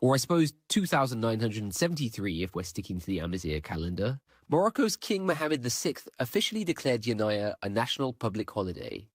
or I suppose 2,973 if we're sticking to the Amazigh calendar, Morocco's King Mohammed VI officially declared Yanaya a national public holiday.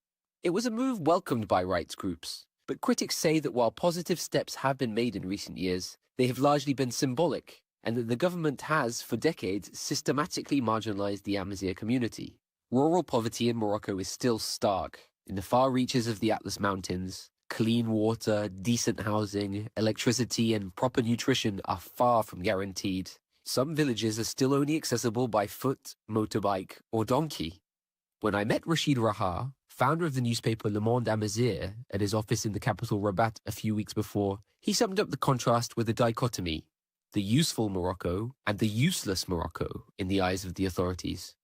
It was a move welcomed by rights groups, but critics say that while positive steps have been made in recent years, they have largely been symbolic, and that the government has, for decades, systematically marginalized the Amazigh community. Rural poverty in Morocco is still stark. In the far reaches of the Atlas Mountains, clean water, decent housing, electricity, and proper nutrition are far from guaranteed. Some villages are still only accessible by foot, motorbike, or donkey. When I met Rashid Raha, founder of the newspaper Le Monde Amazigh, at his office in the capital Rabat a few weeks before, he summed up the contrast with a dichotomy: the useful Morocco and the useless Morocco in the eyes of the authorities.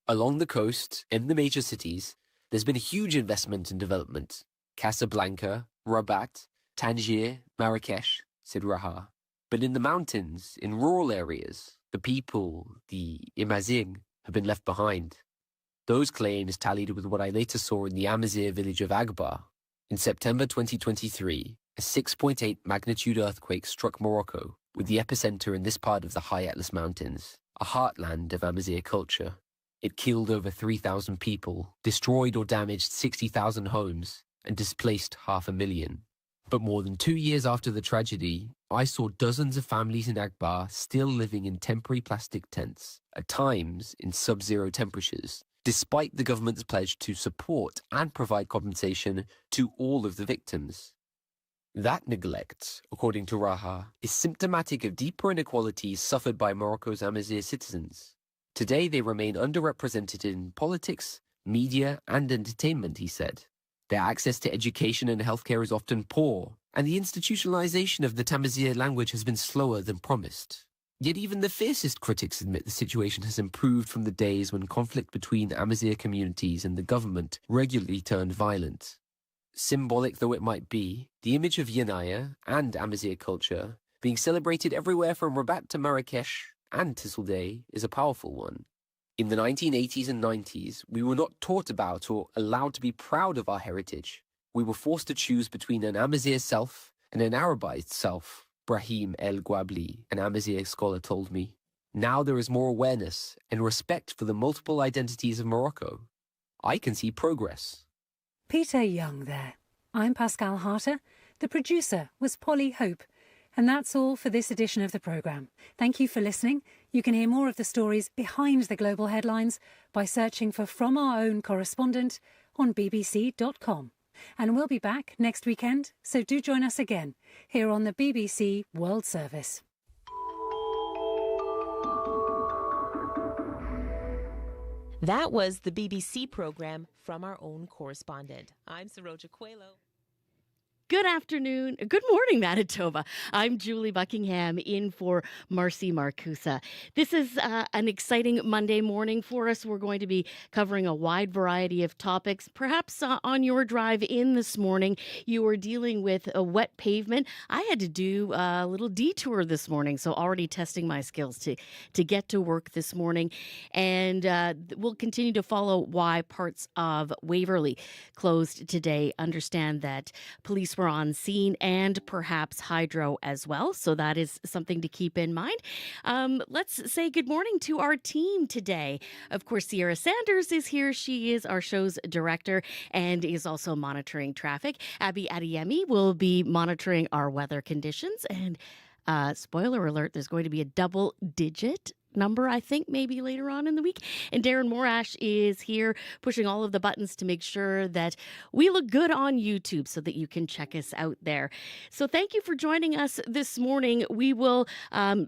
Along the coast, in the major cities, there's been a huge investment in development. Casablanca, Rabat, Tangier, Marrakesh, said Raha. But in the mountains, in rural areas, the people, the Amazigh, have been left behind. Those claims tallied with what I later saw in the Amazigh village of Agbar. In September 2023, a 6.8 magnitude earthquake struck Morocco, with the epicenter in this part of the High Atlas Mountains, a heartland of Amazigh culture. It killed over 3,000 people, destroyed or damaged 60,000 homes, and displaced 500,000. But more than 2 years after the tragedy, I saw dozens of families in Agbar still living in temporary plastic tents, at times in sub-zero temperatures, despite the government's pledge to support and provide compensation to all of the victims. That neglect, according to Raha, is symptomatic of deeper inequalities suffered by Morocco's Amazigh citizens. Today they remain underrepresented in politics, media, and entertainment, he said. Their access to education and healthcare is often poor, and the institutionalization of the Tamazight language has been slower than promised. Yet even the fiercest critics admit the situation has improved from the days when conflict between Amazigh communities and the government regularly turned violent. Symbolic though it might be, the image of Yanaya and Amazigh culture being celebrated everywhere from Rabat to Marrakesh and Tisselday is a powerful one. In the 1980s and 90s, we were not taught about or allowed to be proud of our heritage. We were forced to choose between an Amazigh self and an Arabized self, Brahim El Gwabli, an Amazigh scholar, told me. Now there is more awareness and respect for the multiple identities of Morocco. I can see progress. Peter Young there. I'm Pascal Harter. The producer was Polly Hope. And that's all for this edition of the programme. Thank you for listening. You can hear more of the stories behind the global headlines by searching for From Our Own Correspondent on bbc.com. And we'll be back next weekend, so do join us again here on the BBC World Service. That was the BBC programme From Our Own Correspondent. I'm Saroja Coelho. Good afternoon. Good morning, Manitoba. I'm Julie Buckingham in for Marcy Marcusa. This is an exciting Monday morning for us. We're going to be covering a wide variety of topics. Perhaps on your drive in this morning, you were dealing with a wet pavement. I had to do a little detour this morning, so already testing my skills to get to work this morning. And we'll continue to follow why parts of Waverley closed today. Understand that police were on scene and perhaps hydro as well. So that is something to keep in mind. Let's say good morning to our team today. Of course, Sierra Sanders is here. She is our show's director and is also monitoring traffic. Abby Adeyemi will be monitoring our weather conditions. And spoiler alert, there's going to be a double-digit number, I think, maybe later on in the week. And Darren Morash is here pushing all of the buttons to make sure that we look good on YouTube so that you can check us out there. So thank you for joining us this morning. We will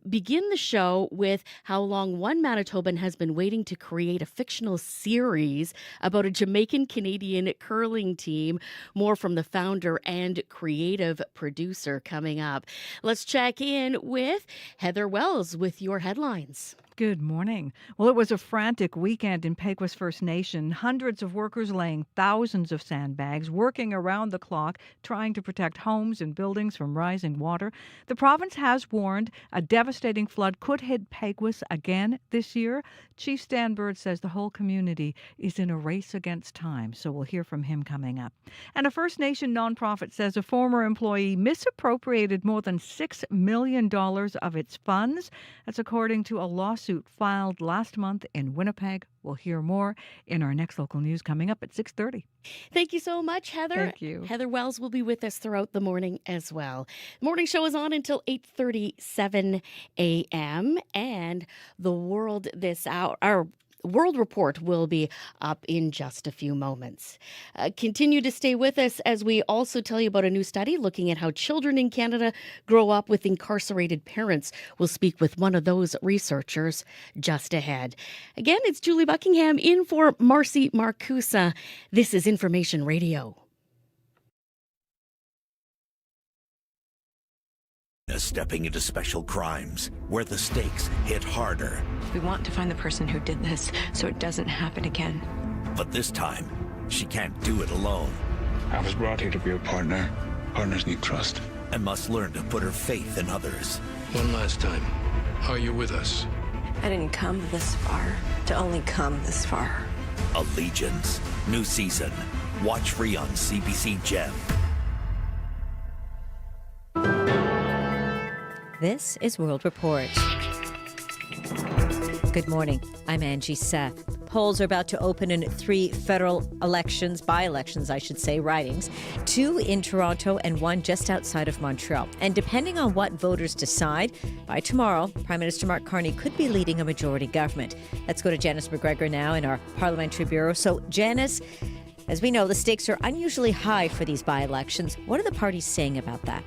begin the show with how long one Manitoban has been waiting to create a fictional series about a Jamaican-Canadian curling team. More from the founder and creative producer coming up. Let's check in with Heather Wells with your headlines. Good morning. Well, it was a frantic weekend in Peguas First Nation. Hundreds of workers laying thousands of sandbags, working around the clock, trying to protect homes and buildings from rising water. The province has warned a devastating flood could hit Peguas again this year. Chief Stan Bird says the whole community is in a race against time, so we'll hear from him coming up. And a First Nation nonprofit says a former employee misappropriated more than $6 million of its funds. That's according to a lawsuit filed last month in Winnipeg. We'll hear more in our next local news coming up at 6:30. Thank you so much, Heather. Thank you. Heather Wells will be with us throughout the morning as well. The morning show is on until 8:37 a.m. and the world this hour, our World Report will be up in just a few moments. Continue to stay with us as we also tell you about a new study looking at how children in Canada grow up with incarcerated parents. We'll speak with one of those researchers just ahead. Again, it's Julie Buckingham in for Marcy Marcusa. This is Information Radio. Stepping into special crimes, where the stakes hit harder. We want to find the person who did this so it doesn't happen again. But this time, she can't do it alone. I was brought here to be a partner. Partners need trust. And must learn to put her faith in others. One last time, are you with us? I didn't come this far to only come this far. Allegiance. New season. Watch free on CBC Gem. This is World Report. Good morning. I'm Angie Seth. Polls are about to open in 3 federal elections, by-elections, I should say, ridings, 2 in Toronto and 1 just outside of Montreal. And depending on what voters decide, by tomorrow, Prime Minister Mark Carney could be leading a majority government. Let's go to Janice McGregor now in our Parliamentary Bureau. So, Janice, as we know, the stakes are unusually high for these by-elections. What are the parties saying about that?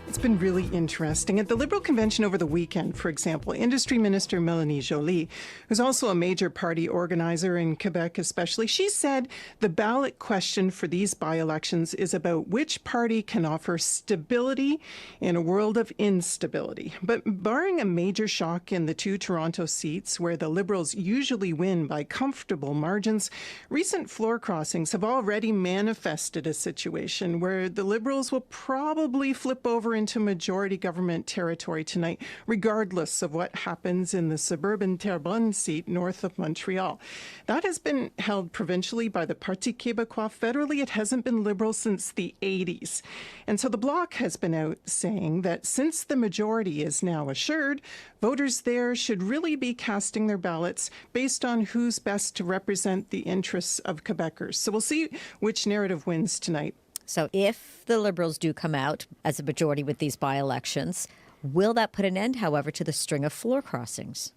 It's been really interesting. At the Liberal Convention over the weekend, for example, Industry Minister Mélanie Joly, who's also a major party organizer in Quebec especially, she said the ballot question for these by-elections is about which party can offer stability in a world of instability. But barring a major shock in the 2 Toronto seats, where the Liberals usually win by comfortable margins, recent floor crossings have already manifested a situation where the Liberals will probably flip over into majority government territory tonight, regardless of what happens in the suburban Terrebonne seat north of Montreal. That has been held provincially by the Parti Québécois. Federally, it hasn't been Liberal since the 80s. And so the Bloc has been out saying that since the majority is now assured, voters there should really be casting their ballots based on who's best to represent the interests of Quebecers. So we'll see which narrative wins tonight. So if the Liberals do come out as a majority with these by-elections, will that put an end, however, to the string of floor crossings?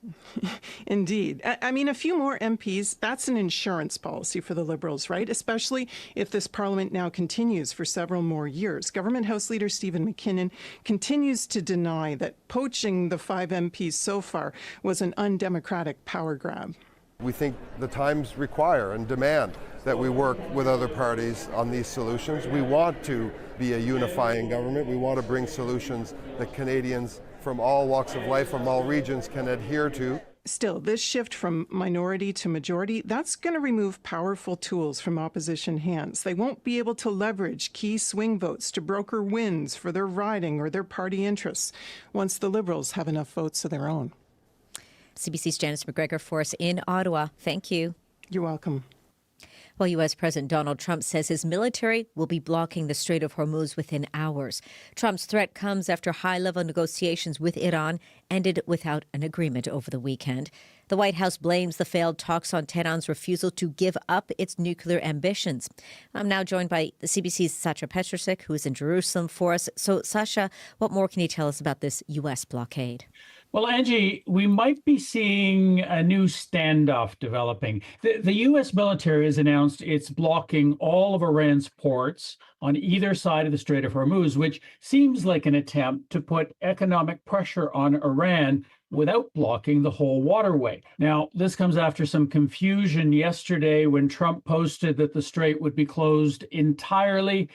Indeed. I mean, a few more MPs, that's an insurance policy for the Liberals, right? Especially if this Parliament now continues for several more years. Government House Leader Stephen McKinnon continues to deny that poaching the 5 MPs so far was an undemocratic power grab. We think the times require and demand that we work with other parties on these solutions. We want to be a unifying government. We want to bring solutions that Canadians from all walks of life, from all regions, can adhere to. Still, this shift from minority to majority, that's going to remove powerful tools from opposition hands. They won't be able to leverage key swing votes to broker wins for their riding or their party interests once the Liberals have enough votes of their own. CBC's Janice McGregor for us in Ottawa. Thank you. You're welcome. Well, U.S. President Donald Trump says his military will be blocking the Strait of Hormuz within hours. Trump's threat comes after high-level negotiations with Iran ended without an agreement over the weekend. The White House blames the failed talks on Tehran's refusal to give up its nuclear ambitions. I'm now joined by the CBC's Sasha Petrusik, who is in Jerusalem for us. So, Sasha, what more can you tell us about this U.S. blockade? Well, Angie, we might be seeing a new standoff developing. The U.S. military has announced it's blocking all of Iran's ports on either side of the Strait of Hormuz, which seems like an attempt to put economic pressure on Iran without blocking the whole waterway. Now, this comes after some confusion yesterday when Trump posted that the strait would be closed entirely.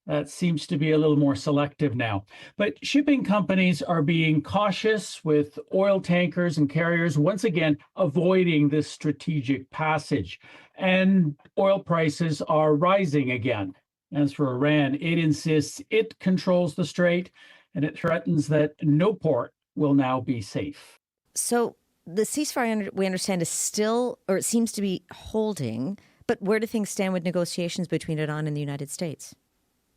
That seems to be a little more selective now. But shipping companies are being cautious with oil tankers and carriers once again avoiding this strategic passage. And oil prices are rising again. As for Iran, it insists it controls the strait and it threatens that no port will now be safe. So the ceasefire, we understand, is still, or it seems to be holding. But where do things stand with negotiations between Iran and the United States?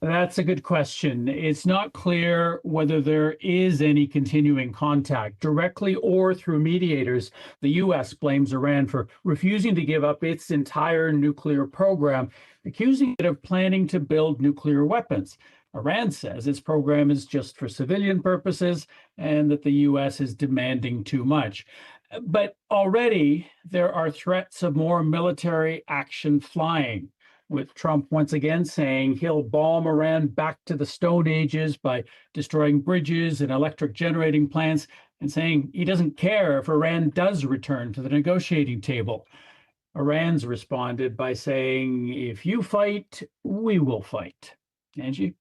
That's a good question. It's not clear whether there is any continuing contact, directly or through mediators. The U.S. blames Iran for refusing to give up its entire nuclear program, accusing it of planning to build nuclear weapons. Iran says its program is just for civilian purposes and that the U.S. is demanding too much. But already there are threats of more military action flying, with Trump once again saying he'll bomb Iran back to the Stone Ages by destroying bridges and electric generating plants, and saying he doesn't care if Iran does return to the negotiating table. Iran's responded by saying, if you fight, we will fight. Angie?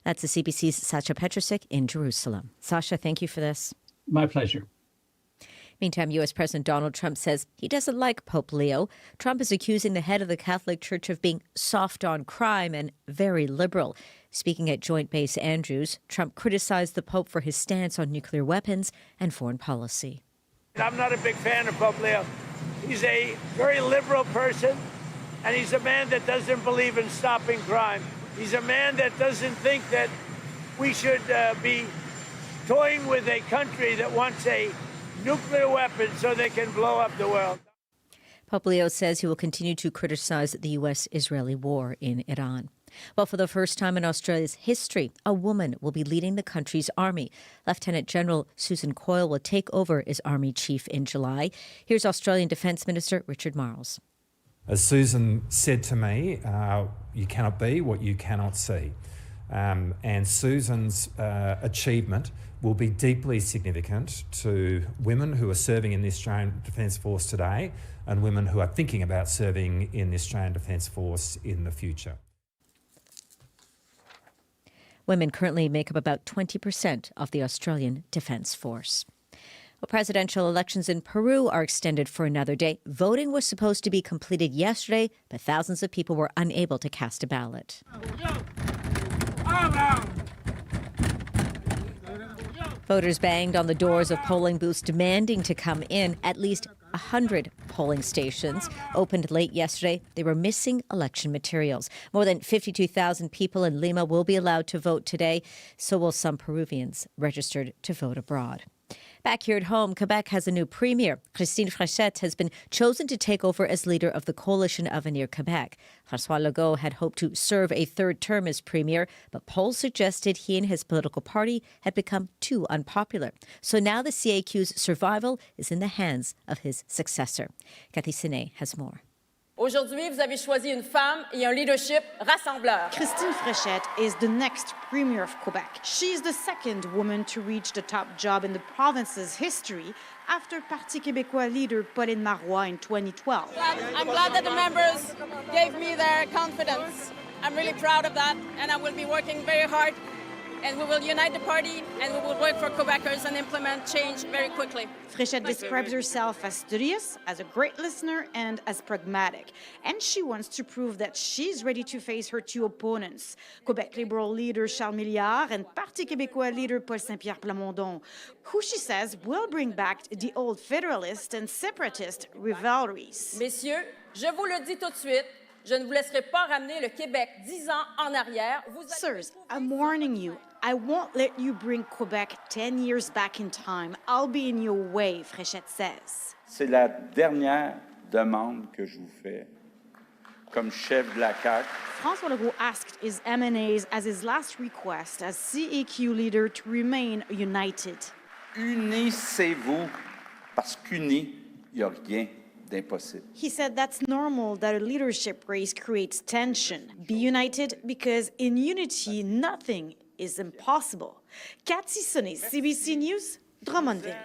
That's the CBC's Sasha Petrusik in Jerusalem. Sasha, thank you for this. My pleasure. Meantime, U.S. President Donald Trump says he doesn't like Pope Leo. Trump is accusing the head of the Catholic Church of being soft on crime and very liberal. Speaking at Joint Base Andrews, Trump criticized the Pope for his stance on nuclear weapons and foreign policy. I'm not a big fan of Pope Leo. He's a very liberal person, and he's a man that doesn't believe in stopping crime. He's a man that doesn't think that we should be toying with a country that wants a nuclear weapons so they can blow up the world. Pope Leo says he will continue to criticize the U.S.-Israeli war in Iran. Well, for the first time in Australia's history, a woman will be leading the country's army. Lieutenant General Susan Coyle will take over as Army Chief in July. Here's Australian Defence Minister Richard Marles. As Susan said to me, you cannot be what you cannot see. And Susan's achievement will be deeply significant to women who are serving in the Australian Defence Force today and women who are thinking about serving in the Australian Defence Force in the future. Women currently make up about 20% of the Australian Defence Force. Well, presidential elections in Peru are extended for another day. Voting was supposed to be completed yesterday, but thousands of people were unable to cast a ballot. Voters banged on the doors of polling booths demanding to come in. At least 100 polling stations opened late yesterday. They were missing election materials. More than 52,000 people in Lima will be allowed to vote today. So will some Peruvians registered to vote abroad. Back here at home, Quebec has a new premier. Christine Fréchette has been chosen to take over as leader of the Coalition Avenir Québec. François Legault had hoped to serve a third term as premier, but polls suggested he and his political party had become too unpopular. So now the CAQ's survival is in the hands of his successor. Cathy Sinet has more. Aujourd'hui, vous avez choisi une femme et un leadership rassembleur. Christine Fréchette is the next Premier of Quebec. She's the second woman to reach the top job in the province's history after Parti québécois leader Pauline Marois in 2012. I'm glad that the members gave me their confidence. I'm really proud of that, and I will be working very hard, and we will unite the party, and we will work for Quebecers and implement change very quickly. Fréchette describes herself as studious, as a great listener, and as pragmatic. And she wants to prove that she's ready to face her two opponents, Quebec Liberal leader Charles Milliard and Parti québécois leader Paul Saint-Pierre Plamondon, who she says will bring back the old federalist and separatist rivalries. Messieurs, je vous le dis tout de suite, je ne vous laisserai pas ramener le Québec 10 ans en arrière. Sirs, I'm warning you. I won't let you bring Quebec 10 years back in time. I'll be in your way, Fréchette says. C'est la dernière demande que je vous fais comme chef de la CAQ. François Legault asked his MNAs as his last request as CAQ leader to remain united. Unissez-vous parce qu'unis, il n'y a rien d'impossible. He said that's normal that a leadership race creates tension. Be united because in unity, nothing is impossible. Cathy Sonnet, CBC News, Drummondville.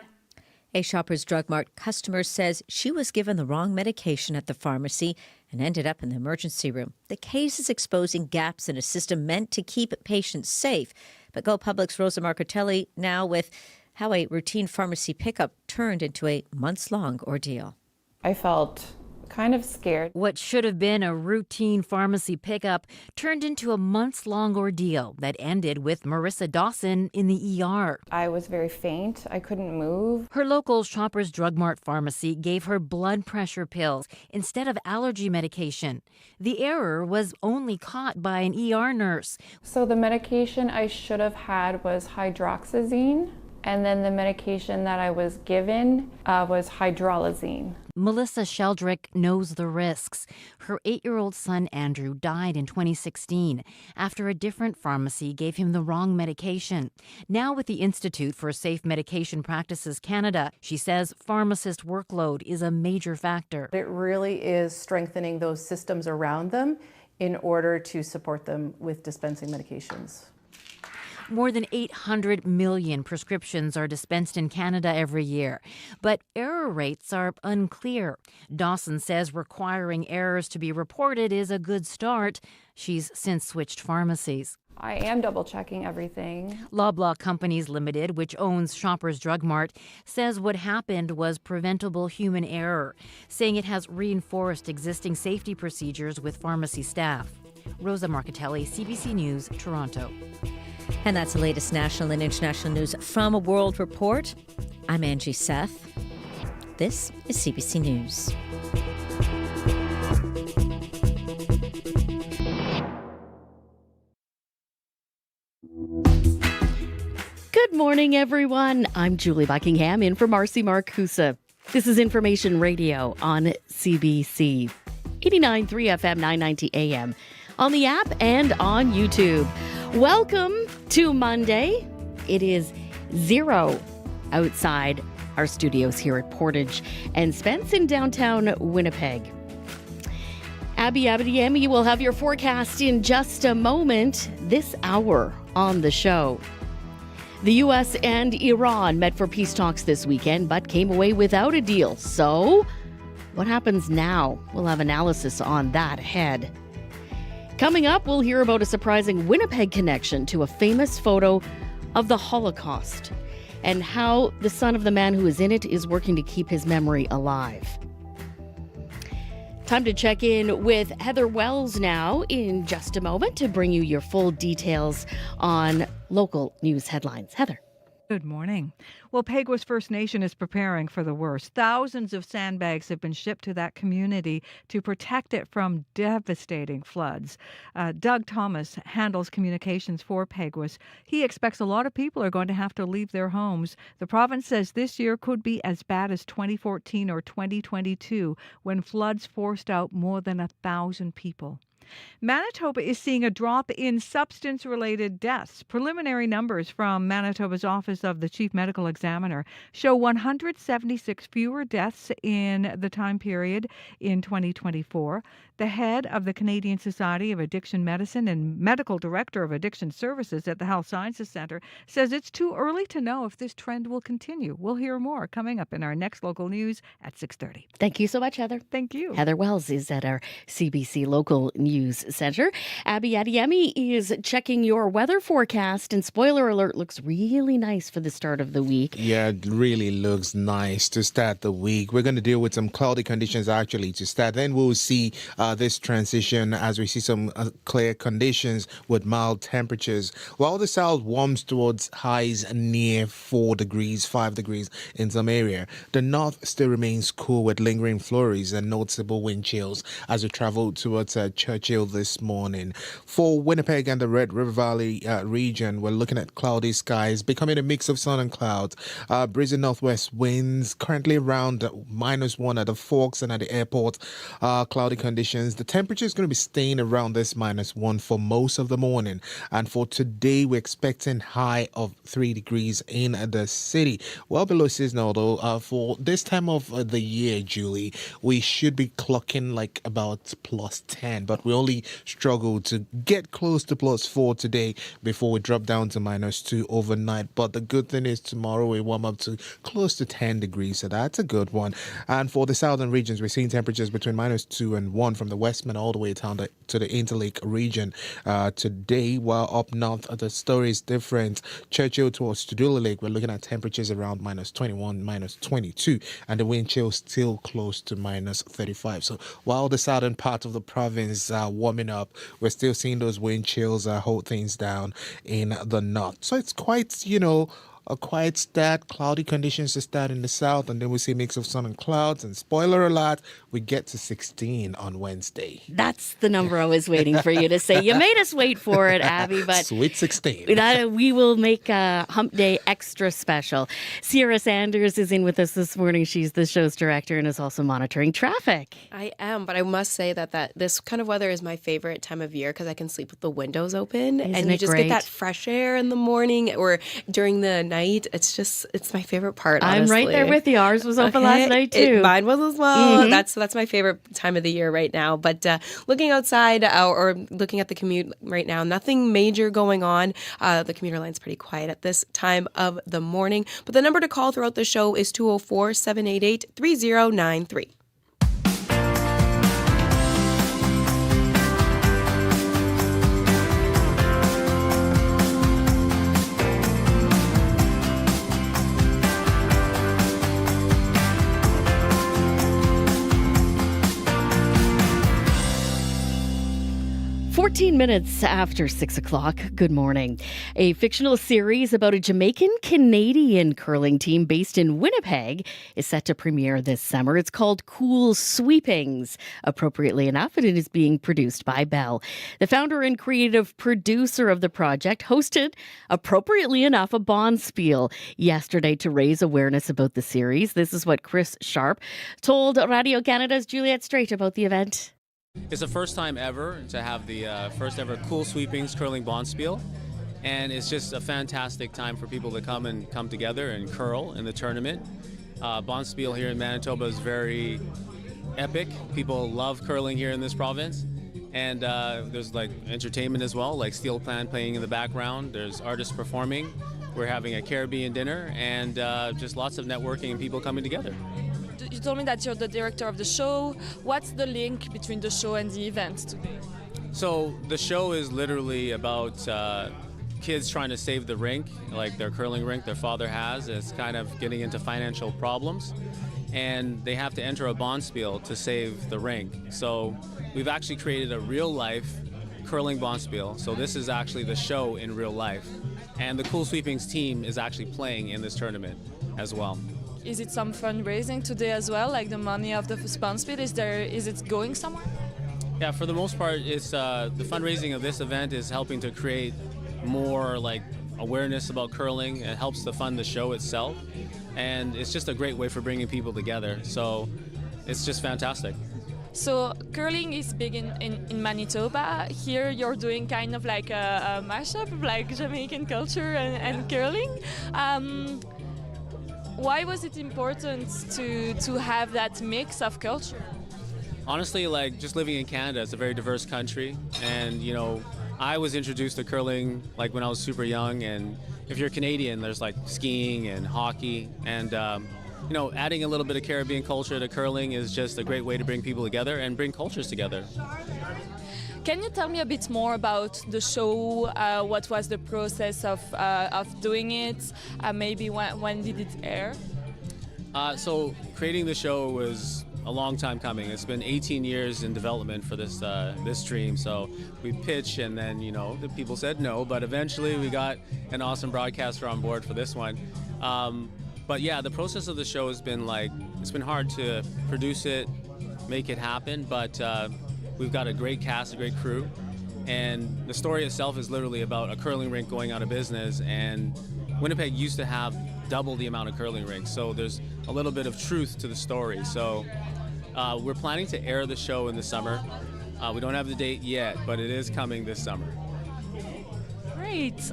A Shoppers Drug Mart customer says she was given the wrong medication at the pharmacy and ended up in the emergency room. The case is exposing gaps in a system meant to keep patients safe. But Go Public's Rosa Marcotelli now with how a routine pharmacy pickup turned into a months-long ordeal. I felt kind of scared. What should have been a routine pharmacy pickup turned into a months-long ordeal that ended with Marissa Dawson in the ER. I was very faint. I couldn't move. Her local Shoppers Drug Mart pharmacy gave her blood pressure pills instead of allergy medication. The error was only caught by an ER nurse. So the medication I should have had was hydroxyzine, and then the medication that I was given was hydralazine. Melissa Sheldrick knows the risks. Her 8-year-old son Andrew died in 2016 after a different pharmacy gave him the wrong medication. Now with the Institute for Safe Medication Practices Canada, she says pharmacist workload is a major factor. It really is strengthening those systems around them in order to support them with dispensing medications. More than 800 million prescriptions are dispensed in Canada every year, but error rates are unclear. Dawson says requiring errors to be reported is a good start. She's since switched pharmacies. I am double checking everything. Loblaw Companies Limited, which owns Shoppers Drug Mart, says what happened was preventable human error, saying it has reinforced existing safety procedures with pharmacy staff. Rosa Marcotelli, CBC News, Toronto. And that's the latest national and international news from a World Report. I'm Angie Seth. This is CBC News. Good morning, everyone. I'm Julie Buckingham in for Marcy Marcusa. This is Information Radio on CBC. 89.3 FM, 990 AM. On the app and on YouTube. Welcome to Monday. It is 0 outside our studios here at Portage and Spence in downtown Winnipeg. Abby Abdiemi will have your forecast in just a moment this hour on the show. The U.S. and Iran met for peace talks this weekend but came away without a deal. So, what happens now? We'll have analysis on that ahead. Coming up, we'll hear about a surprising Winnipeg connection to a famous photo of the Holocaust and how the son of the man who is in it is working to keep his memory alive. Time to check in with Heather Wells now in just a moment to bring you your full details on local news headlines. Heather. Good morning. Well, Peguis First Nation is preparing for the worst. Thousands of sandbags have been shipped to that community to protect it from devastating floods. Doug Thomas handles communications for Peguis. He expects a lot of people are going to have to leave their homes. The province says this year could be as bad as 2014 or 2022, when floods forced out more than 1,000 people. Manitoba is seeing a drop in substance-related deaths. Preliminary numbers from Manitoba's Office of the Chief Medical Examiner show 176 fewer deaths in the time period in 2024. The head of the Canadian Society of Addiction Medicine and medical director of addiction services at the Health Sciences Centre says it's too early to know if this trend will continue. We'll hear more coming up in our next local news at 6:30. Thank you so much, Heather. Thank you. Heather Wells is at our CBC Local News Center. Abby Adiemi is checking your weather forecast, and spoiler alert, looks really nice for the start of the week. Yeah, it really looks nice to start the week. We're going to deal with some cloudy conditions actually to start. Then we'll see this transition as we see some clear conditions with mild temperatures. While the south warms towards highs near 4 degrees, 5 degrees in some area, the north still remains cool with lingering flurries and noticeable wind chills as we travel towards Churchill this morning. For Winnipeg and the Red River Valley region, we're looking at cloudy skies becoming a mix of sun and clouds. Breezy northwest winds currently around -1 at the Forks and at the airport. Cloudy conditions. The temperature is going to be staying around this -1 for most of the morning. And for today, we're expecting high of 3 degrees in the city. Well below seasonal, though. For this time of the year, Julie, we should be clocking like about +10, but We only struggled to get close to +4 today before we drop down to -2 overnight. But the good thing is tomorrow we warm up to close to 10 degrees, so that's a good one. And for the southern regions, we're seeing temperatures between -2 and 1 from the Westman all the way down to the Interlake region today, while up north the story is different. Churchill towards Tudula Lake, we're looking at temperatures around -21, -22, and the wind chill still close to -35. So while the southern part of the province are warming up, we're still seeing those wind chills hold things down in the north. So it's quite, a quiet start, cloudy conditions to start in the south, and then we see a mix of sun and clouds. And spoiler alert, we get to 16 on Wednesday. That's the number I was waiting for you to say. You made us wait for it, Abby, but Sweet 16. We will make Hump Day extra special. Sierra Sanders is in with us this morning. She's the show's director and is also monitoring traffic. I am, but I must say that this kind of weather is my favorite time of year because I can sleep with the windows open. Isn't and it you just great? get that fresh air in the morning or during the night. It's my favorite part, honestly. I'm right there with you. Ours was open last night too. Mine was as well. Mhm. That's my favorite time of the year right now. But looking outside or looking at the commute right now, nothing major going on. The commuter line's pretty quiet at this time of the morning. But the number to call throughout the show is 204-788-3093. 14 minutes after 6 o'clock. Good morning. A fictional series about a Jamaican-Canadian curling team based in Winnipeg is set to premiere this summer. It's called Cool Sweepings. Appropriately enough, it is being produced by Bell. The founder and creative producer of the project hosted, appropriately enough, a bonspiel yesterday to raise awareness about the series. This is what Chris Sharp told Radio Canada's Juliette Straight about the event. It's the first time ever to have the first ever Cool Sweepings curling bonspiel, and it's just a fantastic time for people to come together and curl in the tournament. Bonspiel here in Manitoba is very epic. People love curling here in this province, and there's like entertainment as well, like steel pan playing in the background. There's artists performing. We're having a Caribbean dinner, and just lots of networking and people coming together. You told me that you're the director of the show. What's the link between the show and the event today? So the show is literally about kids trying to save the rink, like their curling rink their father has. It's kind of getting into financial problems, and they have to enter a bonspiel to save the rink. So we've actually created a real-life curling bonspiel. So this is actually the show in real life. And the Cool Sweepings team is actually playing in this tournament as well. Is it some fundraising today as well, like the money of the bonspiel? Is it going somewhere? Yeah, for the most part, it's the fundraising of this event is helping to create more like awareness about curling. It helps to fund the show itself, and it's just a great way for bringing people together. So it's just fantastic. So curling is big in Manitoba. Here you're doing kind of like a mashup of like Jamaican culture and curling. Why was it important to have that mix of culture? Honestly, like just living in Canada, it's a very diverse country, and I was introduced to curling like when I was super young, and if you're Canadian, there's like skiing and hockey, and adding a little bit of Caribbean culture to curling is just a great way to bring people together and bring cultures together. Can you tell me a bit more about the show? What was the process of doing it? Maybe when did it air? So creating the show was a long time coming. It's been 18 years in development for this stream. So we pitched, and then the people said no, but eventually we got an awesome broadcaster on board for this one. But yeah, the process of the show has been it's been hard to produce it, make it happen, but we've got a great cast, a great crew, and the story itself is literally about a curling rink going out of business, and Winnipeg used to have double the amount of curling rinks, so there's a little bit of truth to the story. So we're planning to air the show in the summer. We don't have the date yet, but it is coming this summer. Great.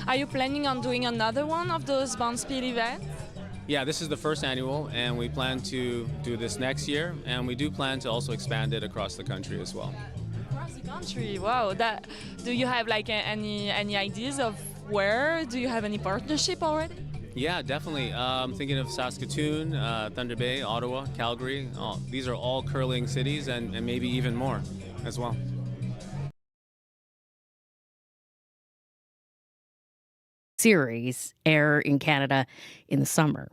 Are you planning on doing another one of those bonspiel events? Yeah, this is the first annual, and we plan to do this next year, and we do plan to also expand it across the country as well. Across the country, wow! Do you have like any ideas of where? Do you have any partnership already? Yeah, definitely. I'm thinking of Saskatoon, Thunder Bay, Ottawa, Calgary. These are all curling cities, and maybe even more as well. Series air in Canada in the summer.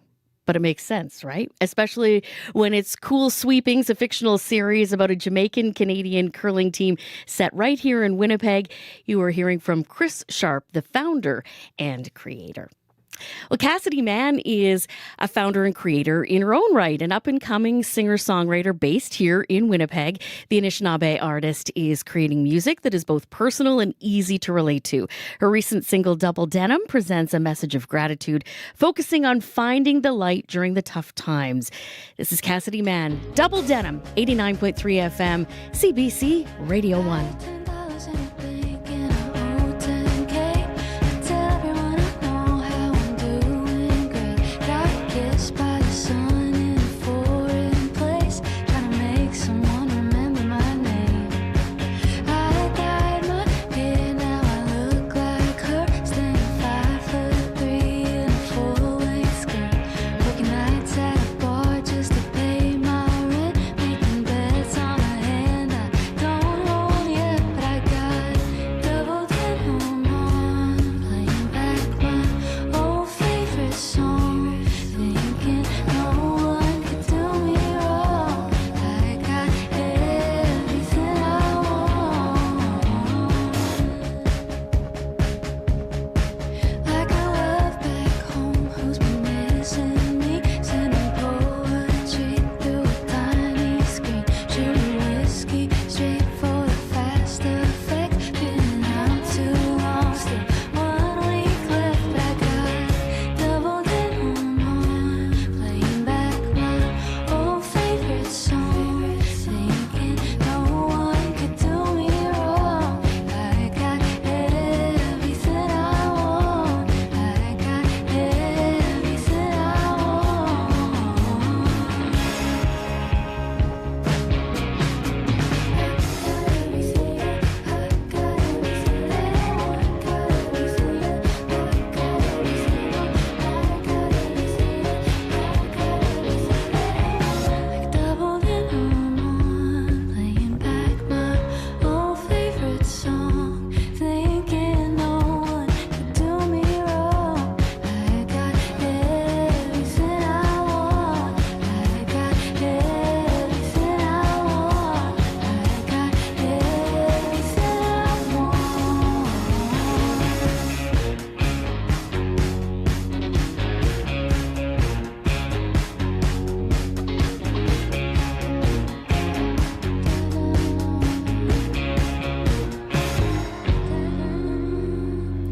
But it makes sense, right? Especially when it's Cool Sweepings, a fictional series about a Jamaican-Canadian curling team set right here in Winnipeg. You are hearing from Chris Sharp, the founder and creator. Well, Cassidy Mann is a founder and creator in her own right, an up-and-coming singer-songwriter based here in Winnipeg. The Anishinaabe artist is creating music that is both personal and easy to relate to. Her recent single, Double Denim, presents a message of gratitude, focusing on finding the light during the tough times. This is Cassidy Mann, Double Denim, 89.3 FM, CBC Radio 1.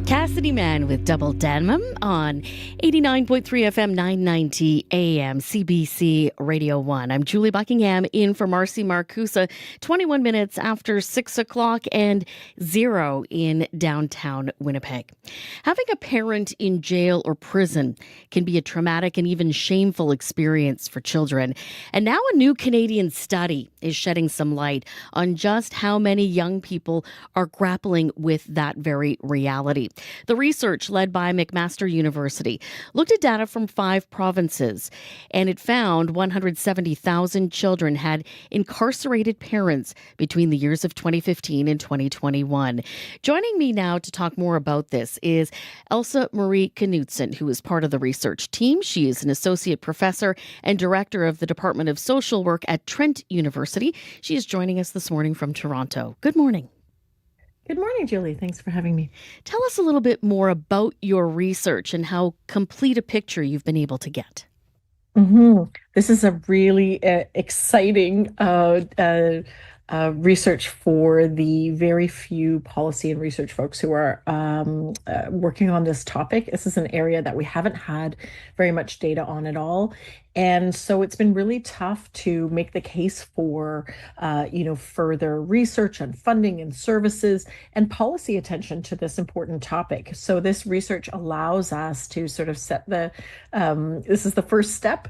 Cassidy Mann with Double Denim on 89.3 FM, 990 AM, CBC Radio 1. I'm Julie Buckingham in for Marcy Marcusa, 21 minutes after 6 o'clock and 0 in downtown Winnipeg. Having a parent in jail or prison can be a traumatic and even shameful experience for children. And now a new Canadian study is shedding some light on just how many young people are grappling with that very reality. The research, led by McMaster University, looked at data from 5 provinces, and it found 170,000 children had incarcerated parents between the years of 2015 and 2021. Joining me now to talk more about this is Elsa Marie Knudsen, who is part of the research team. She is an associate professor and director of the Department of Social Work at Trent University. She is joining us this morning from Toronto. Good morning. Good morning, Julie. Thanks for having me. Tell us a little bit more about your research and how complete a picture you've been able to get. This is a really exciting research for the very few policy and research folks who are working on this topic. This is an area that we haven't had very much data on at all. And so it's been really tough to make the case for, further research and funding and services and policy attention to this important topic. So this research allows us to sort of set this is the first step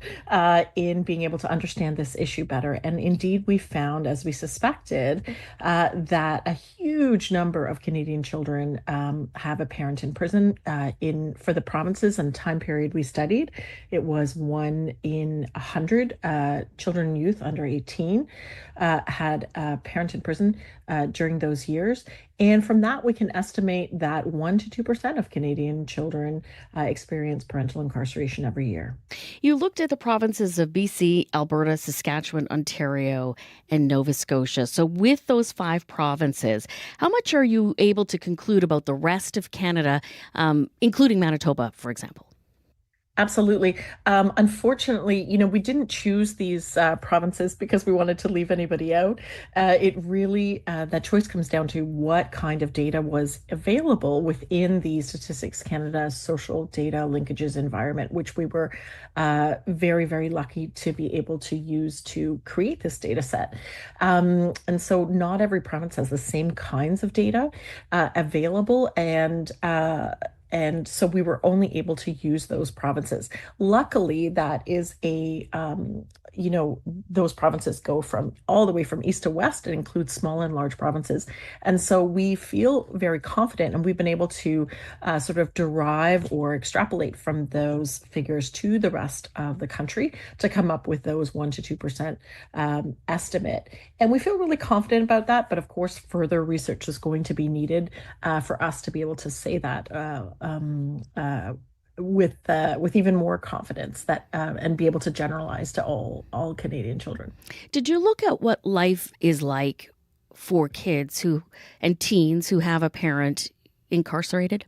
in being able to understand this issue better. And indeed, we found, as we suspected, that a huge number of Canadian children have a parent in prison for the provinces and time period we studied. It was 1 in 100 children and youth under 18 had a parent in prison during those years. And from that, we can estimate that 1 to 2% of Canadian children experience parental incarceration every year. You looked at the provinces of BC, Alberta, Saskatchewan, Ontario, and Nova Scotia. So with those 5 provinces, how much are you able to conclude about the rest of Canada, including Manitoba, for example? Absolutely. Unfortunately, we didn't choose these provinces because we wanted to leave anybody out. It really, that choice comes down to what kind of data was available within the Statistics Canada social data linkages environment, which we were very, very lucky to be able to use to create this data set. And so not every province has the same kinds of data available, and so we were only able to use those provinces. Luckily, that is those provinces go from all the way from east to west. It includes small and large provinces. And so we feel very confident, and we've been able to sort of derive or extrapolate from those figures to the rest of the country to come up with those 1 to 2% estimate. And we feel really confident about that. But of course, further research is going to be needed for us to be able to say that with even more confidence and be able to generalize to all Canadian children. Did you look at what life is like for kids and teens who have a parent incarcerated?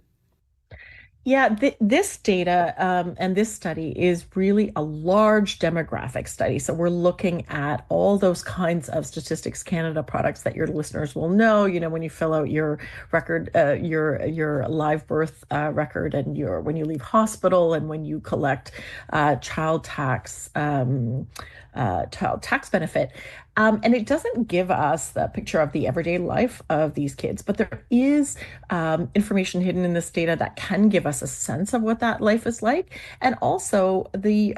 Yeah, this data and this study is really a large demographic study. So we're looking at all those kinds of Statistics Canada products that your listeners will know. When you fill out your record, your live birth record, and when you leave hospital, and when you collect child tax benefit. And it doesn't give us the picture of the everyday life of these kids, but there is information hidden in this data that can give us a sense of what that life is like. And also the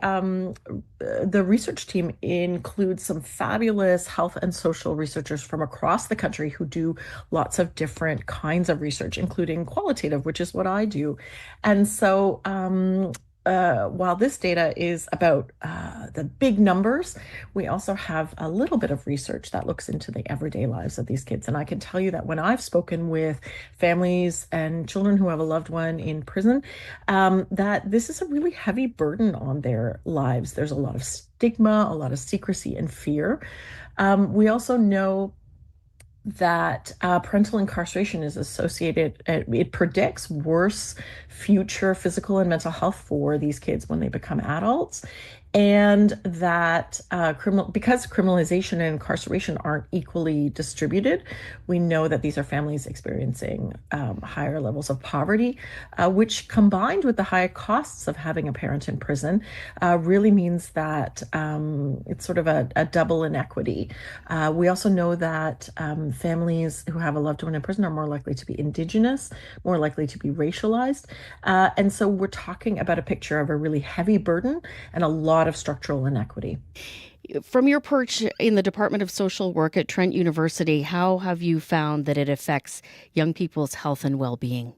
research team includes some fabulous health and social researchers from across the country who do lots of different kinds of research, including qualitative, which is what I do. And so while this data is about the big numbers, we also have a little bit of research that looks into the everyday lives of these kids. And I can tell you that when I've spoken with families and children who have a loved one in prison, that this is a really heavy burden on their lives. There's a lot of stigma, a lot of secrecy and fear. We also know that parental incarceration is associated, it predicts worse future physical and mental health for these kids when they become adults. And that because criminalization and incarceration aren't equally distributed, we know that these are families experiencing higher levels of poverty, which combined with the high costs of having a parent in prison really means that it's sort of a double inequity. We also know that families who have a loved one in prison are more likely to be Indigenous, more likely to be racialized. And so we're talking about a picture of a really heavy burden and a lot of structural inequity. From your perch in the Department of Social Work at Trent University, how have you found that it affects young people's health and well-being?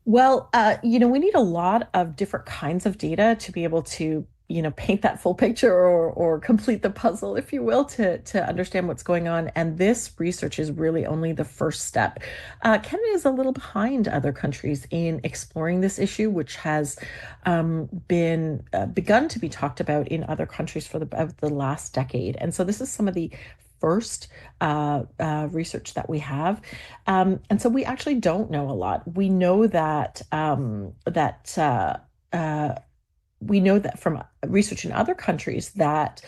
Well, we need a lot of different kinds of data to be able to paint that full picture or complete the puzzle, if you will, to understand what's going on. And this research is really only the first step. Canada is a little behind other countries in exploring this issue, which has been begun to be talked about in other countries for the last decade. And so this is some of the first research that we have. And so we actually don't know a lot. We know that we know that from research in other countries that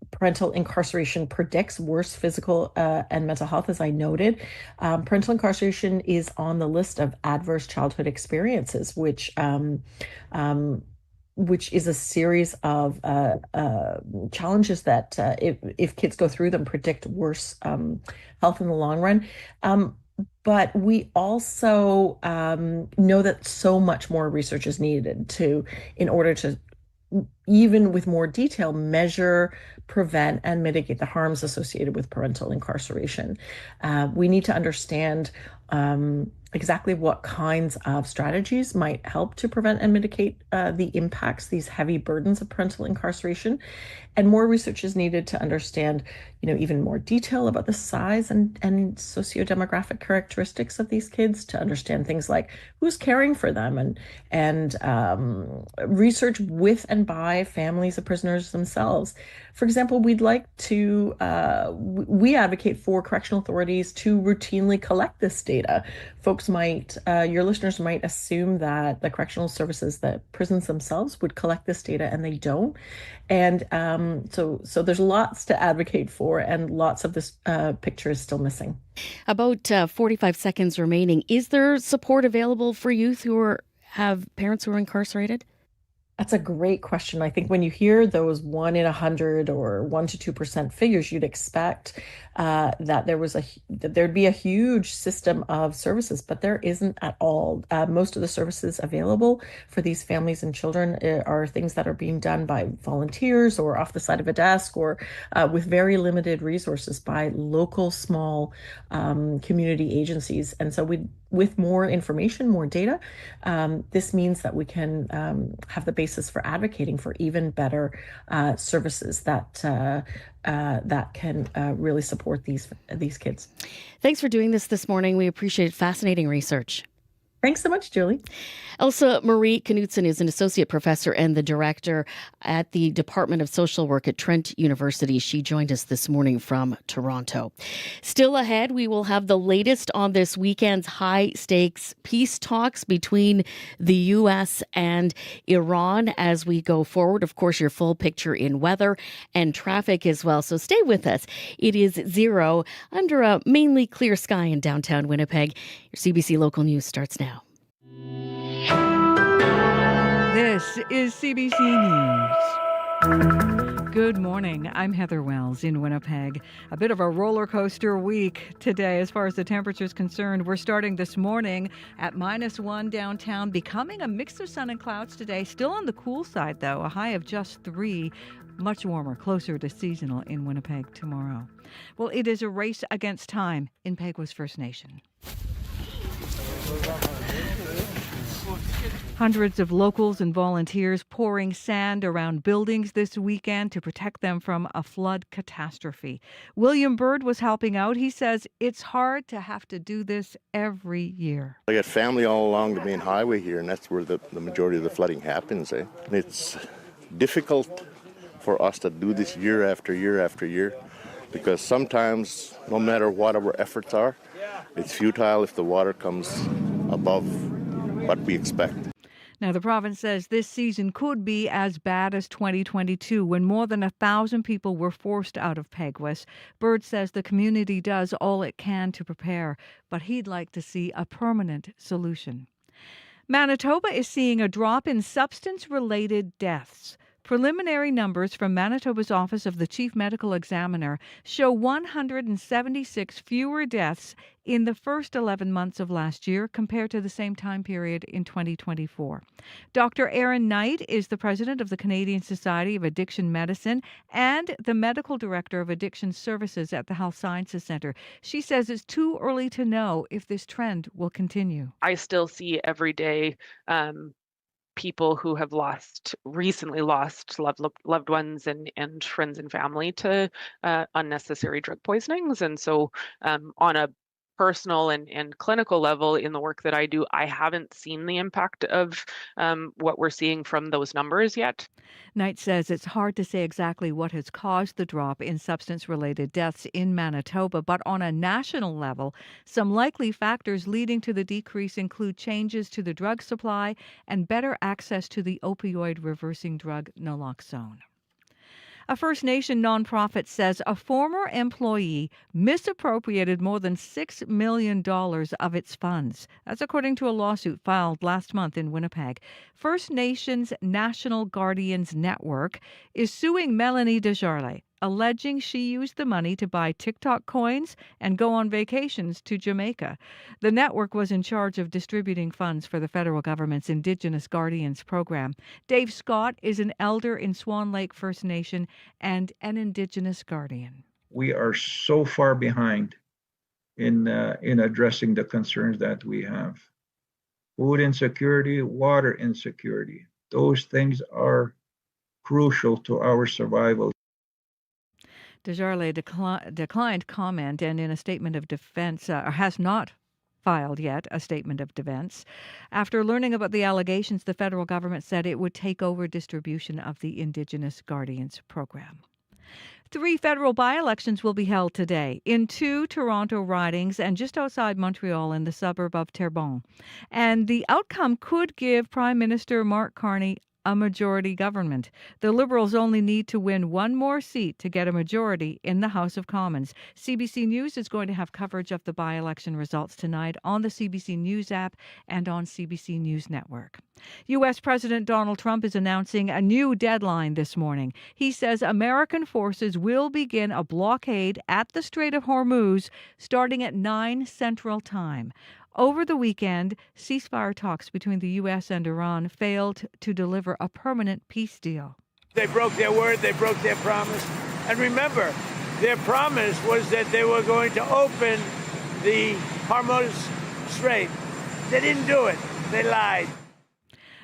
parental incarceration predicts worse physical and mental health, as I noted. Parental incarceration is on the list of adverse childhood experiences, which is a series of challenges that, if kids go through them, predict worse health in the long run. But we also know that so much more research is needed in order to, even with more detail, measure, prevent, and mitigate the harms associated with parental incarceration. We need to understand exactly what kinds of strategies might help to prevent and mitigate the impacts, these heavy burdens of parental incarceration. And more research is needed to understand, even more detail about the size and sociodemographic characteristics of these kids, to understand things like who's caring for them, and research with and by families of prisoners themselves. For example, we advocate for correctional authorities to routinely collect this data. Your listeners might assume that the correctional services, that prisons themselves would collect this data, and they don't. And so there's lots to advocate for, and lots of this picture is still missing. About 45 seconds remaining. Is there support available for youth who have parents who are incarcerated? That's a great question. I think when you hear those 1 in 100 or 1 to 2% figures, you'd expect that there'd be a huge system of services, but there isn't at all. Most of the services available for these families and children are things that are being done by volunteers, or off the side of a desk, or with very limited resources by local small community agencies. And so with more information, more data, this means that we can have the basis for advocating for even better services that can really support these kids. Thanks for doing this morning. We appreciate fascinating research. Thanks so much, Julie. Elsa Marie Knudsen is an associate professor and the director at the Department of Social Work at Trent University. She joined us this morning from Toronto. Still ahead, we will have the latest on this weekend's high-stakes peace talks between the U.S. and Iran as we go forward. Of course, your full picture in weather and traffic as well. So stay with us. It is 0 under a mainly clear sky in downtown Winnipeg. Your CBC Local News starts now. This is CBC News. Good morning. I'm Heather Wells in Winnipeg. A bit of a roller coaster week today as far as the temperature is concerned. We're starting this morning at -1 downtown, becoming a mix of sun and clouds today. Still on the cool side, though, a high of just 3. Much warmer, closer to seasonal in Winnipeg tomorrow. Well, it is a race against time in Peguis First Nation. Hundreds of locals and volunteers pouring sand around buildings this weekend to protect them from a flood catastrophe. William Bird was helping out. He says it's hard to have to do this every year. I got family all along the main highway here, and that's where the majority of the flooding happens. And it's difficult for us to do this year after year after year, because sometimes, no matter what our efforts are, it's futile if the water comes above what we expect. Now, the province says this season could be as bad as 2022, when more than 1,000 people were forced out of Peguis. Bird says the community does all it can to prepare, but he'd like to see a permanent solution. Manitoba is seeing a drop in substance-related deaths. Preliminary numbers from Manitoba's Office of the Chief Medical Examiner show 176 fewer deaths in the first 11 months of last year compared to the same time period in 2024. Dr. Erin Knight is the president of the Canadian Society of Addiction Medicine and the medical director of addiction services at the Health Sciences Centre. She says it's too early to know if this trend will continue. I still see every day people who have recently lost loved ones and friends and family to unnecessary drug poisonings. And so on a personal and clinical level in the work that I do, I haven't seen the impact of what we're seeing from those numbers yet. Knight says it's hard to say exactly what has caused the drop in substance-related deaths in Manitoba, but on a national level, some likely factors leading to the decrease include changes to the drug supply and better access to the opioid reversing drug naloxone. A First Nation nonprofit says a former employee misappropriated more than $6 million of its funds. That's according to a lawsuit filed last month in Winnipeg. First Nations National Guardians Network is suing Melanie Desjardins, alleging she used the money to buy TikTok coins and go on vacations to Jamaica. The network was in charge of distributing funds for the federal government's Indigenous Guardians program. Dave Scott is an elder in Swan Lake First Nation and an Indigenous Guardian. We are so far behind in addressing the concerns that we have. Food insecurity, water insecurity, those things are crucial to our survival. Desjardins declined comment, and in a statement of defense, has not filed yet a statement of defense. After learning about the allegations, the federal government said it would take over distribution of the Indigenous Guardians program. 3 federal by-elections will be held today in 2 Toronto ridings and just outside Montreal in the suburb of Terrebonne. And the outcome could give Prime Minister Mark Carney a majority government. The Liberals only need to win 1 more seat to get a majority in the House of Commons. CBC News is going to have coverage of the by-election results tonight on the CBC News app and on CBC News Network. U.S. President Donald Trump is announcing a new deadline this morning. He says American forces will begin a blockade at the Strait of Hormuz starting at 9 Central Time. Over the weekend, ceasefire talks between the U.S. and Iran failed to deliver a permanent peace deal. They broke their word, they broke their promise. And remember, their promise was that they were going to open the Hormuz Strait. They didn't do it. They lied.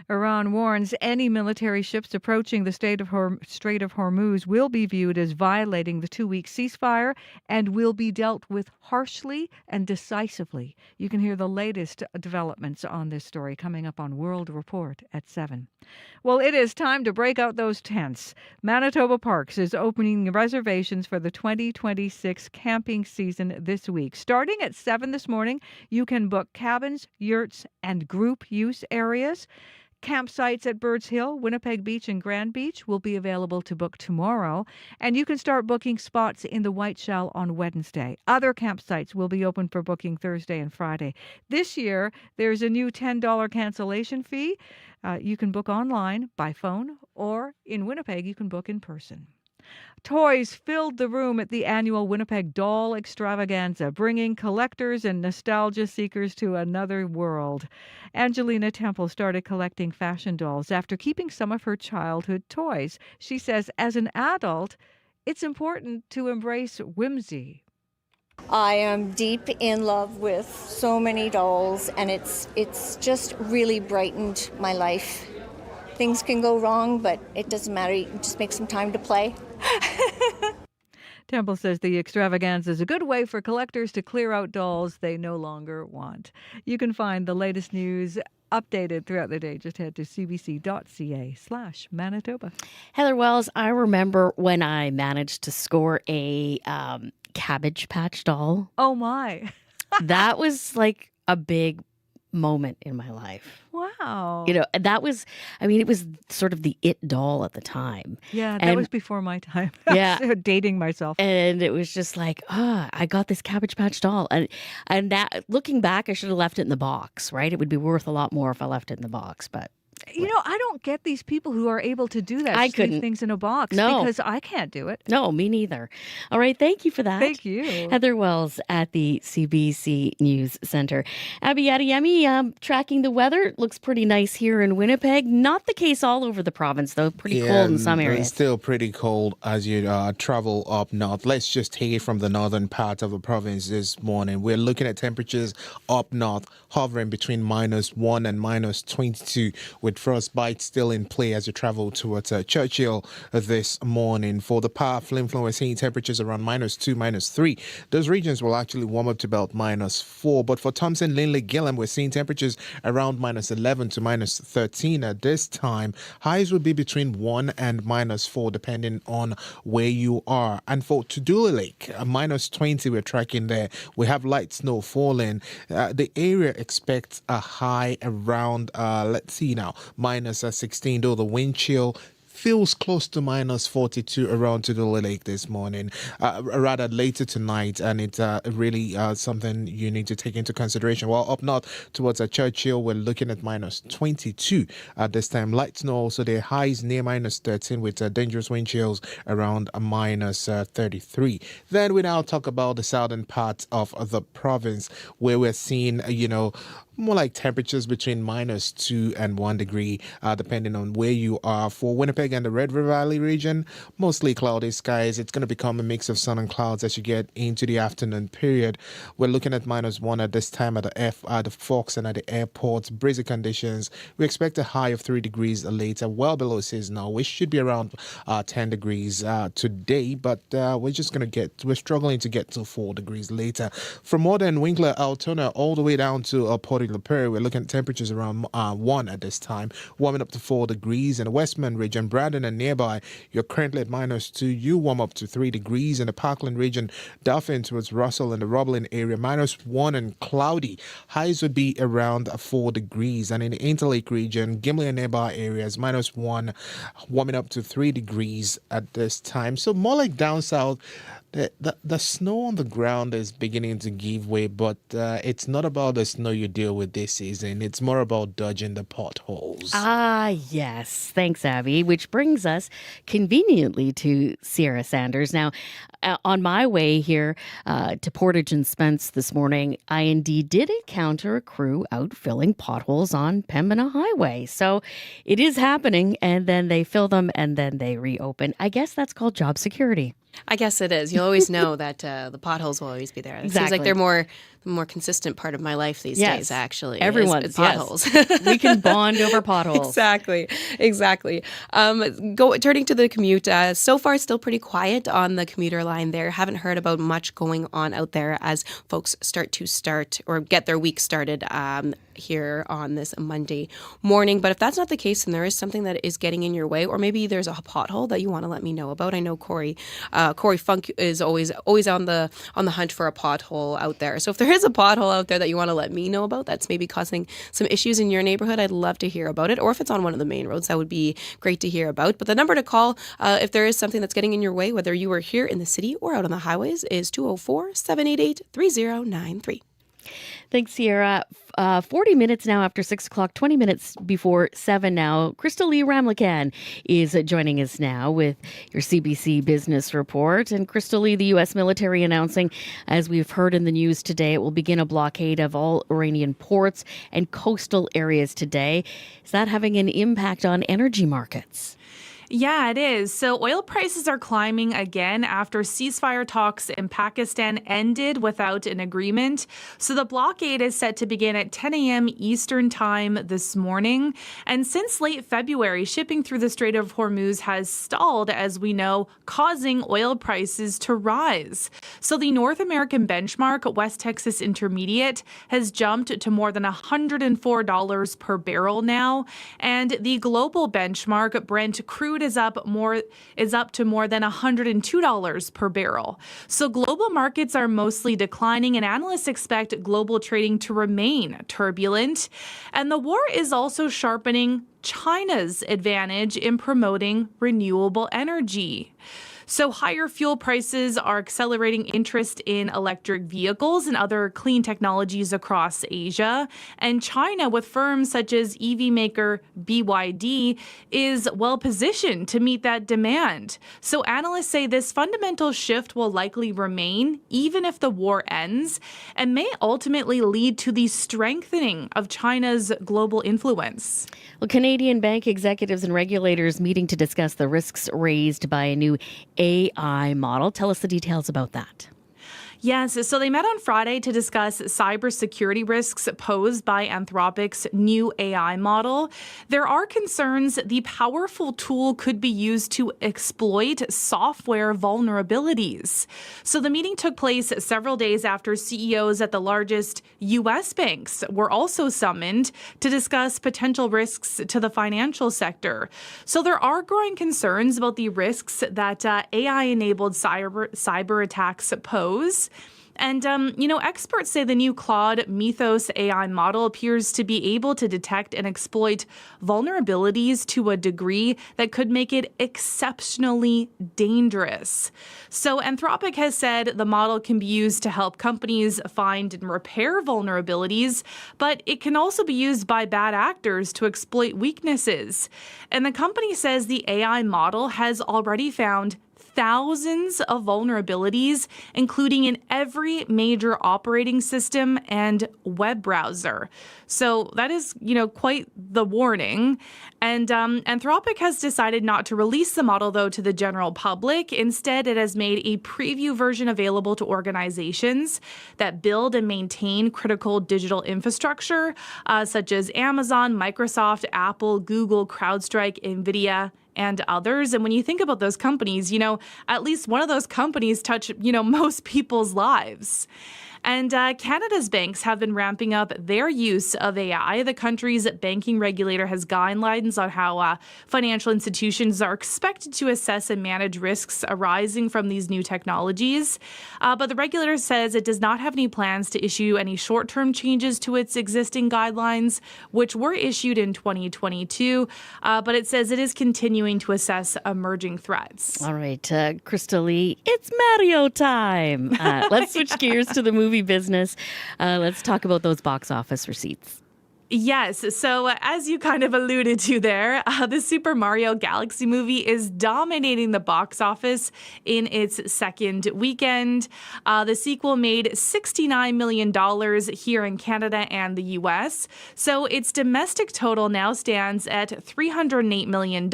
Iran warns any military ships approaching the Strait of Hormuz will be viewed as violating the 2-week ceasefire and will be dealt with harshly and decisively. You can hear the latest developments on this story coming up on World Report at 7. Well, it is time to break out those tents. Manitoba Parks is opening reservations for the 2026 camping season this week. Starting at 7 this morning, you can book cabins, yurts, and group use areas. Campsites at Birds Hill, Winnipeg Beach, and Grand Beach will be available to book tomorrow, and you can start booking spots in the White Shell on Wednesday. Other campsites will be open for booking Thursday and Friday. This year, there's a new $10 cancellation fee. You can book online, by phone, or in Winnipeg, you can book in person. Toys filled the room at the annual Winnipeg Doll Extravaganza, bringing collectors and nostalgia seekers to another world. Angelina Temple started collecting fashion dolls after keeping some of her childhood toys. She says, as an adult, it's important to embrace whimsy. I am deep in love with so many dolls, and it's just really brightened my life. Things can go wrong, but it doesn't matter. You just make some time to play. Temple says the extravaganza is a good way for collectors to clear out dolls they no longer want. You can find the latest news updated throughout the day. Just head to cbc.ca/Manitoba. Heather Wells, I remember when I managed to score a Cabbage Patch doll. Oh, my. That was like a big moment in my life. Wow. You know, that was, I mean, it was sort of the it doll at the time. Yeah, that was before my time. Yeah. Dating myself. And it was just like, I got this Cabbage Patch doll. And that, looking back, I should have left it in the box, right? It would be worth a lot more if I left it in the box, but. You know, I don't get these people who are able to do that. I just leave couldn't. things in a box. No. Because I can't do it. No, me neither. All right, thank you for that. Thank you. Heather Wells at the CBC News Centre. Abby Adeyemi, tracking the weather. It looks pretty nice here in Winnipeg. Not the case all over the province, though. Pretty cold in some areas. It's still pretty cold as you travel up north. Let's just take it from the northern part of the province this morning. We're looking at temperatures up north hovering between -1 and -22 with frostbite still in play as you travel towards Churchill this morning. For the powerful influence, we're seeing temperatures around -2, -3. Those regions will actually warm up to about -4. But for Thompson, Linley, Gillam, we're seeing temperatures around -11 to -13 at this time. Highs would be between 1 and -4 depending on where you are. And for Tudula Lake, -20 we're tracking there. We have light snow falling. The area expects a high around, let's see now, -16, though the wind chill feels close to minus 42 around Tudor Lake this morning, rather later tonight, and it's really something you need to take into consideration. While up north towards Churchill, we're looking at minus 22 at this time. Light snow also, the highs near minus 13 with dangerous wind chills around minus 33. Then we now talk about the southern part of the province, where we're seeing, more like temperatures between minus 2 and 1 degree, depending on where you are. For Winnipeg and the Red River Valley region, mostly cloudy skies. It's going to become a mix of sun and clouds as you get into the afternoon period. We're looking at minus 1 at this time at the Fox and at the airport. Breezy conditions. We expect a high of 3 degrees later, well below seasonal. We should be around 10 degrees today, but we're struggling to get to 4 degrees later. From Modern, Winkler, Altona, all the way down to Port Prairie, we're looking at temperatures around 1 at this time, warming up to 4 degrees. In the Westman region, Brandon and nearby, you're currently at minus 2. You warm up to 3 degrees. In the Parkland region, Dauphin towards Russell and the Roblin area, minus 1 and cloudy. Highs would be around 4 degrees. And in the Interlake region, Gimli and nearby areas, minus 1, warming up to 3 degrees at this time. So more like down south, the snow on the ground is beginning to give way, but it's not about the snow you deal with this season. It's more about dodging the potholes. Ah, yes. Thanks, Abby. Which brings us conveniently to Sierra Sanders. Now, on my way here to Portage and Spence this morning, I indeed did encounter a crew out filling potholes on Pembina Highway. So it is happening, and then they fill them, and then they reopen. I guess that's called job security. I guess it is. You'll always know that the potholes will always be there. It seems like they're the more consistent part of my life these days, actually. Everyone's potholes. Yes. We can bond over potholes. Exactly. Turning to the commute, so far still pretty quiet on the commuter line there. Haven't heard about much going on out there as folks start or get their week started here on this Monday morning. But if that's not the case and there is something that is getting in your way, or maybe there's a pothole that you want to let me know about, I know Corey Funk is always on the hunt for a pothole out there. So if there is a pothole out there that you want to let me know about that's maybe causing some issues in your neighborhood, I'd love to hear about it. Or if it's on one of the main roads, that would be great to hear about. But the number to call if there is something that's getting in your way, whether you are here in the city or out on the highways, is 204-788-3093. Thanks, Sierra. 40 minutes now after 6 o'clock, 20 minutes before 7 now. Crystal Lee Ramlakan is joining us now with your CBC Business Report. And Crystal Lee, the U.S. military announcing, as we've heard in the news today, it will begin a blockade of all Iranian ports and coastal areas today. Is that having an impact on energy markets? Yeah, it is. So oil prices are climbing again after ceasefire talks in Pakistan ended without an agreement. So the blockade is set to begin at 10 a.m. Eastern time this morning. And since late February, shipping through the Strait of Hormuz has stalled, as we know, causing oil prices to rise. So the North American benchmark, West Texas Intermediate, has jumped to more than $104 per barrel now. And the global benchmark, Brent crude, is up to more than $102 per barrel. So global markets are mostly declining, and analysts expect global trading to remain turbulent. And the war is also sharpening China's advantage in promoting renewable energy. So higher fuel prices are accelerating interest in electric vehicles and other clean technologies across Asia. And China, with firms such as EV maker BYD, is well positioned to meet that demand. So analysts say this fundamental shift will likely remain even if the war ends, and may ultimately lead to the strengthening of China's global influence. Well, Canadian bank executives and regulators meeting to discuss the risks raised by a new AI model. Tell us the details about that. Yes, so they met on Friday to discuss cybersecurity risks posed by Anthropic's new AI model. There are concerns the powerful tool could be used to exploit software vulnerabilities. So the meeting took place several days after CEOs at the largest U.S. banks were also summoned to discuss potential risks to the financial sector. So there are growing concerns about the risks that AI-enabled cyber attacks pose. And, experts say the new Claude Mythos AI model appears to be able to detect and exploit vulnerabilities to a degree that could make it exceptionally dangerous. So Anthropic has said the model can be used to help companies find and repair vulnerabilities, but it can also be used by bad actors to exploit weaknesses. And the company says the AI model has already found thousands of vulnerabilities, including in every major operating system and web browser. So that is, quite the warning. And Anthropic has decided not to release the model, though, to the general public. Instead, it has made a preview version available to organizations that build and maintain critical digital infrastructure, such as Amazon, Microsoft, Apple, Google, CrowdStrike, NVIDIA, and others. And when you think about those companies, at least one of those companies touch, most people's lives. And Canada's banks have been ramping up their use of AI. The country's banking regulator has guidelines on how financial institutions are expected to assess and manage risks arising from these new technologies. But the regulator says it does not have any plans to issue any short-term changes to its existing guidelines, which were issued in 2022. But it says it is continuing to assess emerging threats. All right, Krista Lee, it's Mario time. Let's switch gears to the movie business. Let's talk about those box office receipts. Yes. So as you kind of alluded to there, the Super Mario Galaxy movie is dominating the box office in its second weekend. The sequel made $69 million here in Canada and the U.S. So its domestic total now stands at $308 million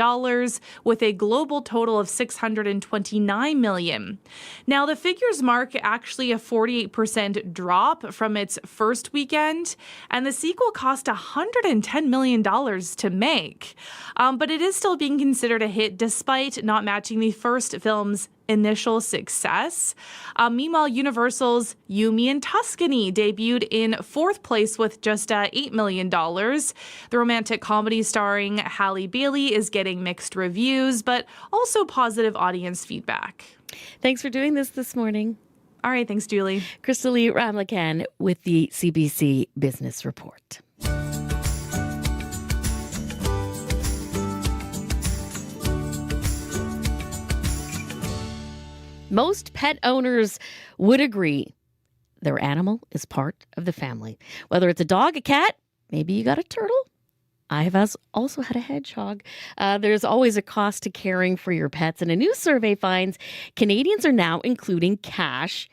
with a global total of $629 million. Now, the figures mark actually a 48% drop from its first weekend, and the sequel cost $110 million to make. But it is still being considered a hit despite not matching the first film's initial success. Meanwhile, Universal's Yumi and Tuscany debuted in fourth place with just $8 million. The romantic comedy starring Halle Bailey is getting mixed reviews, but also positive audience feedback. Thanks for doing this morning. All right, thanks, Julie. Krista Lee Ramlakan with the CBC Business Report. Most pet owners would agree their animal is part of the family. Whether it's a dog, a cat, maybe you got a turtle. I have also had a hedgehog. There's always a cost to caring for your pets, and a new survey finds Canadians are now including cash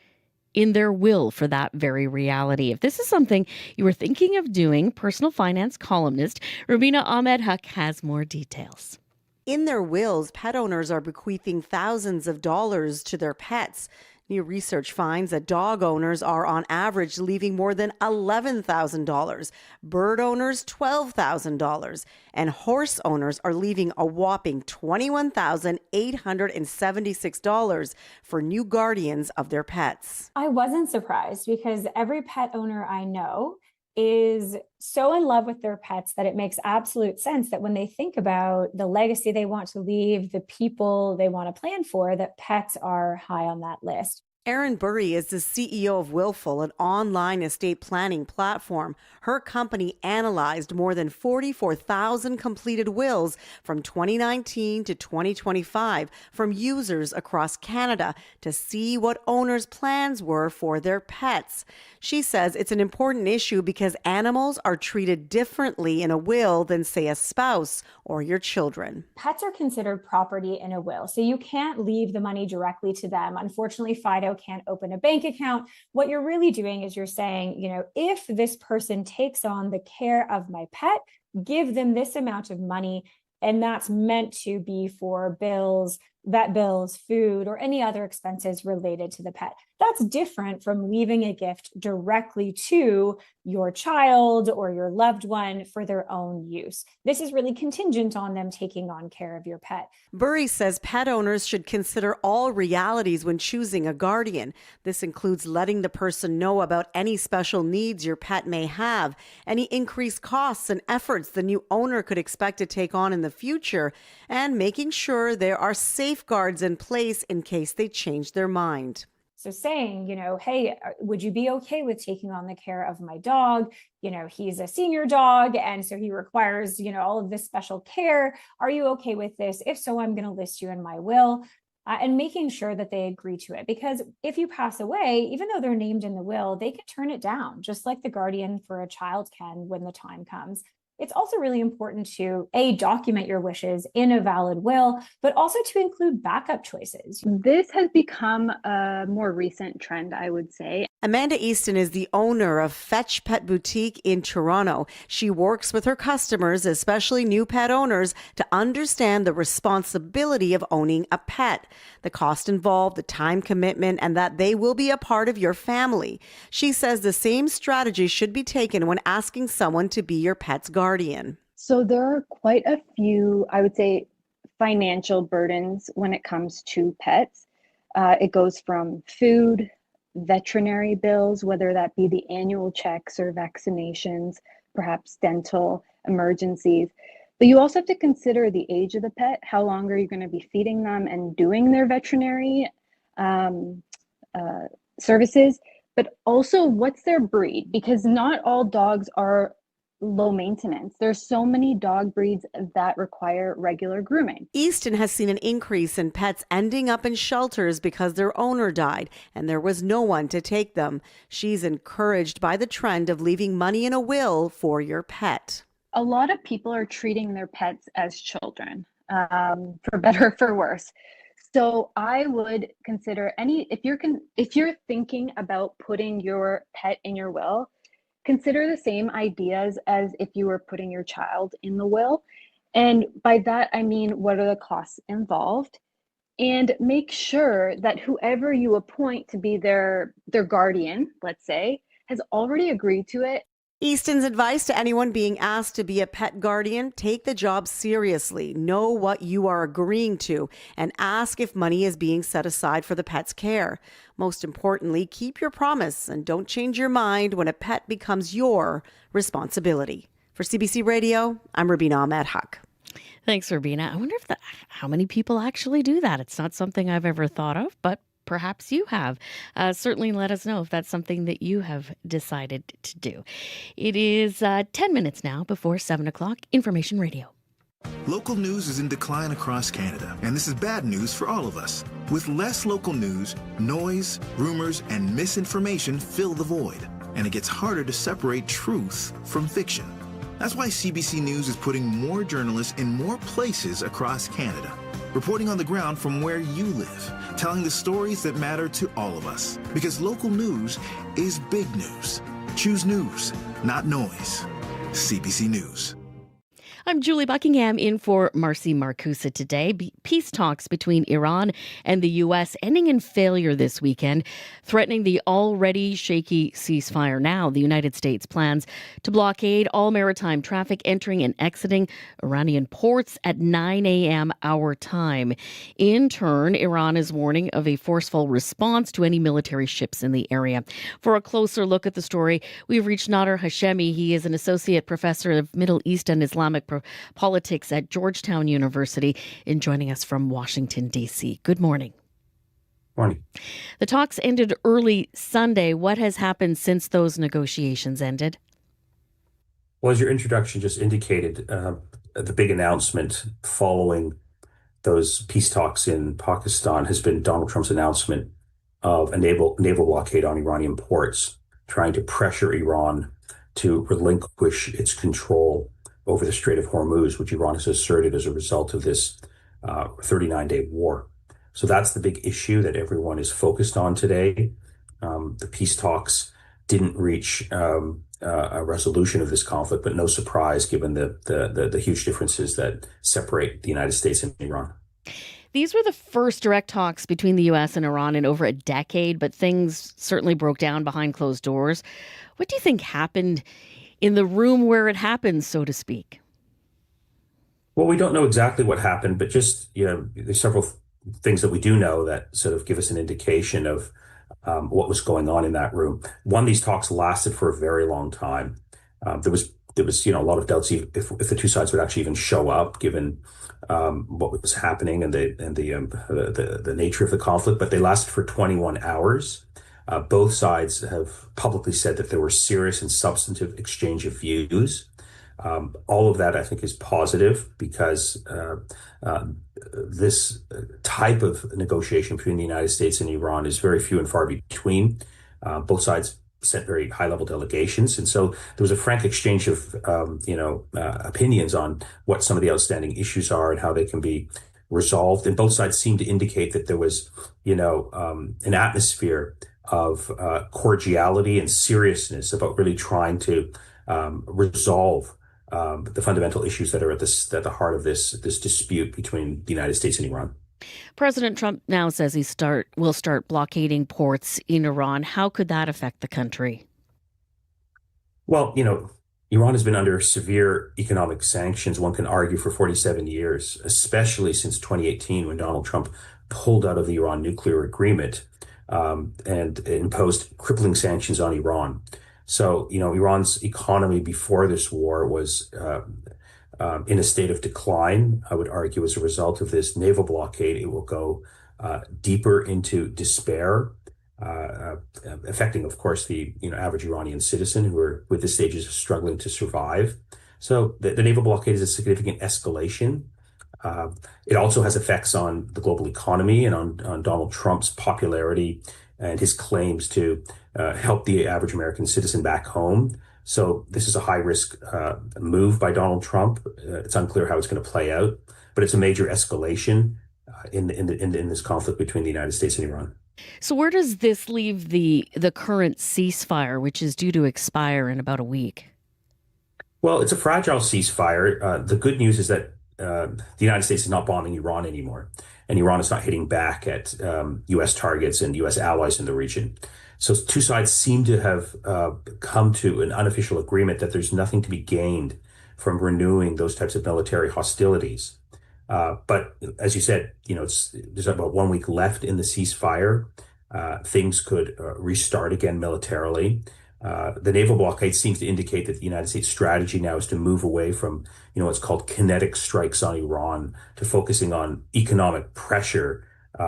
in their will for that very reality. If this is something you were thinking of doing, personal finance columnist Rubina Ahmed Haq has more details. In their wills, pet owners are bequeathing thousands of dollars to their pets. New research finds that dog owners are on average leaving more than $11,000, bird owners $12,000, and horse owners are leaving a whopping $21,876 for new guardians of their pets. I wasn't surprised because every pet owner I know is so in love with their pets that it makes absolute sense that when they think about the legacy they want to leave, the people they want to plan for, that pets are high on that list. Erin Burry is the CEO of Willful, an online estate planning platform. Her company analyzed more than 44,000 completed wills from 2019 to 2025 from users across Canada to see what owners' plans were for their pets. She says it's an important issue because animals are treated differently in a will than, say, a spouse or your children. Pets are considered property in a will, so you can't leave the money directly to them. Unfortunately, Fido can't open a bank account. What you're really doing is you're saying, if this person takes on the care of my pet, give them this amount of money, and that's meant to be for bills, vet bills, food, or any other expenses related to the pet. That's different from leaving a gift directly to your child or your loved one for their own use. This is really contingent on them taking on care of your pet. Burry says pet owners should consider all realities when choosing a guardian. This includes letting the person know about any special needs your pet may have, any increased costs and efforts the new owner could expect to take on in the future, and making sure there are safeguards in place in case they change their mind. So saying, hey, would you be okay with taking on the care of my dog? He's a senior dog, and so he requires, all of this special care. Are you okay with this? If so, I'm going to list you in my will. And making sure that they agree to it. Because if you pass away, even though they're named in the will, they can turn it down, just like the guardian for a child can when the time comes. It's also really important to document your wishes in a valid will, but also to include backup choices. This has become a more recent trend, I would say. Amanda Easton is the owner of Fetch Pet Boutique in Toronto. She works with her customers, especially new pet owners, to understand the responsibility of owning a pet, the cost involved, the time commitment, and that they will be a part of your family. She says the same strategy should be taken when asking someone to be your pet's guardian. So there are quite a few, I would say, financial burdens when it comes to pets. It goes from food, veterinary bills, whether that be the annual checks or vaccinations, perhaps dental emergencies. But you also have to consider the age of the pet. How long are you going to be feeding them and doing their veterinary services? But also, what's their breed? Because not all dogs are low maintenance. There's so many dog breeds that require regular grooming. Easton has seen an increase in pets ending up in shelters because their owner died and there was no one to take them. She's encouraged by the trend of leaving money in a will for your pet. A lot of people are treating their pets as children, for better or for worse. So I would consider if you're thinking about putting your pet in your will, consider the same ideas as if you were putting your child in the will. And by that, I mean, what are the costs involved? And make sure that whoever you appoint to be their guardian, let's say, has already agreed to it. Easton's advice to anyone being asked to be a pet guardian: take the job seriously, know what you are agreeing to, and ask if money is being set aside for the pet's care. Most importantly, keep your promise and don't change your mind when a pet becomes your responsibility. For CBC Radio, I'm Rubina Ahmed Haq. Thanks, Rubina. I wonder how many people actually do that. It's not something I've ever thought of, but perhaps you have. Certainly let us know if that's something that you have decided to do. It is 10 minutes now before 7 o'clock. Information Radio. Local news is in decline across Canada, and this is bad news for all of us. With less local news, noise, rumors, and misinformation fill the void, and it gets harder to separate truth from fiction. That's why CBC News is putting more journalists in more places across Canada, reporting on the ground from where you live, telling the stories that matter to all of us. Because local news is big news. Choose news, not noise. CBC News. I'm Julie Buckingham in for Marcy Marcusa today. Peace talks between Iran and the U.S. ending in failure this weekend, threatening the already shaky ceasefire. Now, the United States plans to blockade all maritime traffic entering and exiting Iranian ports at 9 a.m. our time. In turn, Iran is warning of a forceful response to any military ships in the area. For a closer look at the story, we've reached Nader Hashemi. He is an associate professor of Middle East and Islamic politics at Georgetown University, and joining us from Washington, D.C. Good morning. Morning. The talks ended early Sunday. What has happened since those negotiations ended? Well, as your introduction just indicated, the big announcement following those peace talks in Pakistan has been Donald Trump's announcement of a naval blockade on Iranian ports, trying to pressure Iran to relinquish its control over the Strait of Hormuz, which Iran has asserted as a result of this 39-day war. So that's the big issue that everyone is focused on today. The peace talks didn't reach a resolution of this conflict, but no surprise given the huge differences that separate the United States and Iran. These were the first direct talks between the U.S. and Iran in over a decade, but things certainly broke down behind closed doors. What do you think happened in the room where it happened, so to speak? Well, we don't know exactly what happened, but just, there's several things that we do know that sort of give us an indication of what was going on in that room. One, these talks lasted for a very long time. There was there was, a lot of doubts if the two sides would actually even show up, given what was happening and the nature of the conflict. But they lasted for 21 hours. Both sides have publicly said that there were serious and substantive exchange of views. All of that, I think, is positive because this type of negotiation between the United States and Iran is very few and far between. Both sides sent very high-level delegations, and so there was a frank exchange of, opinions on what some of the outstanding issues are and how they can be resolved. And both sides seemed to indicate that there was, an atmosphere of cordiality and seriousness about really trying to resolve the fundamental issues that are at the heart of this dispute between the United States and Iran. President Trump now says will start blockading ports in Iran. How could that affect the country? Well, Iran has been under severe economic sanctions, one can argue, for 47 years, especially since 2018 when Donald Trump pulled out of the Iran nuclear agreement and imposed crippling sanctions on Iran. So, Iran's economy before this war was in a state of decline. I would argue as a result of this naval blockade, it will go deeper into despair, affecting, of course, the average Iranian citizen who are, with this stage, is struggling to survive. So the naval blockade is a significant escalation. It also has effects on the global economy and on Donald Trump's popularity and his claims to help the average American citizen back home. So this is a high-risk move by Donald Trump. It's unclear how it's going to play out, but it's a major escalation in this conflict between the United States and Iran. So where does this leave the current ceasefire, which is due to expire in about a week? Well, it's a fragile ceasefire. The good news is that the United States is not bombing Iran anymore, and Iran is not hitting back at U.S. targets and U.S. allies in the region. So two sides seem to have come to an unofficial agreement that there's nothing to be gained from renewing those types of military hostilities. But as you said, there's about 1 week left in the ceasefire. Things could restart again militarily. The naval blockade seems to indicate that the United States strategy now is to move away from, what's called kinetic strikes on Iran to focusing on economic pressure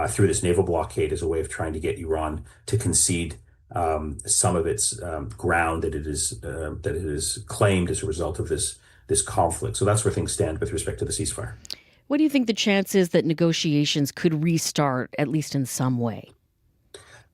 through this naval blockade as a way of trying to get Iran to concede some of its ground that it is claimed as a result of this conflict. So that's where things stand with respect to the ceasefire. What do you think the chance is that negotiations could restart, at least in some way?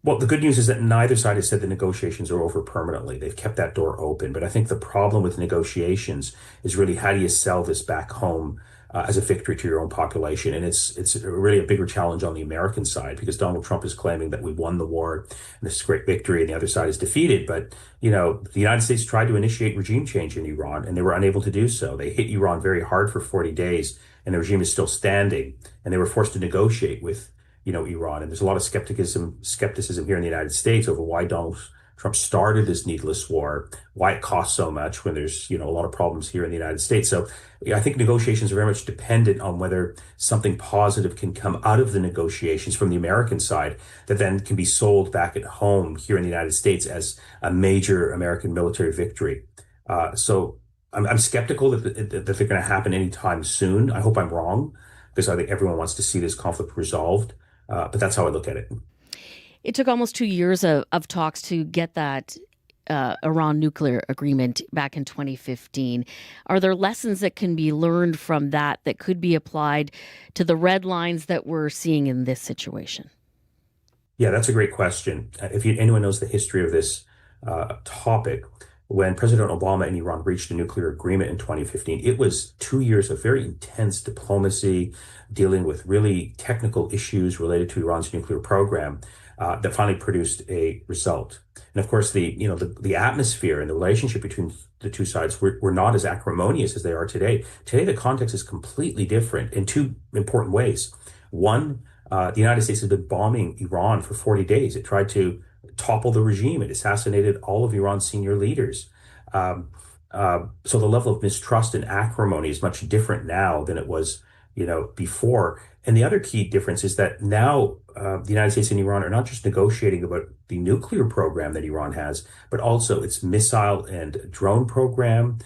Well, the good news is that neither side has said the negotiations are over permanently. They've kept that door open. But I think the problem with negotiations is really, how do you sell this back home as a victory to your own population? And it's really a bigger challenge on the American side, because Donald Trump is claiming that we won the war and this is a great victory and the other side is defeated. But, the United States tried to initiate regime change in Iran and they were unable to do so. They hit Iran very hard for 40 days and the regime is still standing, and they were forced to negotiate with Iran. And there's a lot of skepticism here in the United States over why Donald Trump started this needless war, why it costs so much when there's, a lot of problems here in the United States. So I think negotiations are very much dependent on whether something positive can come out of the negotiations from the American side that then can be sold back at home here in the United States as a major American military victory. So I'm skeptical that they're going to happen anytime soon. I hope I'm wrong, because I think everyone wants to see this conflict resolved. But that's how I look at it. It took almost 2 years of talks to get that Iran nuclear agreement back in 2015. Are there lessons that can be learned from that could be applied to the red lines that we're seeing in this situation? Yeah, that's a great question. If anyone knows the history of this topic, when President Obama and Iran reached a nuclear agreement in 2015, it was 2 years of very intense diplomacy, dealing with really technical issues related to Iran's nuclear program that finally produced a result. And of course, the atmosphere and the relationship between the two sides were not as acrimonious as they are today. Today, the context is completely different in two important ways. One, the United States has been bombing Iran for 40 days. It tried to topple the regime. It assassinated all of Iran's senior leaders. So the level of mistrust and acrimony is much different now than it was before. And the other key difference is that now the United States and Iran are not just negotiating about the nuclear program that Iran has, but also its missile and drone program,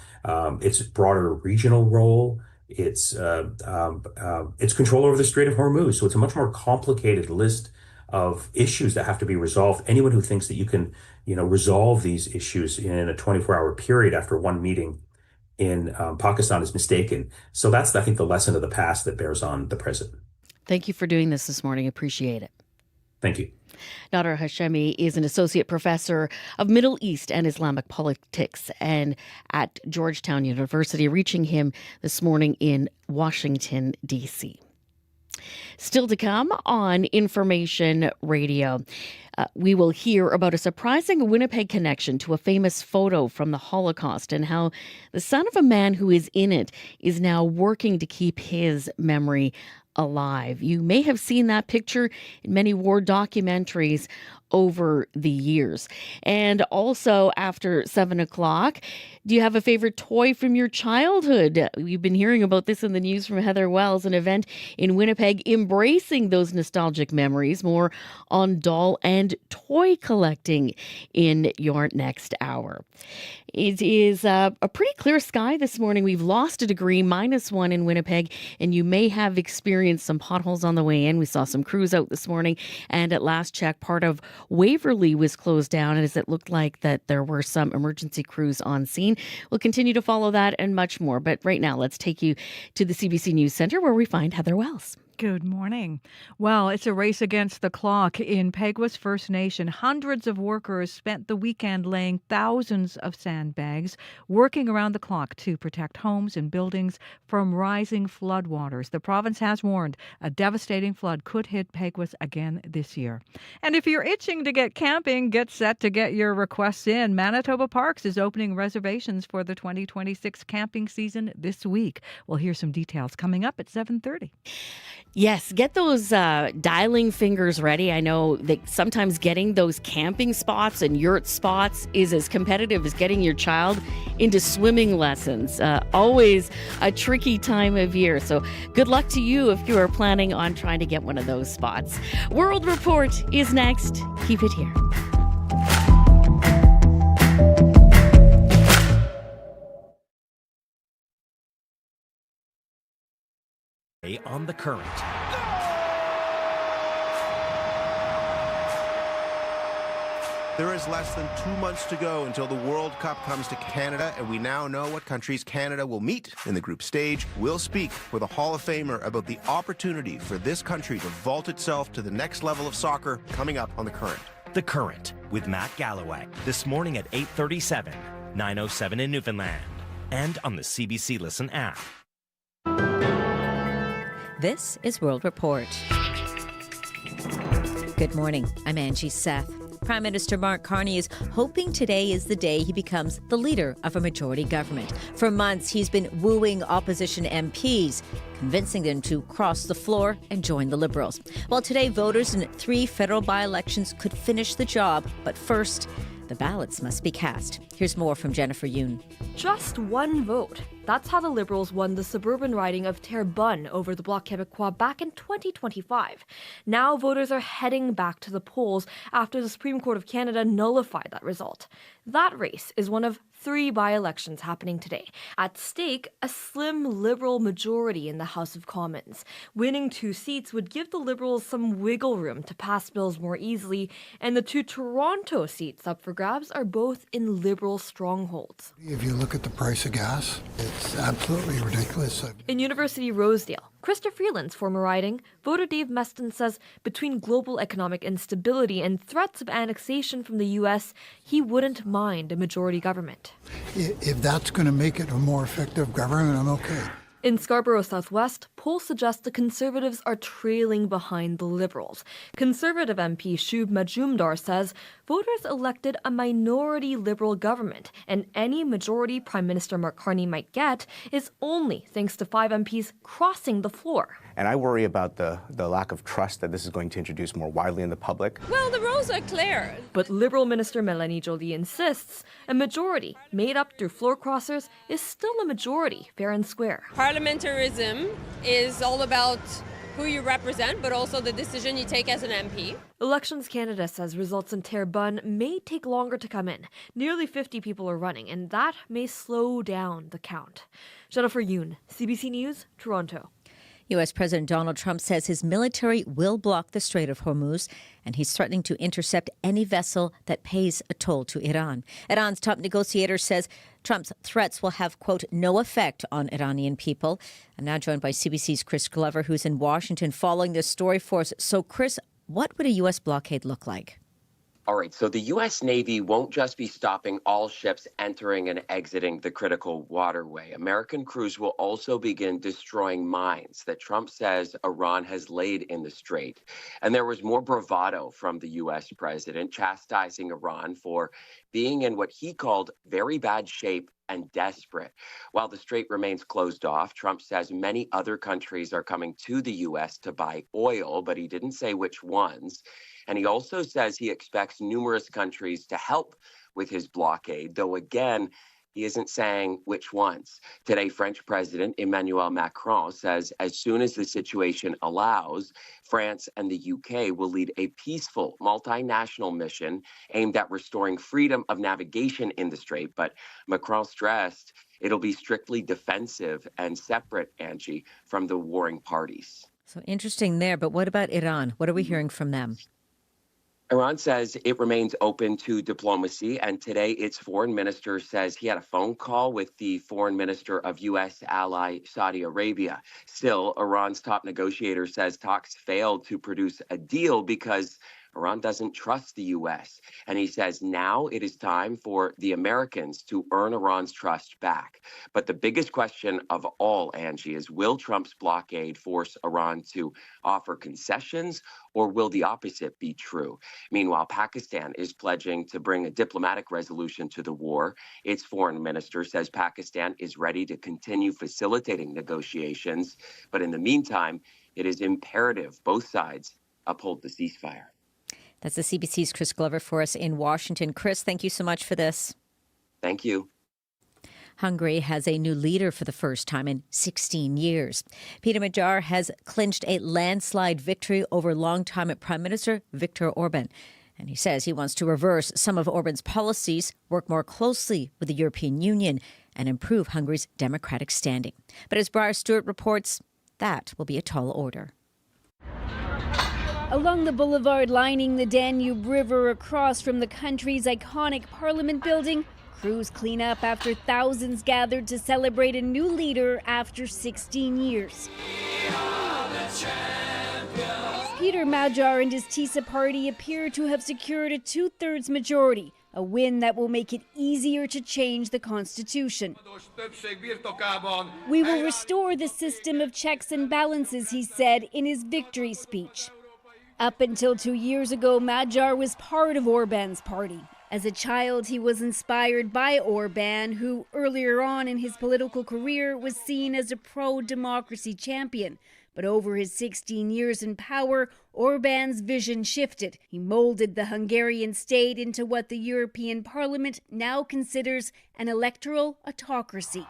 its broader regional role, its control over the Strait of Hormuz. So it's a much more complicated list of issues that have to be resolved. Anyone who thinks that you can, resolve these issues in a 24-hour period after one meeting in Pakistan is mistaken. So that's, I think, the lesson of the past that bears on the present. Thank you for doing this morning. Appreciate it. Thank you. Nader Hashemi is an associate professor of Middle East and Islamic politics and at Georgetown University, reaching him this morning in Washington, D.C. Still to come on Information Radio, we will hear about a surprising Winnipeg connection to a famous photo from the Holocaust and how the son of a man who is in it is now working to keep his memory alive. You may have seen that picture in many war documentaries over the years. And also after 7 o'clock, do you have a favorite toy from your childhood? We've been hearing about this in the news from Heather Wells, an event in Winnipeg embracing those nostalgic memories. More on doll and toy collecting in your next hour. It is a pretty clear sky this morning. We've lost a degree, -1 in Winnipeg, and you may have experienced some potholes on the way in. We saw some crews out this morning, and at last check, part of Waverly was closed down as it looked like that there were some emergency crews on scene. We'll continue to follow that and much more. But right now, let's take you to the CBC News Center where we find Heather Wells. Good morning. Well, it's a race against the clock in Peguis First Nation. Hundreds of workers spent the weekend laying thousands of sandbags, working around the clock to protect homes and buildings from rising floodwaters. The province has warned a devastating flood could hit Peguis again this year. And if you're itching to get camping, get set to get your requests in. Manitoba Parks is opening reservations for the 2026 camping season this week. We'll hear some details coming up at 7:30. Yes, get those dialing fingers ready. I know that sometimes getting those camping spots and yurt spots is as competitive as getting your child into swimming lessons. Always a tricky time of year. So good luck to you if you are planning on trying to get one of those spots. World Report is next. Keep it here. On the current. There is less than 2 months to go until the World Cup comes to Canada, and we now know what countries Canada will meet in the group stage. We'll speak with a Hall of Famer about the opportunity for this country to vault itself to the next level of soccer coming up on The Current. The Current with Matt Galloway this morning at 8:37, 9:07 in Newfoundland, and on the CBC Listen app. This is World Report. Good morning. I'm Angie Seth. Prime Minister Mark Carney is hoping today is the day he becomes the leader of a majority government. For months, he's been wooing opposition MPs, convincing them to cross the floor and join the Liberals. Well, today, voters in 3 federal by-elections could finish the job. But first, the ballots must be cast. Here's more from Jennifer Yoon. Just one vote. That's how the Liberals won the suburban riding of Terrebonne over the Bloc Québécois back in 2025. Now voters are heading back to the polls after the Supreme Court of Canada nullified that result. That race is one of 3 by-elections happening today. At stake, a slim Liberal majority in the House of Commons. Winning 2 seats would give the Liberals some wiggle room to pass bills more easily, and the 2 Toronto seats up for grabs are both in Liberal strongholds. If you look at the price of gas, it's absolutely ridiculous. In University Rosedale, Krista Freeland's former riding, voter Dave Meston says between global economic instability and threats of annexation from the U.S., he wouldn't mind a majority government. If that's going to make it a more effective government, I'm okay. In Scarborough Southwest, polls suggest the Conservatives are trailing behind the Liberals. Conservative MP Shub Majumdar says voters elected a minority Liberal government, and any majority Prime Minister Mark Carney might get is only thanks to 5 MPs crossing the floor. And I worry about the lack of trust that this is going to introduce more widely in the public. Well, the rules are clear. But Liberal Minister Melanie Joly insists a majority made up through floor crossers is still a majority, fair and square. parliamentarism is all about who you represent, but also the decision you take as an MP. Elections Canada says results in Terrebonne may take longer to come in. Nearly 50 people are running, and that may slow down the count. Jennifer Yoon, CBC News, Toronto. U.S. President Donald Trump says his military will block the Strait of Hormuz, and he's threatening to intercept any vessel that pays a toll to Iran. Iran's top negotiator says Trump's threats will have, quote, no effect on Iranian people. I'm now joined by CBC's Chris Glover, who's in Washington following this story for us. So, Chris, what would a U.S. blockade look like? All right, so the U.S. Navy won't just be stopping all ships entering and exiting the critical waterway. American crews will also begin destroying mines that Trump says Iran has laid in the strait. And there was more bravado from the U.S. president chastising Iran for being in what he called very bad shape and desperate. While the strait remains closed off, Trump says many other countries are coming to the U.S. to buy oil, but he didn't say which ones. And he also says he expects numerous countries to help with his blockade, though again, he isn't saying which ones. Today, French President Emmanuel Macron says as soon as the situation allows, France and the UK will lead a peaceful multinational mission aimed at restoring freedom of navigation in the strait. But Macron stressed it'll be strictly defensive and separate, Angie, from the warring parties. So interesting there, but what about Iran? What are we hearing from them? Iran says it remains open to diplomacy, and today its foreign minister says he had a phone call with the foreign minister of U.S. ally Saudi Arabia. Still, Iran's top negotiator says talks failed to produce a deal because Iran doesn't trust the U.S. And he says now it is time for the Americans to earn Iran's trust back. But the biggest question of all, Angie, is will Trump's blockade force Iran to offer concessions, or will the opposite be true? Meanwhile, Pakistan is pledging to bring a diplomatic resolution to the war. Its foreign minister says Pakistan is ready to continue facilitating negotiations. But in the meantime, it is imperative both sides uphold the ceasefire. That's the CBC's Chris Glover for us in Washington. Chris, thank you so much for this. Thank you. Hungary has a new leader for the first time in 16 years. Peter Magyar has clinched a landslide victory over longtime Prime Minister Viktor Orban. And he says he wants to reverse some of Orban's policies, work more closely with the European Union, and improve Hungary's democratic standing. But as Briar Stewart reports, that will be a tall order. Along the boulevard lining the Danube River across from the country's iconic parliament building, crews clean up after thousands gathered to celebrate a new leader after 16 years. Peter Magyar and his TISA party appear to have secured a two-thirds majority, a win that will make it easier to change the constitution. We will restore the system of checks and balances, he said in his victory speech. Up until 2 years ago, Magyar was part of Orban's party. As a child, he was inspired by Orban, who earlier on in his political career was seen as a pro-democracy champion. But over his 16 years in power, Orban's vision shifted. He molded the Hungarian state into what the European Parliament now considers an electoral autocracy.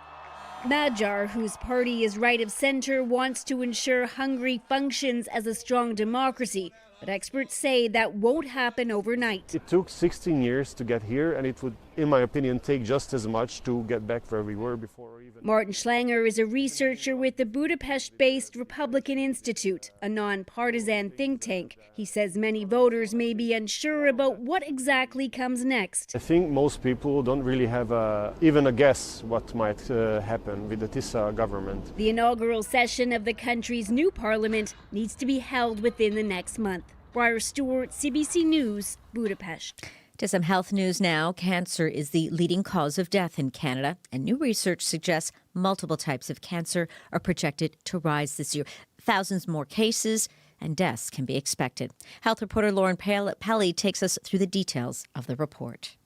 Magyar, whose party is right of center, wants to ensure Hungary functions as a strong democracy. But experts say that won't happen overnight. It took 16 years to get here, and it would, in my opinion, take just as much to get back where we were before. Martin Schlanger is a researcher with the Budapest-based Republican Institute, a non-partisan think tank. He says many voters may be unsure about what exactly comes next. I think most people don't really have even a guess what might happen with the TISA government. The inaugural session of the country's new parliament needs to be held within the next month. Briar Stewart, CBC News, Budapest. To some health news now. Cancer is the leading cause of death in Canada, and new research suggests multiple types of cancer are projected to rise this year. Thousands more cases and deaths can be expected. Health reporter Lauren Pelly takes us through the details of the report.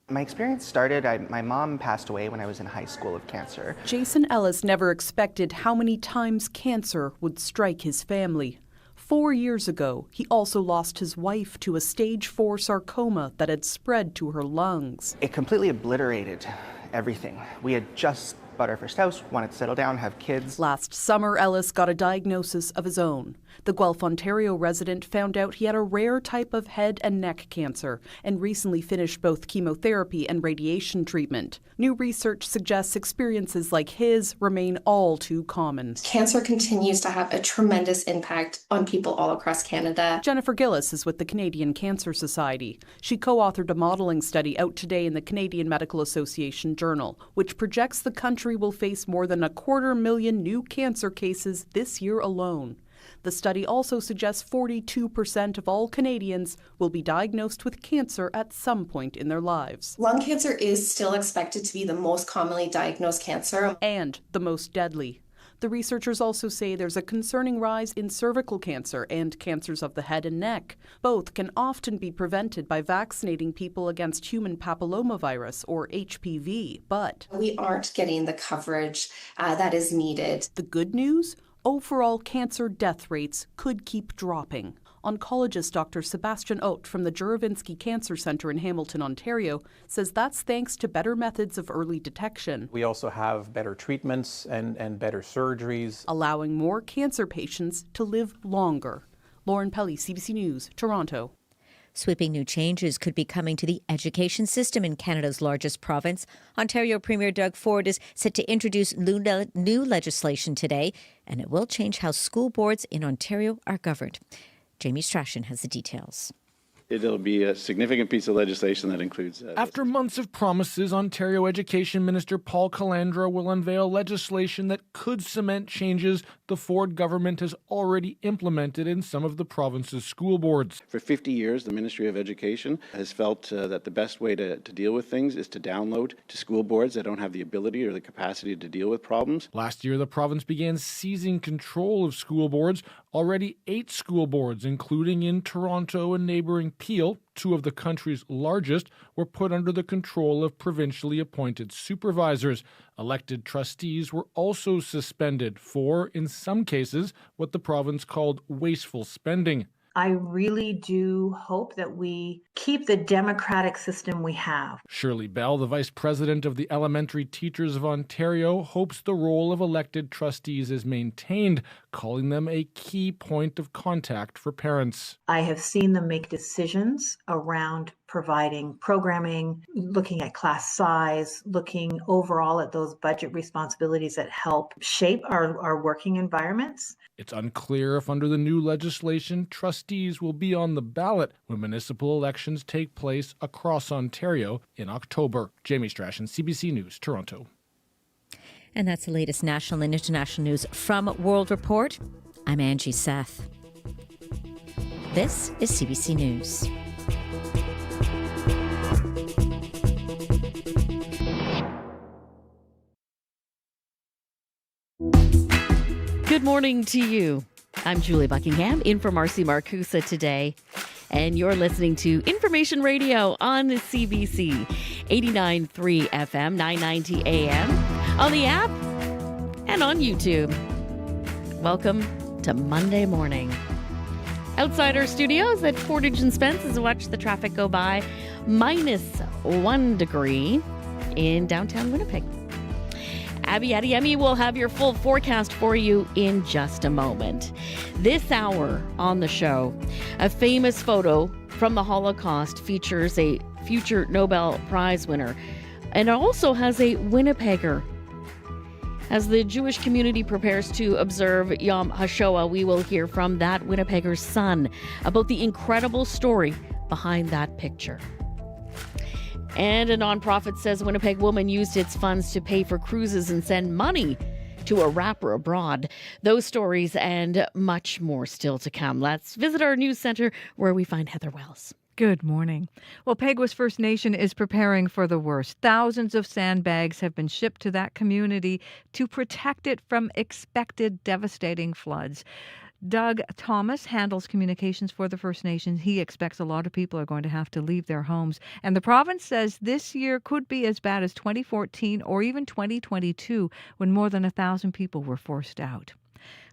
My experience started, my mom passed away when I was in high school of cancer. Jason Ellis never expected how many times cancer would strike his family. 4 years ago, he also lost his wife to a stage 4 sarcoma that had spread to her lungs. It completely obliterated everything. We had just bought our first house, wanted to settle down, have kids. Last summer, Ellis got a diagnosis of his own. The Guelph, Ontario resident found out he had a rare type of head and neck cancer and recently finished both chemotherapy and radiation treatment. New research suggests experiences like his remain all too common. Cancer continues to have a tremendous impact on people all across Canada. Jennifer Gillis is with the Canadian Cancer Society. She co-authored a modelling study out today in the Canadian Medical Association Journal, which projects the country will face more than 250,000 new cancer cases this year alone. The study also suggests 42% of all Canadians will be diagnosed with cancer at some point in their lives. Lung cancer is still expected to be the most commonly diagnosed cancer. And the most deadly. The researchers also say there's a concerning rise in cervical cancer and cancers of the head and neck. Both can often be prevented by vaccinating people against human papillomavirus, or HPV, but we aren't getting the coverage that is needed. The good news? Overall cancer death rates could keep dropping. Oncologist Dr. Sebastian Oat from the Juravinsky Cancer Centre in Hamilton, Ontario, says that's thanks to better methods of early detection. We also have better treatments and better surgeries, allowing more cancer patients to live longer. Lauren Pelly, CBC News, Toronto. Sweeping new changes could be coming to the education system in Canada's largest province. Ontario Premier Doug Ford is set to introduce new legislation today, and it will change how school boards in Ontario are governed. Jamie Strachan has the details. It'll be a significant piece of legislation that includes... After months of promises, Ontario Education Minister Paul Calandra will unveil legislation that could cement changes the Ford government has already implemented in some of the province's school boards. For 50 years, the Ministry of Education has felt that the best way to deal with things is to download to school boards that don't have the ability or the capacity to deal with problems. Last year, the province began seizing control of school boards. Already 8 school boards, including in Toronto and neighboring Peel, 2 of the country's largest, were put under the control of provincially appointed supervisors. Elected trustees were also suspended for, in some cases, what the province called wasteful spending. I really do hope that we keep the democratic system we have. Shirley Bell, the vice president of the Elementary Teachers of Ontario, hopes the role of elected trustees is maintained, calling them a key point of contact for parents. I have seen them make decisions around providing programming, looking at class size, looking overall at those budget responsibilities that help shape our working environments. It's unclear if under the new legislation, trustees will be on the ballot when municipal elections take place across Ontario in October. Jamie Strachan, CBC News, Toronto. And that's the latest national and international news from World Report. I'm Angie Seth. This is CBC News. Good morning to you. I'm Julie Buckingham, in for Marcy Marcusa today. And you're listening to Information Radio on CBC 89.3 FM, 990 AM, on the app, and on YouTube. Welcome to Monday morning. Outside our studios at Portage and Spence as we watch the traffic go by, -1 degree in downtown Winnipeg. Abby Adeyemi will have your full forecast for you in just a moment. This hour on the show, a famous photo from the Holocaust features a future Nobel Prize winner and also has a Winnipegger. As the Jewish community prepares to observe Yom HaShoah, we will hear from that Winnipegger's son about the incredible story behind that picture. And a nonprofit says a Winnipeg woman used its funds to pay for cruises and send money to a rapper abroad. Those stories and much more still to come. Let's visit our news center where we find Heather Wells. Good morning. Well, Peguis First Nation is preparing for the worst. Thousands of sandbags have been shipped to that community to protect it from expected devastating floods. Doug Thomas handles communications for the First Nations. He expects a lot of people are going to have to leave their homes. And the province says this year could be as bad as 2014 or even 2022, when more than 1,000 people were forced out.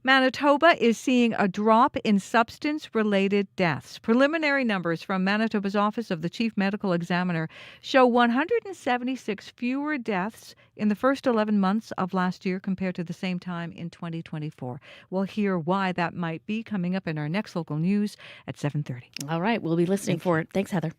Manitoba is seeing a drop in substance-related deaths. Preliminary numbers from Manitoba's Office of the Chief Medical Examiner show 176 fewer deaths in the first 11 months of last year compared to the same time in 2024. We'll hear why that might be coming up in our next local news at 7:30. All right, we'll be listening for it. Thanks, Heather.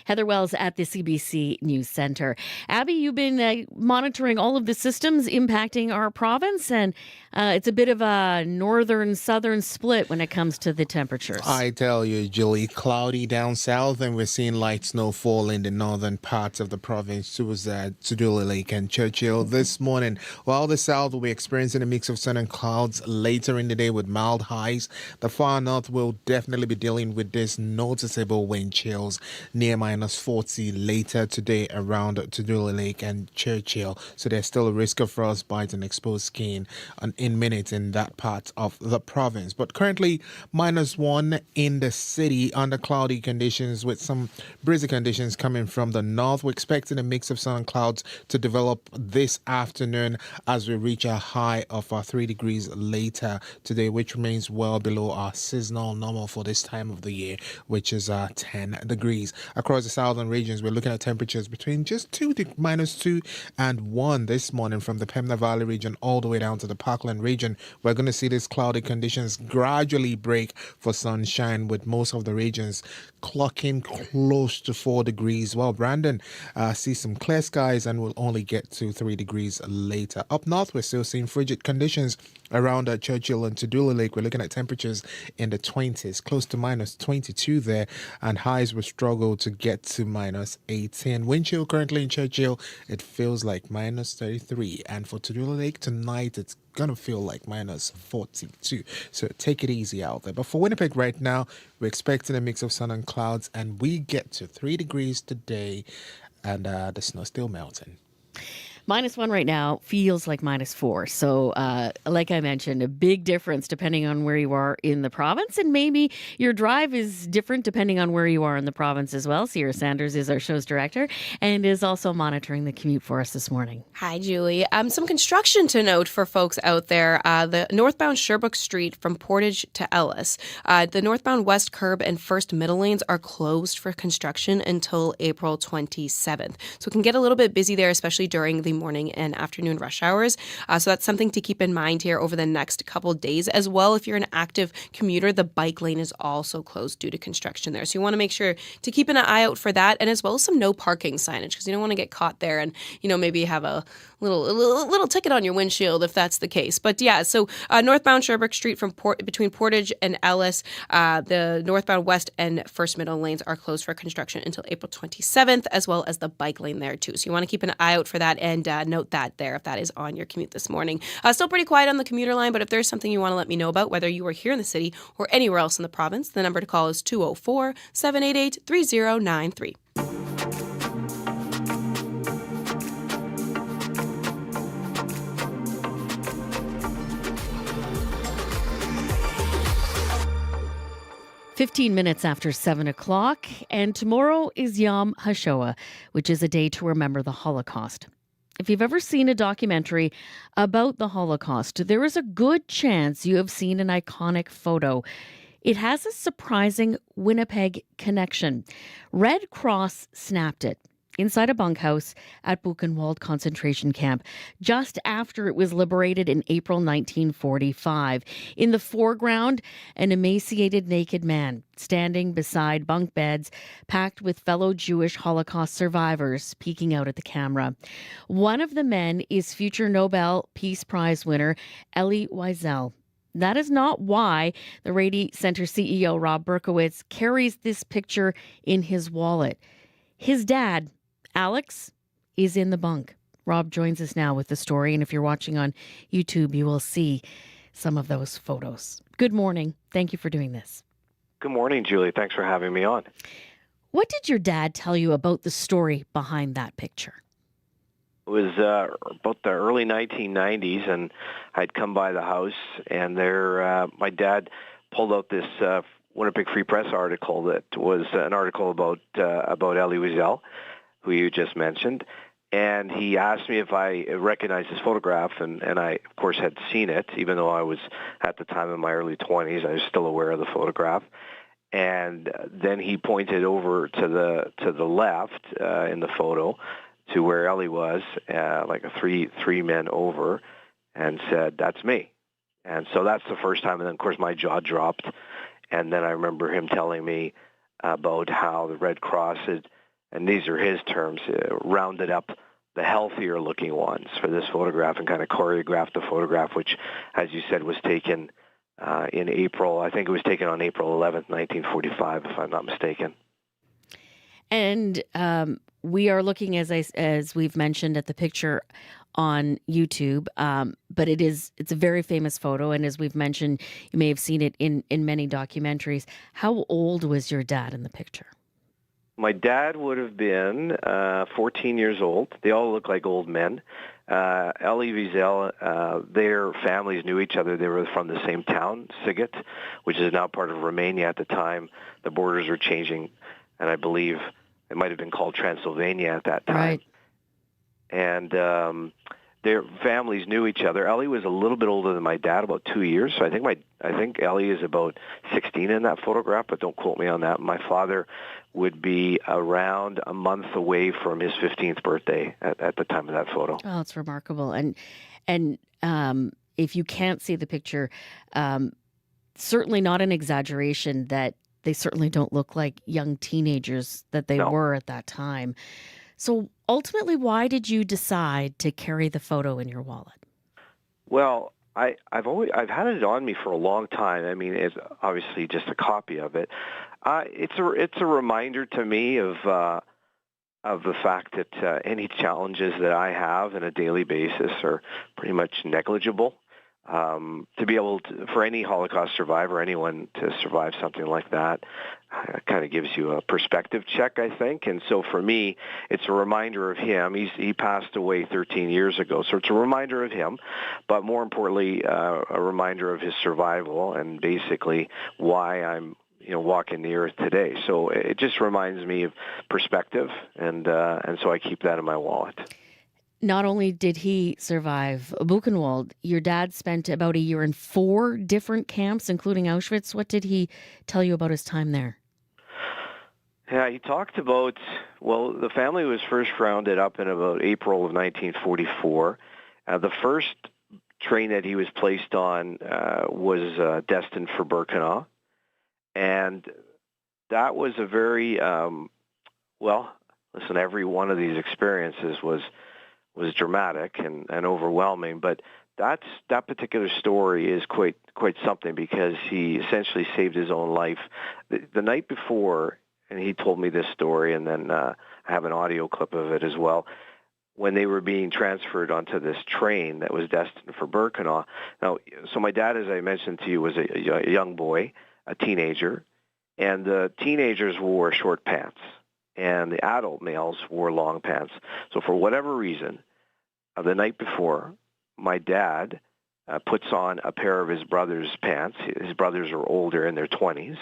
Heather Wells at the CBC News Centre. Abby, you've been monitoring all of the systems impacting our province, and it's a bit of a northern-southern split when it comes to the temperatures. I tell you, Julie, cloudy down south, and we're seeing light snowfall in the northern parts of the province towards Tudula Lake and Churchill this morning. While the south will be experiencing a mix of sun and clouds later in the day with mild highs, the far north will definitely be dealing with this noticeable wind chills near -40 later today around Tudula Lake and Churchill. So there's still a risk of frostbite and exposed skin in minutes in that part of the province. But currently -1 in the city under cloudy conditions with some breezy conditions coming from the north. We're expecting a mix of sun and clouds to develop this afternoon as we reach a high of 3 degrees later today, which remains well below our seasonal normal for this time of the year, which is 10 degrees. Across the southern regions, we're looking at temperatures between just -2 and 1 this morning from the Pembina Valley region all the way down to the Parkland region. We're going to see these cloudy conditions gradually break for sunshine, with most of the regions clocking close to 4 degrees. Well, Brandon sees some clear skies and will only get to 3 degrees later. Up north, we're still seeing frigid conditions around Churchill and Tudula Lake. We're looking at temperatures in the 20s, close to -22 there, and highs will struggle to get to -18. Wind chill currently in Churchill, it feels like -33, and for Tudula Lake tonight, it's gonna feel like -42. So take it easy out there. But for Winnipeg right now, we're expecting a mix of sun and clouds, and we get to 3 degrees today, and the snow's still melting. -1 right now feels like -4. So like I mentioned, a big difference depending on where you are in the province. And maybe your drive is different depending on where you are in the province as well. Sierra Sanders is our show's director and is also monitoring the commute for us this morning. Hi, Julie. Some construction to note for folks out there. The northbound Sherbrooke Street from Portage to Ellis. The northbound west curb and first middle lanes are closed for construction until April 27th. So it can get a little bit busy there, especially during the morning and afternoon rush hours. So that's something to keep in mind here over the next couple days as well. If you're an active commuter, the bike lane is also closed due to construction there. So you want to make sure to keep an eye out for that, and as well as some no parking signage, because you don't want to get caught there and, maybe have a little ticket on your windshield if that's the case. But yeah, so northbound Sherbrooke Street from between Portage and Ellis, the northbound west and first middle lanes are closed for construction until April 27th, as well as the bike lane there too. So you want to keep an eye out for that and note that there if that is on your commute this morning. Still pretty quiet on the commuter line, but if there's something you want to let me know about, whether you are here in the city or anywhere else in the province, the number to call is 204-788-3093. "15 minutes after 7 o'clock, and tomorrow is Yom HaShoah, which is a day to remember the Holocaust. If you've ever seen a documentary about the Holocaust, there is a good chance you have seen an iconic photo. It has a surprising Winnipeg connection. Red Cross snapped it inside a bunkhouse at Buchenwald concentration camp just after it was liberated in April 1945. In the foreground, an emaciated naked man standing beside bunk beds packed with fellow Jewish Holocaust survivors peeking out at the camera. One of the men is future Nobel Peace Prize winner Elie Wiesel. That is not why the Rady Center CEO Rob Berkowitz carries this picture in his wallet. His dad, Alex, is in the bunk. Rob joins us now with the story, and if you're watching on YouTube, you will see some of those photos. Good morning. Thank you for doing this. Good morning, Julie. Thanks for having me on. What did your dad tell you about the story behind that picture? It was about the early 1990s, and I'd come by the house, and there, my dad pulled out this Winnipeg Free Press article that was an article about Elie Wiesel, who you just mentioned, And he asked me if I recognized his photograph, and I, of course, had seen it, even though I was, at the time, in my early 20s. I was still aware of the photograph. And then he pointed over to the left in the photo to where Ellie was, like three men over, and said, "That's me." And so that's the first time. And then, of course, my jaw dropped. And then I remember him telling me about how the Red Cross had, and these are his terms, rounded up the healthier looking ones for this photograph and kind of choreographed the photograph, which, as you said, was taken in April. I think it was taken on April 11th, 1945, if I'm not mistaken. And we are looking, as we've mentioned, at the picture on YouTube, but it's a very famous photo, and as we've mentioned, you may have seen it in many documentaries. How old was your dad in the picture? My dad would have been 14 years old. They all look like old men. Ellie Wiesel, their families knew each other. They were from the same town, Sighet, which is now part of Romania. At the time, the borders were changing, and I believe it might have been called Transylvania at that time. Right. And their families knew each other. Ellie was a little bit older than my dad, about 2 years. So I think Ellie is about 16 in that photograph, but don't quote me on that. My father would be around a month away from his 15th birthday at the time of that photo. Oh, it's remarkable. And if you can't see the picture, certainly not an exaggeration that they certainly don't look like young teenagers that they were at that time. So ultimately, why did you decide to carry the photo in your wallet? Well, I've had it on me for a long time. I mean, it's obviously just a copy of it. It's a reminder to me of the fact that any challenges that I have on a daily basis are pretty much negligible. To be able to, for any Holocaust survivor, anyone to survive something like that, kind of gives you a perspective check, I think. And so for me, it's a reminder of him. He passed away 13 years ago, so it's a reminder of him, but more importantly, a reminder of his survival and basically why I'm walking the earth today. So it just reminds me of perspective, and so I keep that in my wallet. Not only did he survive Buchenwald, your dad spent about a year in 4 different camps, including Auschwitz. What did he tell you about his time there? Yeah, he talked about, well, the family was first rounded up in about April of 1944. The first train that he was placed on was destined for Birkenau. And that was a very, every one of these experiences was dramatic and overwhelming, but that particular story is quite something because he essentially saved his own life. The night before, and he told me this story, and then I have an audio clip of it as well, when they were being transferred onto this train that was destined for Birkenau. Now, so my dad, as I mentioned to you, was a young boy, a teenager, and the teenagers wore short pants, and the adult males wore long pants. So for whatever reason, the night before, my dad puts on a pair of his brother's pants. His brothers are older, in their 20s,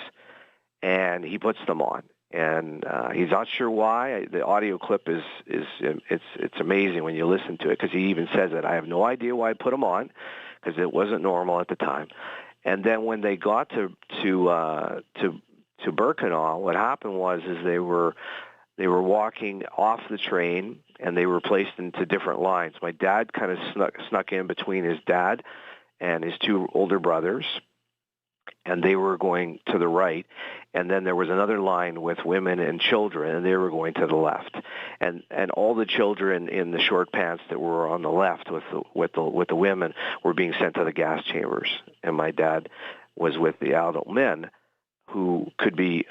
and he puts them on. And he's not sure why. The audio clip it's amazing when you listen to it, because he even says that I have no idea why I put them on, because it wasn't normal at the time. And then when they got to Birkenau, what happened was they were walking off the train, and they were placed into different lines. My dad kind of snuck in between his dad and his 2 older brothers, and they were going to the right. And then there was another line with women and children, and they were going to the left. And all the children in the short pants that were on the left with the women were being sent to the gas chambers. And my dad was with the adult men who could be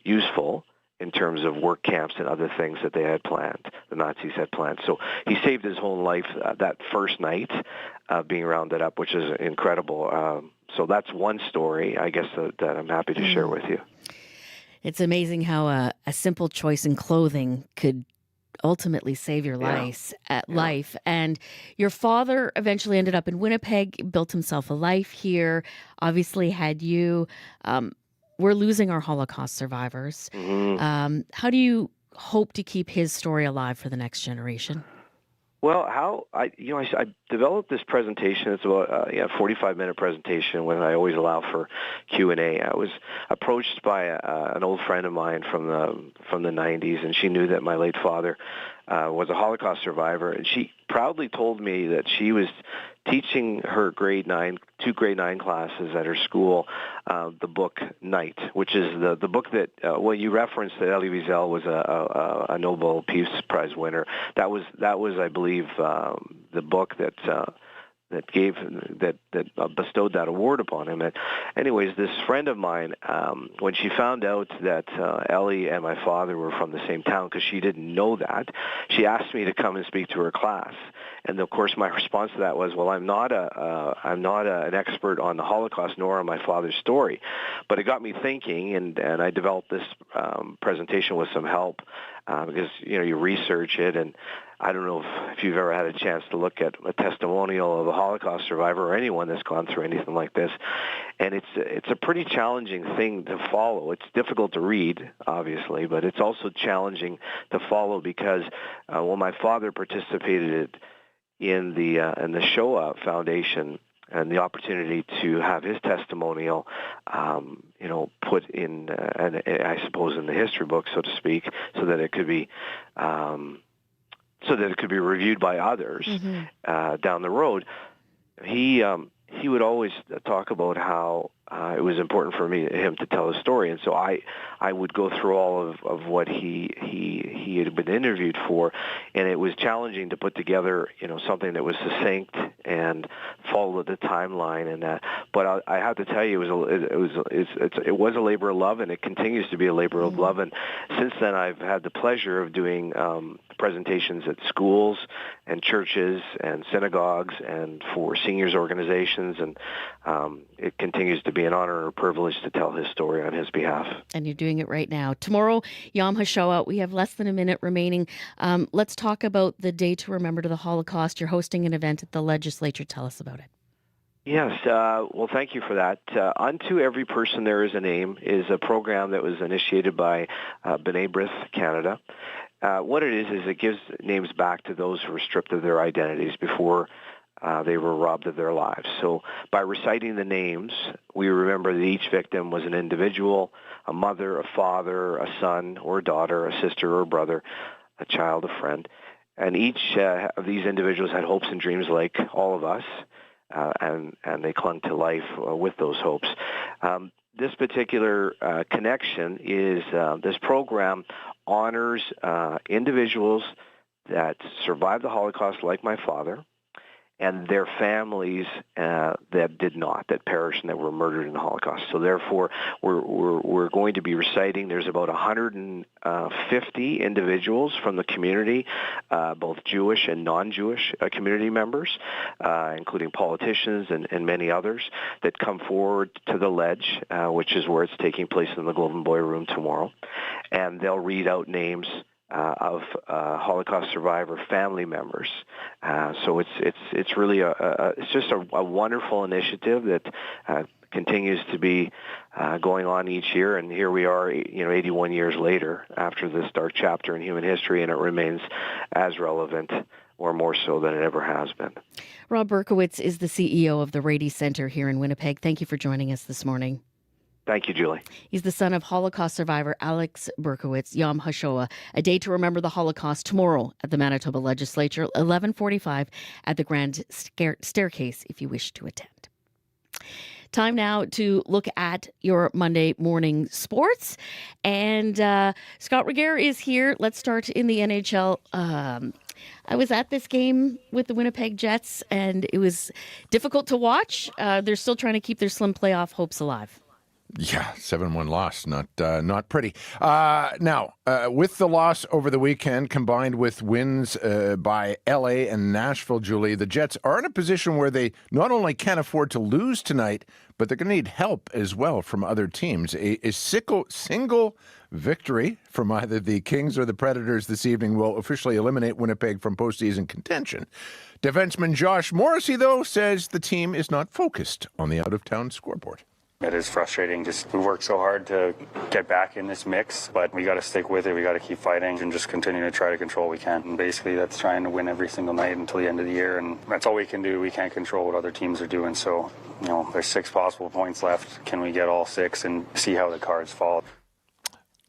useful in terms of work camps and other things that they had planned, the Nazis had planned. So he saved his whole life that first night being rounded up, which is incredible. So that's one story, I guess, that I'm happy to share with you. It's amazing how a simple choice in clothing could ultimately save your life. And your father eventually ended up in Winnipeg, built himself a life here, obviously had you. We're losing our Holocaust survivors. Mm-hmm. How do you hope to keep his story alive for the next generation? Well, I developed this presentation. It's about a 45-minute presentation when I always allow for Q&A. I was approached by an old friend of mine from the 90s, and she knew that my late father was a Holocaust survivor, and she proudly told me that she was teaching her two grade 9 classes at her school, the book Night, which is the book that, you referenced that Elie Wiesel was a Nobel Peace Prize winner. That was, I believe, the book that bestowed that award upon him. And anyways, this friend of mine, when she found out that Ellie and my father were from the same town, because she didn't know that, she asked me to come and speak to her class. And of course, my response to that was, well, I'm not an expert on the Holocaust, nor on my father's story. But it got me thinking, and I developed this presentation with some help because you research it, and I don't know if you've ever had a chance to look at a testimonial of a Holocaust survivor or anyone that's gone through anything like this. And it's a pretty challenging thing to follow. It's difficult to read, obviously, but it's also challenging to follow because when my father participated in the Shoah Foundation and the opportunity to have his testimonial, put in, I suppose, in the history book, so to speak, so that it could be reviewed by others down the road. He would always talk about how it was important for him to tell his story, and so I would go through all of what he had been interviewed for, and it was challenging to put together something that was succinct and follow the timeline and that. But I have to tell you, it was a labor of love, and it continues to be a labor of love. And since then, I've had the pleasure of doing presentations at schools and churches and synagogues and for seniors organizations, and it continues to be an honor and a privilege to tell his story on his behalf. And you're doing it right now. Tomorrow, Yom HaShoah, we have less than a minute remaining. Let's talk about the Day to Remember the Holocaust. You're hosting an event at the legislature. Tell us about it. Yes, well, thank you for that. Unto Every Person There Is a Name is a program that was initiated by B'nai B'rith Canada. What it is it gives names back to those who were stripped of their identities before they were robbed of their lives. So by reciting the names, we remember that each victim was an individual, a mother, a father, a son or a daughter, a sister or a brother, a child, a friend. And each of these individuals had hopes and dreams like all of us, and they clung to life with those hopes. This particular connection is this program honors individuals that survived the Holocaust like my father, and their families that did not, that perished and that were murdered in the Holocaust. So therefore, we're going to be reciting. There's about 150 individuals from the community, both Jewish and non-Jewish community members, including politicians and many others, that come forward to the ledge, which is where it's taking place in the Golden Boy Room tomorrow, and they'll read out names of Holocaust survivor family members. So it's really it's just a wonderful initiative that continues to be going on each year, and here we are 81 years later after this dark chapter in human history, and it remains as relevant or more so than it ever has been. Rob Berkowitz is the CEO of the Rady Center here in Winnipeg. Thank you for joining us this morning. Thank you, Julie. He's the son of Holocaust survivor Alex Berkowitz. Yom HaShoah, a day to remember the Holocaust, tomorrow at the Manitoba Legislature, 11:45 at the Grand Staircase if you wish to attend. Time now to look at your Monday morning sports. And Scott Regehr is here. Let's start in the NHL. I was at this game with the Winnipeg Jets, and it was difficult to watch. They're still trying to keep their slim playoff hopes alive. Yeah, 7-1 loss. Not pretty. Now, with the loss over the weekend, combined with wins by L.A. and Nashville, Julie, the Jets are in a position where they not only can't afford to lose tonight, but they're going to need help as well from other teams. A single victory from either the Kings or the Predators this evening will officially eliminate Winnipeg from postseason contention. Defenseman Josh Morrissey, though, says the team is not focused on the out-of-town scoreboard. It is frustrating. We worked so hard to get back in this mix, but we got to stick with it. We got to keep fighting and just continue to try to control what we can. And basically, that's trying to win every single night until the end of the year, and that's all we can do. We can't control what other teams are doing. So, there's 6 possible points left. Can we get all 6 and see how the cards fall?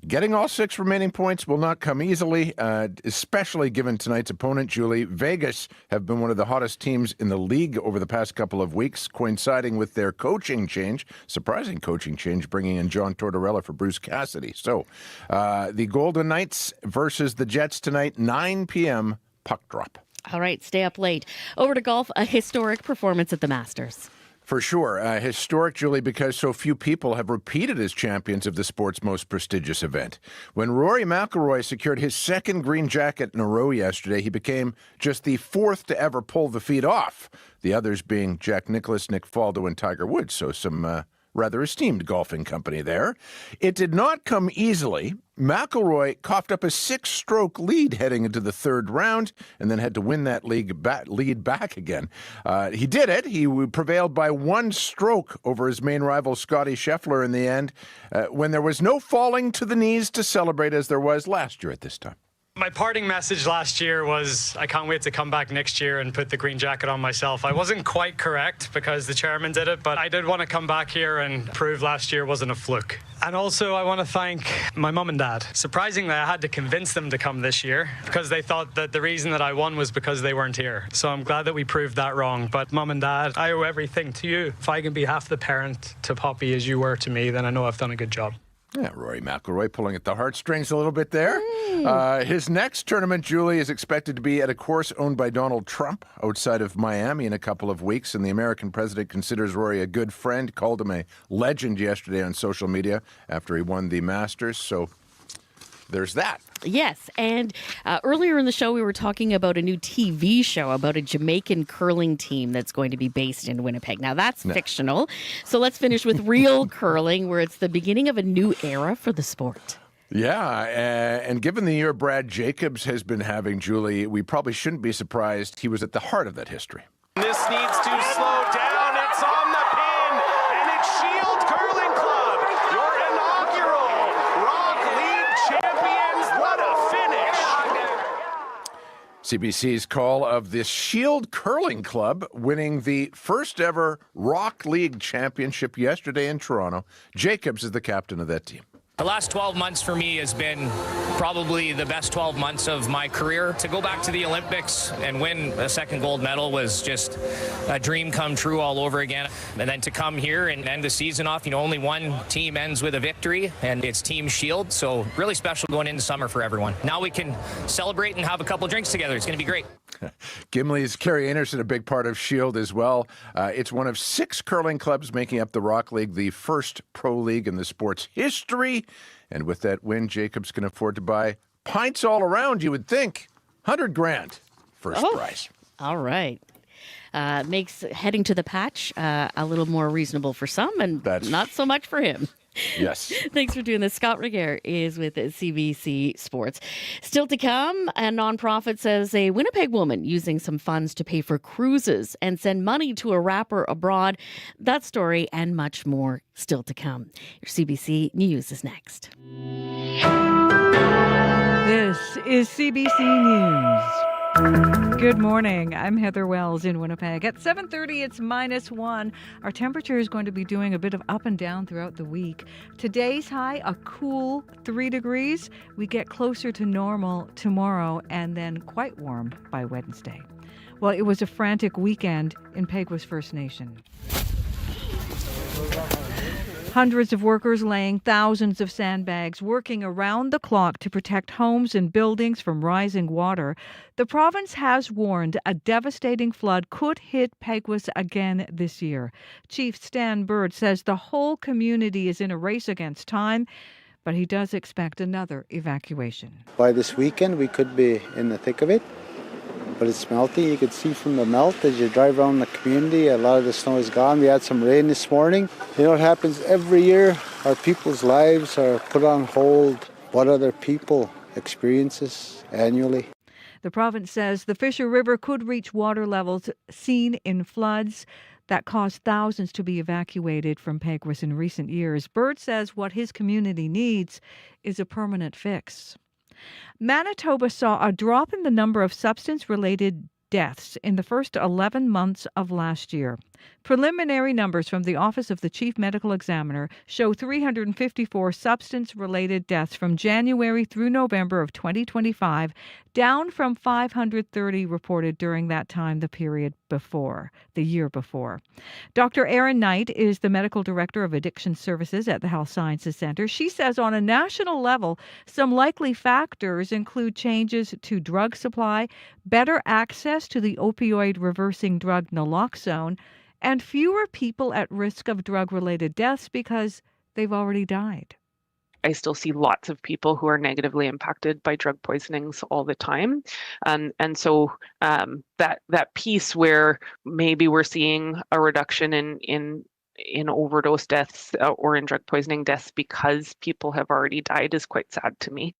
Getting all 6 remaining points will not come easily, especially given tonight's opponent, Julie. Vegas have been one of the hottest teams in the league over the past couple of weeks, coinciding with their coaching change, surprising coaching change, bringing in John Tortorella for Bruce Cassidy. So the Golden Knights versus the Jets tonight, 9 p.m. puck drop. All right, stay up late. Over to golf, a historic performance at the Masters. For sure. Historic, Julie, because so few people have repeated as champions of the sport's most prestigious event. When Rory McIlroy secured his 2nd green jacket in a row yesterday, he became just the 4th to ever pull the feat off, the others being Jack Nicklaus, Nick Faldo, and Tiger Woods, so some rather esteemed golfing company there. It did not come easily. McIlroy coughed up a 6-stroke lead heading into the 3rd round and then had to win that lead back again. He did it. He prevailed by 1 stroke over his main rival, Scottie Scheffler, in the end, when there was no falling to the knees to celebrate as there was last year at this time. My parting message last year was I can't wait to come back next year and put the green jacket on myself. I wasn't quite correct because the chairman did it, but I did want to come back here and prove last year wasn't a fluke. And also I want to thank my mum and dad. Surprisingly, I had to convince them to come this year because they thought that the reason that I won was because they weren't here. So I'm glad that we proved that wrong. But mum and dad, I owe everything to you. If I can be half the parent to Poppy as you were to me, then I know I've done a good job. Yeah, Rory McIlroy pulling at the heartstrings a little bit there. His next tournament, Julie, is expected to be at a course owned by Donald Trump outside of Miami in a couple of weeks. And the American president considers Rory a good friend, called him a legend yesterday on social media after he won the Masters. So there's that. Yes, and earlier in the show, we were talking about a new TV show about a Jamaican curling team that's going to be based in Winnipeg. Now, that's fictional. So let's finish with real curling, where it's the beginning of a new era for the sport. Yeah, and given the year Brad Jacobs has been having, Julie, we probably shouldn't be surprised he was at the heart of that history. This needs to slow down. It's on the pin, and it's Shield Curling Club, your inaugural Rock League champions. What a finish! CBC's call of the Shield Curling Club winning the first ever Rock League championship yesterday in Toronto. Jacobs is the captain of that team. The last 12 months for me has been probably the best 12 months of my career. To go back to the Olympics and win a 2nd gold medal was just a dream come true all over again. And then to come here and end the season off, only one team ends with a victory, and it's Team Shield. So really special going into summer for everyone. Now we can celebrate and have a couple drinks together. It's going to be great. Gimli's Kerry Anderson, a big part of Shield as well. It's one of 6 curling clubs making up the Rock League, the first pro league in the sport's history. And with that win, Jacobs can afford to buy pints all around, you would think. $100,000 first prize. All right. Makes heading to the patch a little more reasonable for some and not so much for him. Yes. Thanks for doing this. Scott Regehr is with CBC Sports. Still to come, a nonprofit says a Winnipeg woman using some funds to pay for cruises and send money to a rapper abroad. That story and much more still to come. Your CBC News is next. This is CBC News. Good morning. I'm Heather Wells in Winnipeg. At 7:30, it's -1. Our temperature is going to be doing a bit of up and down throughout the week. Today's high, a cool 3 degrees. We get closer to normal tomorrow and then quite warm by Wednesday. Well, it was a frantic weekend in Peguis First Nation. Hundreds of workers laying thousands of sandbags, working around the clock to protect homes and buildings from rising water. The province has warned a devastating flood could hit Peguis again this year. Chief Stan Bird says the whole community is in a race against time, but he does expect another evacuation. By this weekend, we could be in the thick of it. But it's melting. You could see from the melt as you drive around the community, a lot of the snow is gone. We had some rain this morning. You know what happens every year? Our people's lives are put on hold. What other people experiences annually? The province says the Fisher River could reach water levels seen in floods. that caused thousands to be evacuated from Peguis in recent years. Bird says what his community needs is a permanent fix. Manitoba saw a drop in the number of substance-related deaths in the first 11 months of last year. Preliminary numbers from the Office of the Chief Medical Examiner show 354 substance-related deaths from January through November of 2025, down from 530 reported during that time the year before. Dr. Erin Knight is the Medical Director of Addiction Services at the Health Sciences Centre. She says on a national level, some likely factors include changes to drug supply, better access to the opioid reversing drug naloxone, and fewer people at risk of drug-related deaths because they've already died. I still see lots of people who are negatively impacted by drug poisonings all the time. And so that piece where maybe we're seeing a reduction in overdose deaths or in drug poisoning deaths because people have already died is quite sad to me.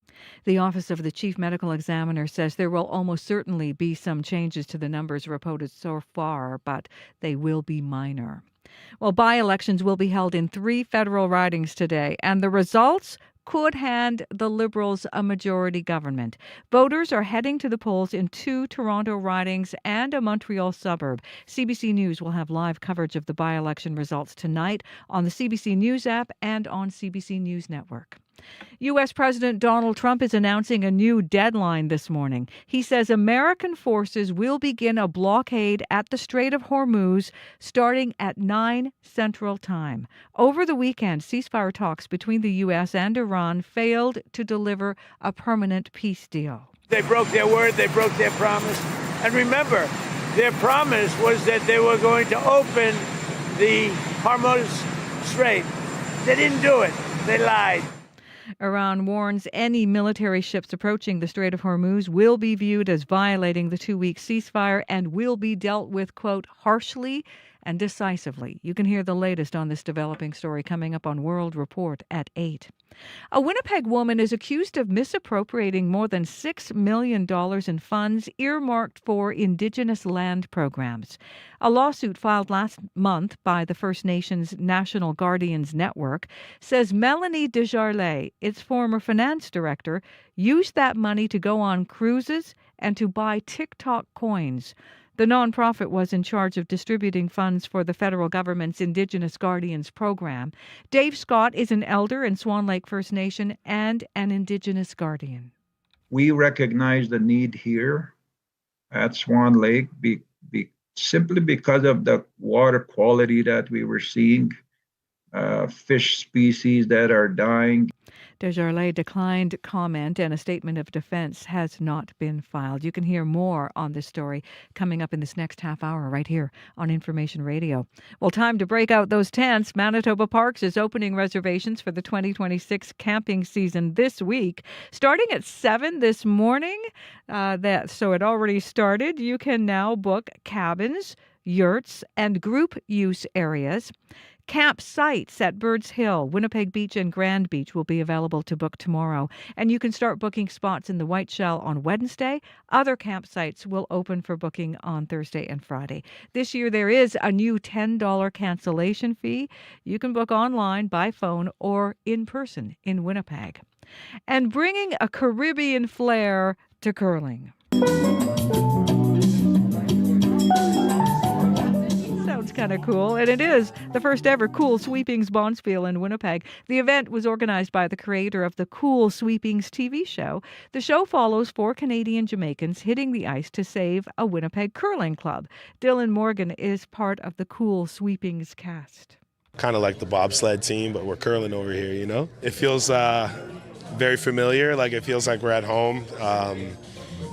The Office of the Chief Medical Examiner says there will almost certainly be some changes to the numbers reported so far, but they will be minor. Well, by-elections will be held in 3 federal ridings today, and the results could hand the Liberals a majority government. Voters are heading to the polls in 2 Toronto ridings and a Montreal suburb. CBC News will have live coverage of the by-election results tonight on the CBC News app and on CBC News Network. U.S. President Donald Trump is announcing a new deadline this morning. He says American forces will begin a blockade at the Strait of Hormuz starting at 9 Central Time. Over the weekend, ceasefire talks between the U.S. and Iran failed to deliver a permanent peace deal. They broke their word, they broke their promise. And remember, their promise was that they were going to open the Hormuz Strait. They didn't do it. They lied. Iran warns any military ships approaching the Strait of Hormuz will be viewed as violating the 2-week ceasefire and will be dealt with, quote, harshly and decisively. You can hear the latest on this developing story coming up on World Report at 8. A Winnipeg woman is accused of misappropriating more than $6 million in funds earmarked for Indigenous land programs. A lawsuit filed last month by the First Nations National Guardians Network says Melanie Desjardins, its former finance director, used that money to go on cruises and to buy TikTok coins. The nonprofit was in charge of distributing funds for the federal government's Indigenous Guardians program. Dave Scott is an elder in Swan Lake First Nation and an Indigenous Guardian. We recognize the need here at Swan Lake simply because of the water quality that we were seeing, fish species that are dying. Desjardins declined comment, and a statement of defense has not been filed. You can hear more on this story coming up in this next half hour right here on Information Radio. Well, time to break out those tents. Manitoba Parks is opening reservations for the 2026 camping season this week, starting at 7 this morning. So it already started. You can now book cabins, yurts, and group use areas. Campsites at Birds Hill, Winnipeg Beach, and Grand Beach will be available to book tomorrow. And you can start booking spots in the White Shell on Wednesday. Other campsites will open for booking on Thursday and Friday. This year there is a new $10 cancellation fee. You can book online, by phone, or in person in Winnipeg. And bringing a Caribbean flair to curling. Sounds kind of cool, and it is the first ever Cool Sweepings Bonspiel in Winnipeg. The event was organized by the creator of the Cool Sweepings TV show. The show follows 4 Canadian Jamaicans hitting the ice to save a Winnipeg curling club. Dylan Morgan is part of the Cool Sweepings cast. Kind of like the bobsled team, but we're curling over here, you know? It feels very familiar, like it feels like we're at home.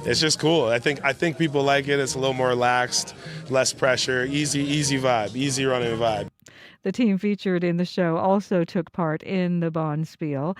It's just cool. I think people like it. It's a little more relaxed, less pressure, easy vibe, easy running vibe. The team featured in the show also took part in the Bonspiel.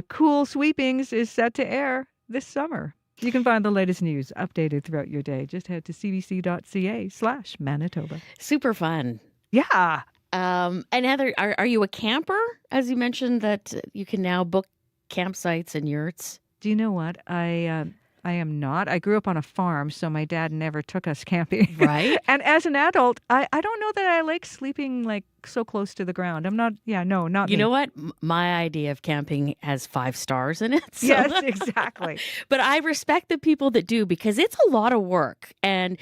Cool Sweepings is set to air this summer. You can find the latest news updated throughout your day. Just head to cbc.ca/Manitoba. Super fun. Yeah. And Heather, are you a camper? As you mentioned that you can now book campsites and yurts. Do you know what? I I am not. I grew up on a farm, so my dad never took us camping. Right. And as an adult, I don't know that I like sleeping like so close to the ground. I'm not, no, not You me. know what? My idea of camping has 5 stars in it. So. Yes, exactly. But I respect the people that do, because it's a lot of work. And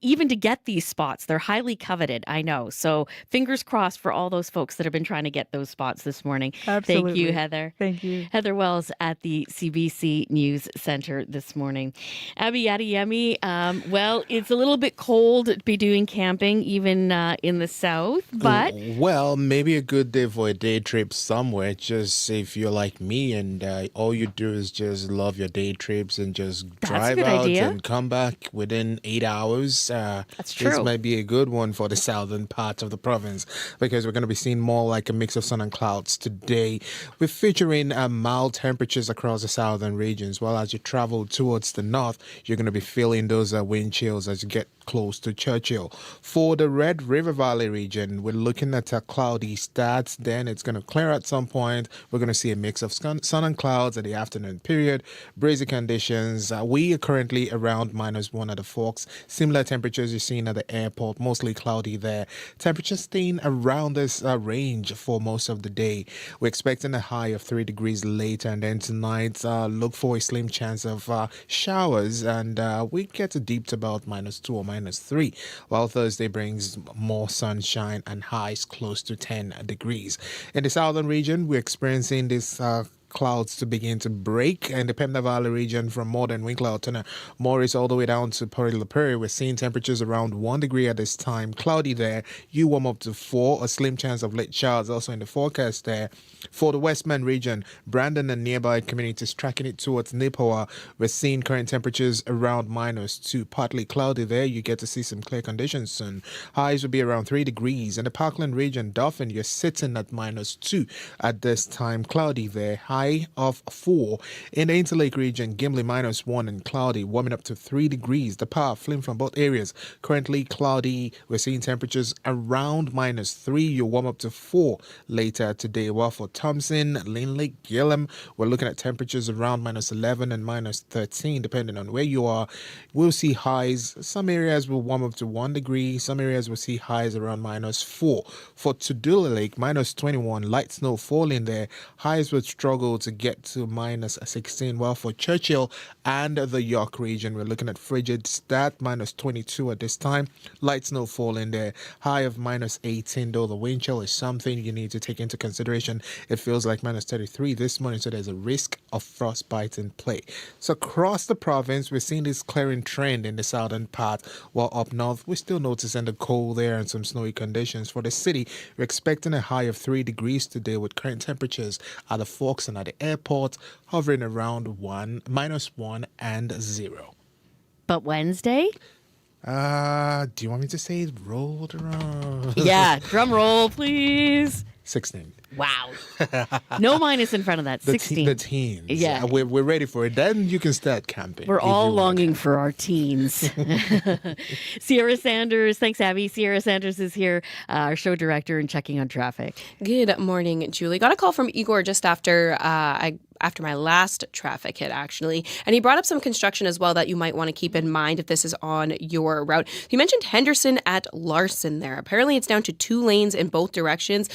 even to get these spots, they're highly coveted, I know. So fingers crossed for all those folks that have been trying to get those spots this morning. Absolutely. Thank you, Heather. Thank you. Heather Wells at the CBC News Centre this morning. Abby Adeyemi, well, it's a little bit cold to be doing camping, even in the south, but... Well, maybe a good day for a day trip somewhere. Just if you're like me and all you do is just love your day trips and just drive out idea. and come back within 8 hours. That's true. This might be a good one for the southern part of the province, because we're going to be seeing more like a mix of sun and clouds today. We're featuring mild temperatures across the southern regions. While as you travel towards the north, you're going to be feeling those wind chills as you get close to Churchill. For the Red River Valley region, we're looking at a cloudy start. Then it's going to clear at some point. We're going to see a mix of sun and clouds at the afternoon period. Breezy conditions. We are currently around -1 at the Forks. Similar temperatures you're seeing at the airport. Mostly cloudy there. Temperatures staying around this range for most of the day. We're expecting a high of 3 degrees later, and then tonight look for a slim chance of showers, and we get to deep to about -2 or -3, while Thursday brings more sunshine and highs close to 10 degrees. In the southern region, we're experiencing this clouds to begin to break, and the Pembina Valley region from Modern Winkler to Morris all the way down to Port La Prairie, we're seeing temperatures around 1 degree at this time. Cloudy there. You warm up to 4. A slim chance of late showers also in the forecast there. For the Westman region, Brandon and nearby communities tracking it towards Nipawin, we're seeing current temperatures around -2. Partly cloudy there. You get to see some clear conditions soon. Highs will be around 3 degrees. In the Parkland region, Dauphin, you're sitting at -2 at this time. Cloudy there. High of 4. In the Interlake region, Gimli -1 and cloudy, warming up to 3 degrees. The power flim from both areas. Currently cloudy. We're seeing temperatures around -3. You'll warm up to 4 later today. While for Thompson, Lynn Lake, Gillam, we're looking at temperatures around -11 and -13, depending on where you are. We'll see highs. Some areas will warm up to 1 degree. Some areas will see highs around -4. For Tudula Lake, -21, light snow falling there. Highs would struggle to get to -16, while for Churchill and the York region, we're looking at frigid start, -22 at this time. Light snow falling there. High of -18, though the wind chill is something you need to take into consideration. It feels like -33 this morning, so there's a risk of frostbite in play. So across the province, we're seeing this clearing trend in the southern part, while up north, we're still noticing the cold there and some snowy conditions. For the city, we're expecting a high of 3 degrees today, with current temperatures at the Forks and at the airport hovering around -1 and 0. But Wednesday? Do you want me to say it rolled around? Yeah, drum roll, please. 16. Wow. No minus in front of that. 16. The teens. Yeah. We're ready for it. Then you can start camping. We're all longing for our teens. Sierra Sanders. Thanks, Abby. Sierra Sanders is here, our show director, and checking on traffic. Good morning, Julie. Got a call from Igor just after after my last traffic hit, actually. And he brought up some construction as well that you might want to keep in mind if this is on your route. He mentioned Henderson at Larson there. Apparently, it's down to 2 lanes in both directions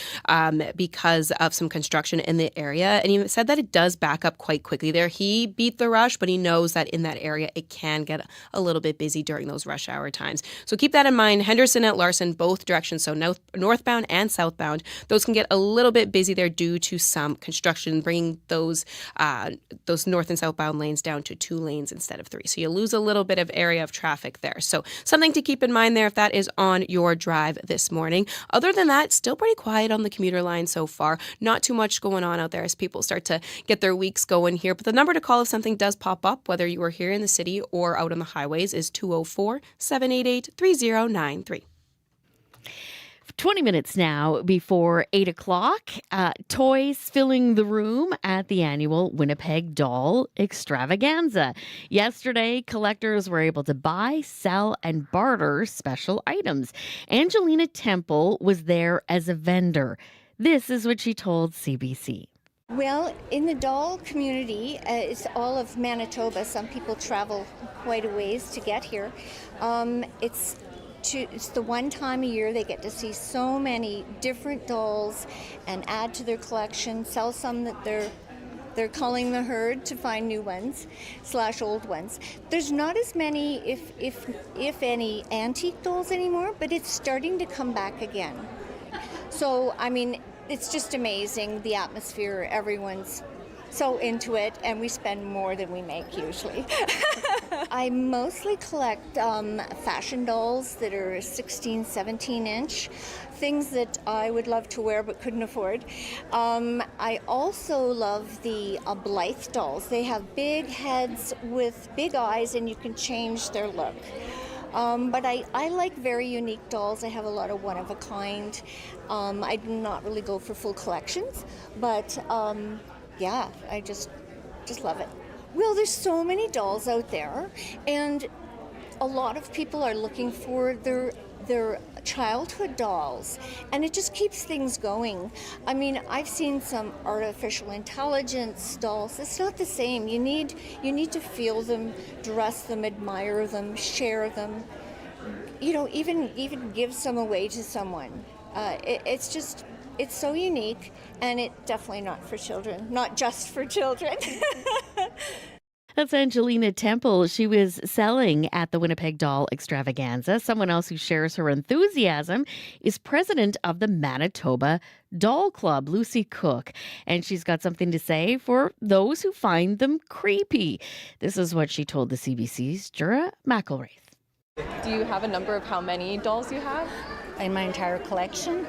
because of some construction in the area. And he said that it does back up quite quickly there. He beat the rush, but he knows that in that area, it can get a little bit busy during those rush hour times. So keep that in mind. Henderson at Larson, both directions, so northbound and southbound. Those can get a little bit busy there due to some construction, bringing those north and southbound lanes down to 2 lanes instead of 3. So you lose a little bit of area of traffic there. So something to keep in mind there if that is on your drive this morning. Other than that, still pretty quiet on the commuter line so far. Not too much going on out there as people start to get their weeks going here. But the number to call if something does pop up, whether you are here in the city or out on the highways, is 204-788-3093. 20 minutes now before 8 o'clock. Toys filling the room at the annual Winnipeg Doll Extravaganza. Yesterday, collectors were able to buy, sell, and barter special items. Angelina Temple was there as a vendor. This is what she told CBC. Well, in the doll community, it's all of Manitoba. Some people travel quite a ways to get here. It's the one time a year they get to see so many different dolls and add to their collection, sell some that they're culling the herd to find new ones / old ones. There's not as many, if any, antique dolls anymore, but it's starting to come back again. So, I mean, it's just amazing, the atmosphere. Everyone's so into it, and we spend more than we make usually. I mostly collect fashion dolls that are 16, 17 inch, things that I would love to wear but couldn't afford. I also love the Blythe dolls. They have big heads with big eyes, and you can change their look. But I like very unique dolls. I have a lot of one-of-a-kind. I do not really go for full collections, but yeah, I just love it. Well, there's so many dolls out there, and a lot of people are looking for their childhood dolls, and it just keeps things going. I mean, I've seen some artificial intelligence dolls. It's not the same. You need to feel them, dress them, admire them, share them. You know, even give some away to someone. It's so unique, and it's definitely not for children, not just for children. That's Angelina Temple. She was selling at the Winnipeg Doll Extravaganza. Someone else who shares her enthusiasm is president of the Manitoba Doll Club, Lucy Cook. And she's got something to say for those who find them creepy. This is what she told the CBC's Jura McElwraith. Do you have a number of how many dolls you have? In my entire collection?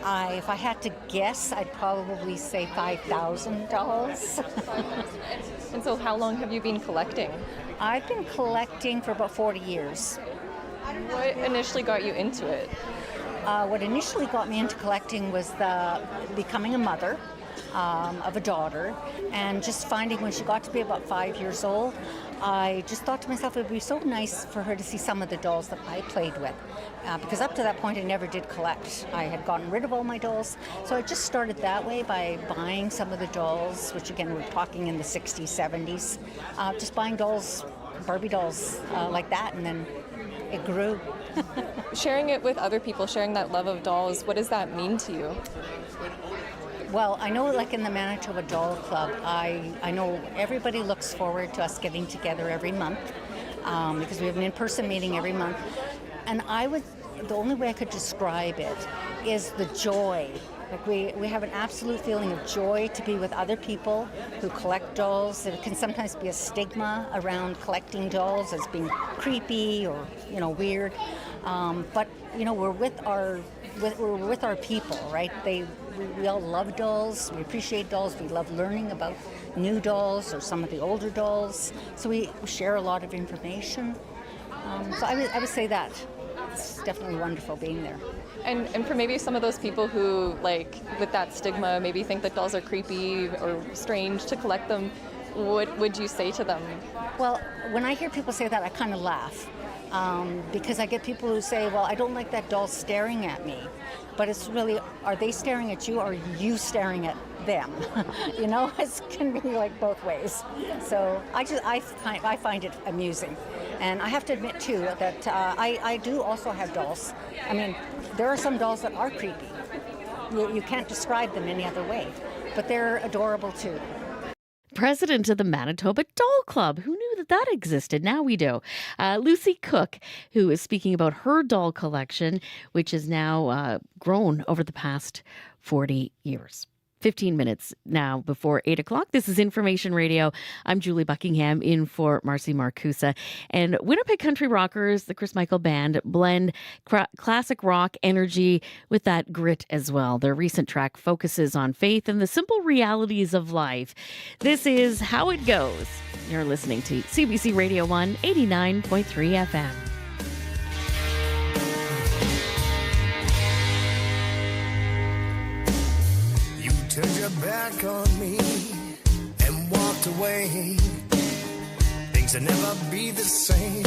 If I had to guess, I'd probably say 5,000 dolls. And so how long have you been collecting? I've been collecting for about 40 years. What initially got you into it? What initially got me into collecting was becoming a mother of a daughter, and just finding when she got to be about 5 years old, I just thought to myself it would be so nice for her to see some of the dolls that I played with. Because up to that point I never did collect. I had gotten rid of all my dolls. So I just started that way by buying some of the dolls, which again we're talking in the 60s, 70s. Just buying dolls, Barbie dolls like that, and then it grew. Sharing it with other people, sharing that love of dolls, what does that mean to you? Well, I know like in the Manitoba Doll Club, I know everybody looks forward to us getting together every month because we have an in-person meeting every month. And the only way I could describe it is the joy. Like we have an absolute feeling of joy to be with other people who collect dolls. There can sometimes be a stigma around collecting dolls as being creepy or, weird. But, we're with our people, right? We all love dolls. We appreciate dolls. We love learning about new dolls or some of the older dolls. So we share a lot of information. So I would say that. It's definitely wonderful being there. And for maybe some of those people who, like, with that stigma, maybe think that dolls are creepy or strange to collect them, what would you say to them? Well, when I hear people say that, I kind of laugh. Because I get people who say, well, I don't like that doll staring at me. But it's really, are they staring at you or are you staring at them? It can be like both ways. So I find it amusing. And I have to admit, too, that I do also have dolls. I mean, there are some dolls that are creepy. You can't describe them any other way. But they're adorable, too. President of the Manitoba Doll Club. Who knew that existed? Now we do. Lucy Cook, who is speaking about her doll collection, which has now grown over the past 40 years. 15 minutes now before 8 o'clock. This is Information Radio. I'm Julie Buckingham in for Marcy Marcusa. And Winnipeg Country Rockers, the Chris Michael Band, blend classic rock energy with that grit as well. Their recent track focuses on faith and the simple realities of life. This is How It Goes. You're listening to CBC Radio 1, 89.3 FM. Turned your back on me and walked away. Things will never be the same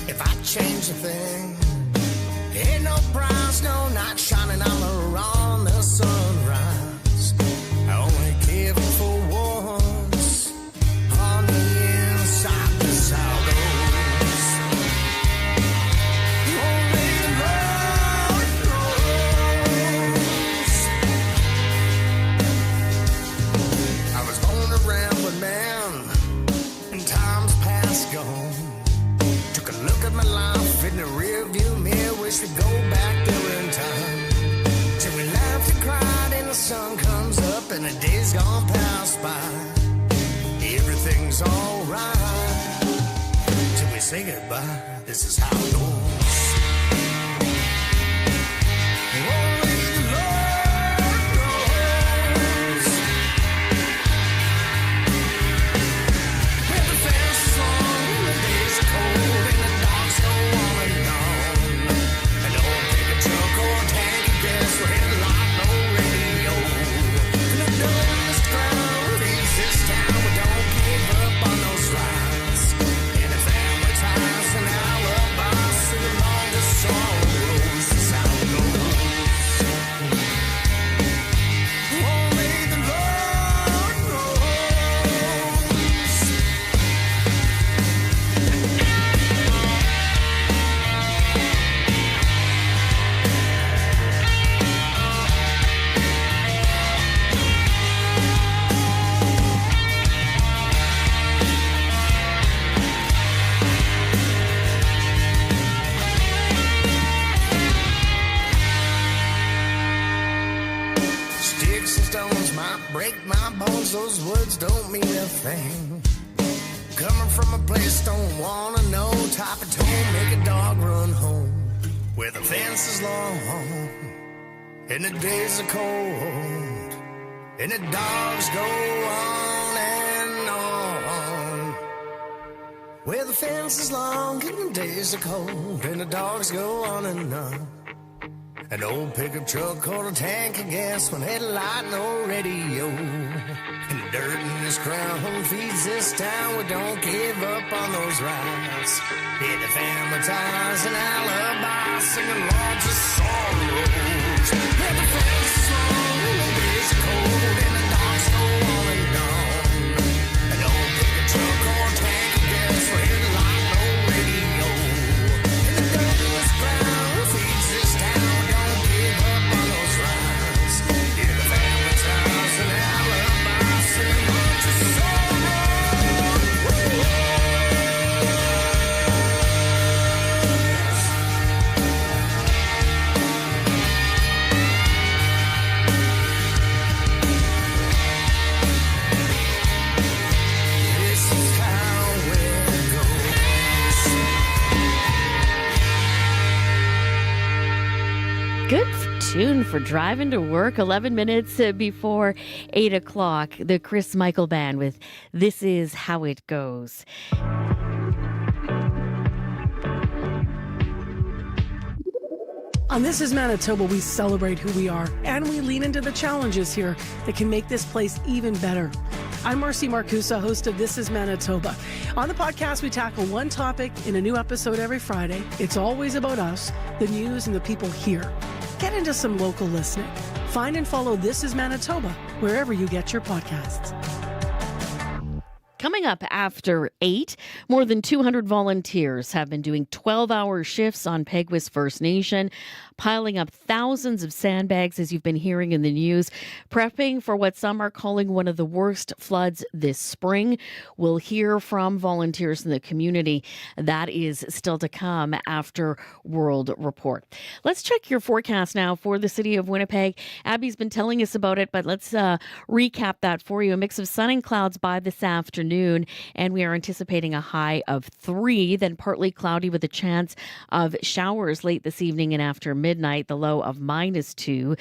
if I change a thing. Ain't no prize, no, not shining all around the sunrise. I only keep in the rearview mirror, wish we'd go back there in time. Till we laughed and cried and the sun comes up and the days gone past by. Everything's alright till we say goodbye. This is how it goes. Only the Lord knows. When the fence is long and the days are cold and the dogs go on and on, and don't pick a truck or a tank of gas or headlight, no radio, and the dullest crowd leaves this town. We don't give up on those rides, and the family ties and alibis sing along the song goes. This how it goes. Only the Lord knows. Sticks and stones might break my bones, those words don't mean a thing. Coming from a place don't wanna know, type of tone make a dog run home. Where the fence is long and the days are cold and the dogs go on and on. Where the fence is long and the days are cold and the dogs go on and on. An old pickup truck or a tank of gas, one headlight, no radio. And the dirt in this crown feeds this town. We don't give up on those rides. Hit the family ties and alibis, singing logs of sorrows. Where the fence is long and the days are cold and the dogs go on and on. An old pickup truck or a tank of gas, one headlight, no radio. And the dirt in this crown feeds this town. Good tune for driving to work 11 minutes before 8 o'clock. The Chris Michael Band with This Is How It Goes. On This Is Manitoba, we celebrate who we are and we lean into the challenges here that can make this place even better. I'm Marcy Marcusa, host of This Is Manitoba. On the podcast, we tackle one topic in a new episode every Friday. It's always about us, the news, and the people here. Get into some local listening. Find and follow This Is Manitoba wherever you get your podcasts. Coming up after 8, more than 200 volunteers have been doing 12-hour shifts on Peguis First Nation, piling up thousands of sandbags, as you've been hearing in the news, prepping for what some are calling one of the worst floods this spring. We'll hear from volunteers in the community. That is still to come after World Report. Let's check your forecast now for the city of Winnipeg. Abby's been telling us about it, but let's recap that for you. A mix of sun and clouds by this afternoon, and we are anticipating a high of 3, then partly cloudy with a chance of showers late this evening and after midnight, the low of -2.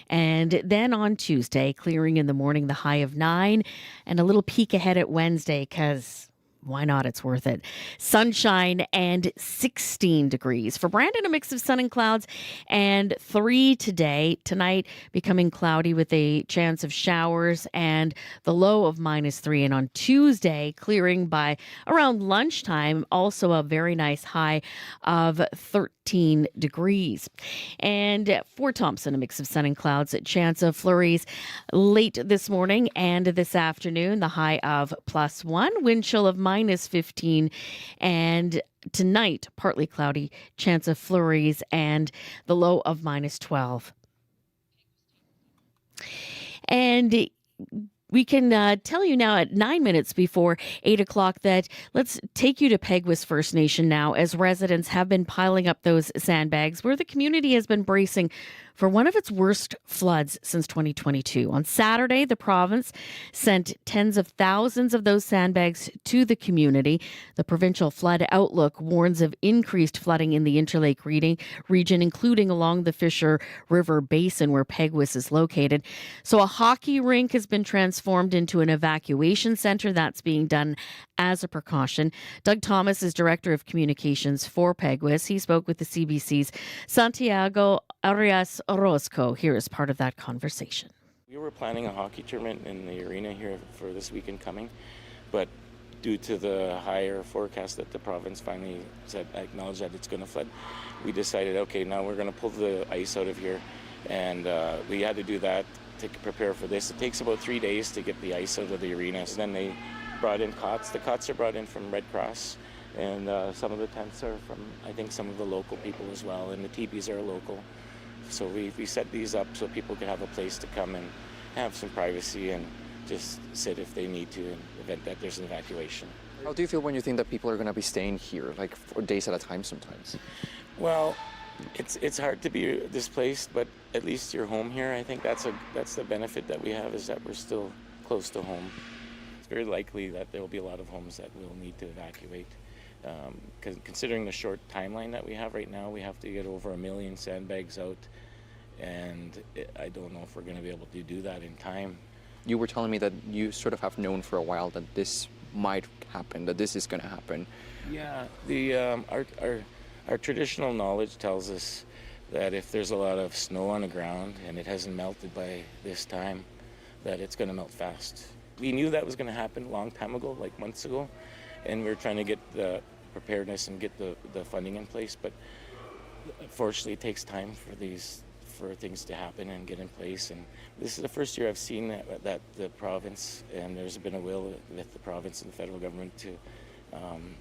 And then on Tuesday, clearing in the morning, the high of 9, and a little peek ahead at Wednesday because why not? It's worth it. Sunshine and 16 degrees. For Brandon, a mix of sun and clouds and 3 today. Tonight, becoming cloudy with a chance of showers and the low of -3. And on Tuesday, clearing by around lunchtime, also a very nice high of 13 degrees. And for Thompson, a mix of sun and clouds, a chance of flurries late this morning and this afternoon, the high of +1, wind chill of -15, and tonight, partly cloudy, chance of flurries, and the low of -12. And We can tell you now at 9 minutes before 8 o'clock that let's take you to Peguis First Nation now, as residents have been piling up those sandbags where the community has been bracing for one of its worst floods since 2022. On Saturday, the province sent tens of thousands of those sandbags to the community. The provincial flood outlook warns of increased flooding in the Interlake region, including along the Fisher River Basin where Peguis is located. So a hockey rink has been transformed into an evacuation center. That's being done as a precaution. Doug Thomas is Director of Communications for Peguis. He spoke with the CBC's Santiago Arias Orozco. Here is part of that conversation. We were planning a hockey tournament in the arena here for this weekend coming, but due to the higher forecast that the province finally acknowledged that it's going to flood, we decided, okay, now we're going to pull the ice out of here, and we had to do that to prepare for this. It takes about 3 days to get the ice out of the arena. So then they brought in cots. The cots are brought in from Red Cross, and some of the tents are from, I think, some of the local people as well, and the teepees are local. So we set these up so people could have a place to come and have some privacy and just sit if they need to in the event that there's an evacuation. How do you feel when you think that people are going to be staying here, like for days at a time sometimes? Well, it's hard to be displaced, but at least you're home here. I think that's the benefit that we have, is that we're still close to home. It's very likely that there will be a lot of homes that we'll need to evacuate. Considering the short timeline that we have right now, we have to get over 1 million sandbags out, and I don't know if we're going to be able to do that in time. You were telling me that you sort of have known for a while that this might happen, that this is going to happen. Yeah, our traditional knowledge tells us that if there's a lot of snow on the ground and it hasn't melted by this time, that it's going to melt fast. We knew that was going to happen a long time ago, like months ago, and we were trying to get the preparedness and get the funding in place, but unfortunately it takes time for things to happen and get in place. And this is the first year I've seen that the province, and there's been a will with the province and the federal government to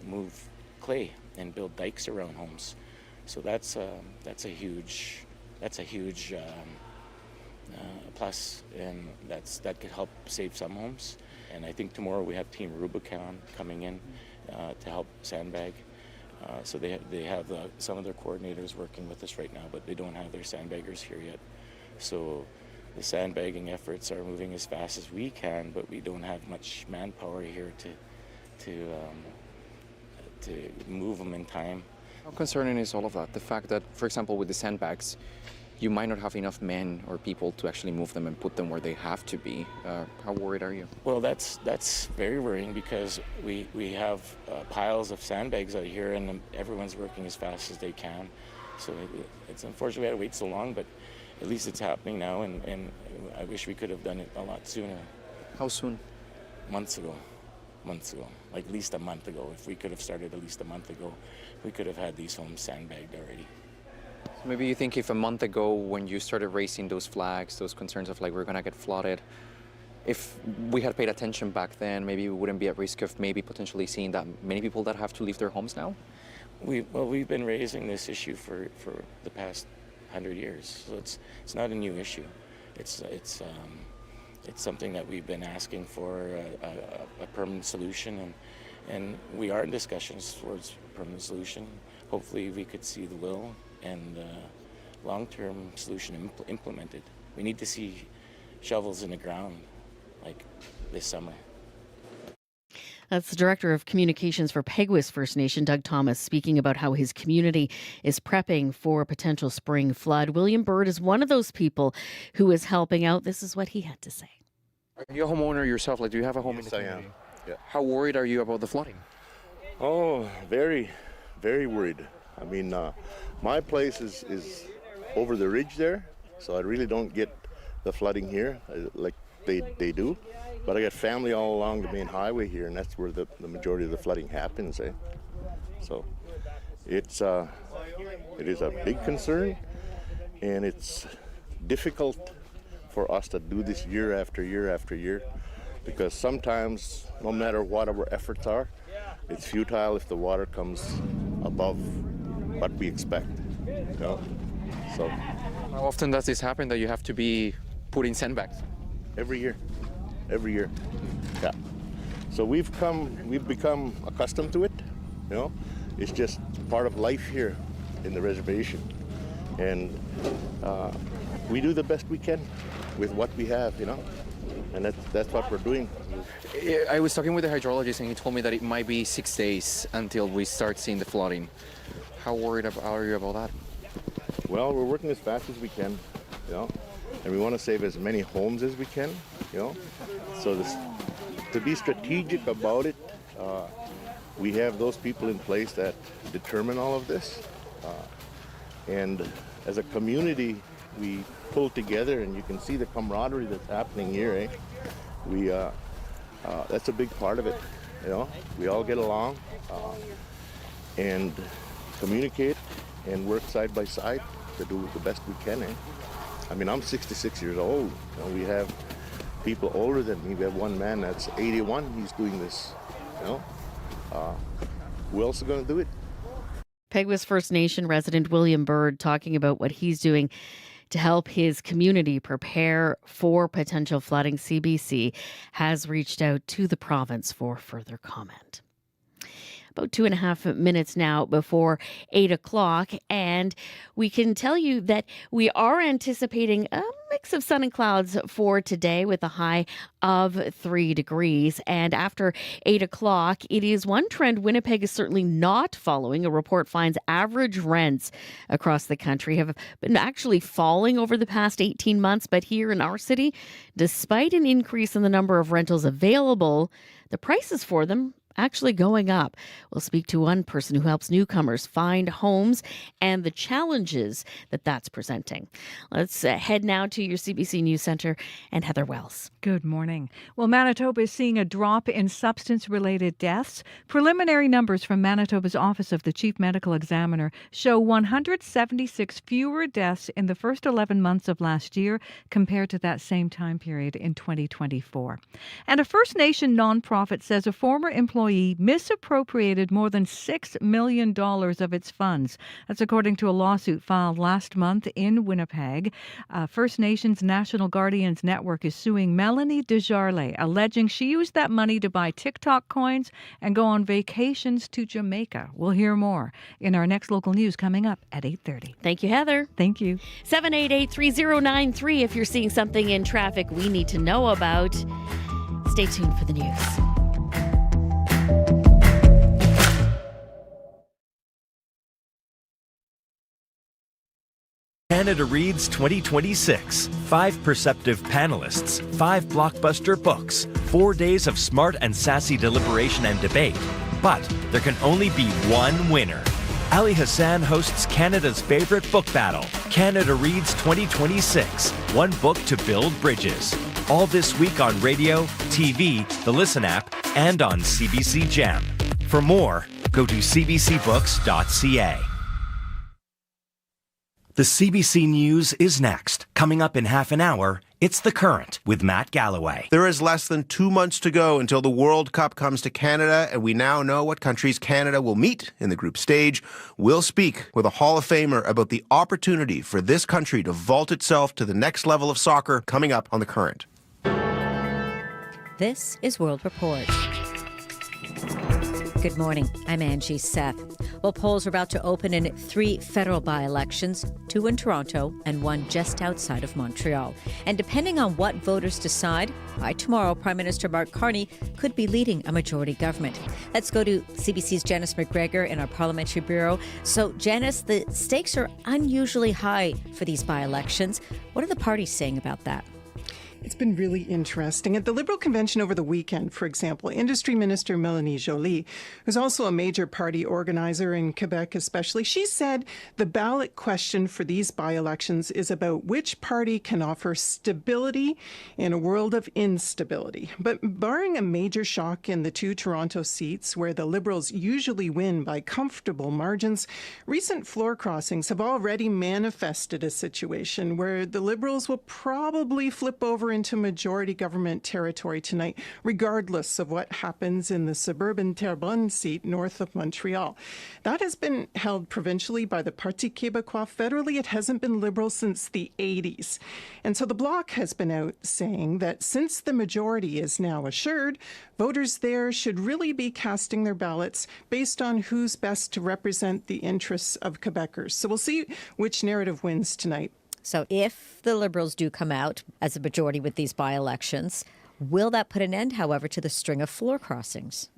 move clay and build dikes around homes. So that's a huge plus, and that could help save some homes. And I think tomorrow we have Team Rubicon coming in to help sandbag. So they have some of their coordinators working with us right now, but they don't have their sandbaggers here yet. So the sandbagging efforts are moving as fast as we can, but we don't have much manpower here to move them in time. How concerning is all of that? The fact that, for example, with the sandbags, you might not have enough men or people to actually move them and put them where they have to be. How worried are you? Well, that's very worrying, because we have piles of sandbags out here, and everyone's working as fast as they can. So it's unfortunate we had to wait so long, but at least it's happening now, and I wish we could have done it a lot sooner. How soon? Months ago, like at least a month ago. If we could have started at least a month ago, we could have had these homes sandbagged already. So maybe you think if a month ago, when you started raising those flags, those concerns of like we're gonna get flooded, if we had paid attention back then, maybe we wouldn't be at risk of maybe potentially seeing that many people that have to leave their homes now? We've been raising this issue for the past 100 years, so it's not a new issue. It's something that we've been asking for a permanent solution, and we are in discussions towards a permanent solution. Hopefully we could see the will and long-term solution implemented. We need to see shovels in the ground like this summer. That's the Director of Communications for Peguis First Nation, Doug Thomas, speaking about how his community is prepping for a potential spring flood. William Bird is one of those people who is helping out. This is what he had to say. Are you a homeowner yourself? Like, do you have a home in the community? I am. Yeah. How worried are you about the flooding? Oh, very, very worried. I mean, my place is over the ridge there, so I really don't get the flooding here like they do. But I got family all along the main highway here, and that's where the majority of the flooding happens. So it is a big concern, and it's difficult for us to do this year after year after year, because sometimes, no matter what our efforts are, it's futile if the water comes above what we expect. You know? So how often does this happen that you have to be putting sandbags? Every year. every year. Yeah. So we've become accustomed to it. You know, it's just part of life here in the reservation, and we do the best we can with what we have. You know, and that's what we're doing. I was talking with the hydrologist, and he told me that it might be 6 days until we start seeing the flooding. How worried are you about that? Well, we're working as fast as we can, you know, and we want to save as many homes as we can, you know. So to be strategic about it, we have those people in place that determine all of this, and as a community, we pull together, and you can see the camaraderie that's happening here. That's a big part of it, you know. We all get along and communicate and work side by side to do the best we can. I mean, I'm 66 years old. You know, we have people older than me. We have one man that's 81. He's doing this. You know, who else is going to do it? Peguis First Nation resident William Bird talking about what he's doing to help his community prepare for potential flooding. CBC has reached out to the province for further comment. About 2.5 minutes now before 8 o'clock, and we can tell you that we are anticipating a mix of sun and clouds for today with a high of 3 degrees. And after 8 o'clock, it is one trend Winnipeg is certainly not following. A report finds average rents across the country have been actually falling over the past 18 months. But here in our city, despite an increase in the number of rentals available, the prices for them actually going up. We'll speak to one person who helps newcomers find homes and the challenges that that's presenting. Let's head now to your CBC News Centre and Heather Wells. Good morning. Well, Manitoba is seeing a drop in substance-related deaths. Preliminary numbers from Manitoba's Office of the Chief Medical Examiner show 176 fewer deaths in the first 11 months of last year compared to that same time period in 2024. And a First Nation nonprofit says a former employee misappropriated more than $6 million of its funds. That's according to a lawsuit filed last month in Winnipeg. First Nations National Guardians Network is suing Melanie Desjardins, alleging she used that money to buy TikTok coins and go on vacations to Jamaica. We'll hear more in our next local news coming up at 8:30. Thank you, Heather. Thank you. 788-3093 if you're seeing something in traffic we need to know about. Stay tuned for the news. Canada Reads 2026. 5 perceptive panelists, 5 blockbuster books, 4 days of smart and sassy deliberation and debate. But there can only be one winner. Ali Hassan hosts Canada's favorite book battle, Canada Reads 2026. One book to build bridges. All this week on radio, TV, the Listen app, and on CBC Gem. For more, go to cbcbooks.ca. The CBC News is next. Coming up in half an hour, it's The Current with Matt Galloway. There is less than 2 months to go until the World Cup comes to Canada, and we now know what countries Canada will meet in the group stage. We'll speak with a Hall of Famer about the opportunity for this country to vault itself to the next level of soccer coming up on The Current. This is World Report. Good morning. I'm Angie Seth. Well, polls are about to open in 3 federal by-elections, 2 in Toronto and 1 just outside of Montreal. And depending on what voters decide, by tomorrow, Prime Minister Mark Carney could be leading a majority government. Let's go to CBC's Janice McGregor in our Parliamentary Bureau. So, Janice, the stakes are unusually high for these by-elections. What are the parties saying about that? It's been really interesting. At the Liberal Convention over the weekend, for example, Industry Minister Melanie Joly, who's also a major party organizer in Quebec especially, she said the ballot question for these by-elections is about which party can offer stability in a world of instability. But barring a major shock in the 2 Toronto seats, where the Liberals usually win by comfortable margins, recent floor crossings have already manifested a situation where the Liberals will probably flip over into majority government territory tonight, regardless of what happens in the suburban Terrebonne seat north of Montreal. That has been held provincially by the Parti Québécois. Federally, it hasn't been Liberal since the 80s. And so the Bloc has been out saying that since the majority is now assured, voters there should really be casting their ballots based on who's best to represent the interests of Quebecers. So we'll see which narrative wins tonight. So if the Liberals do come out as a majority with these by-elections, will that put an end, however, to the string of floor crossings?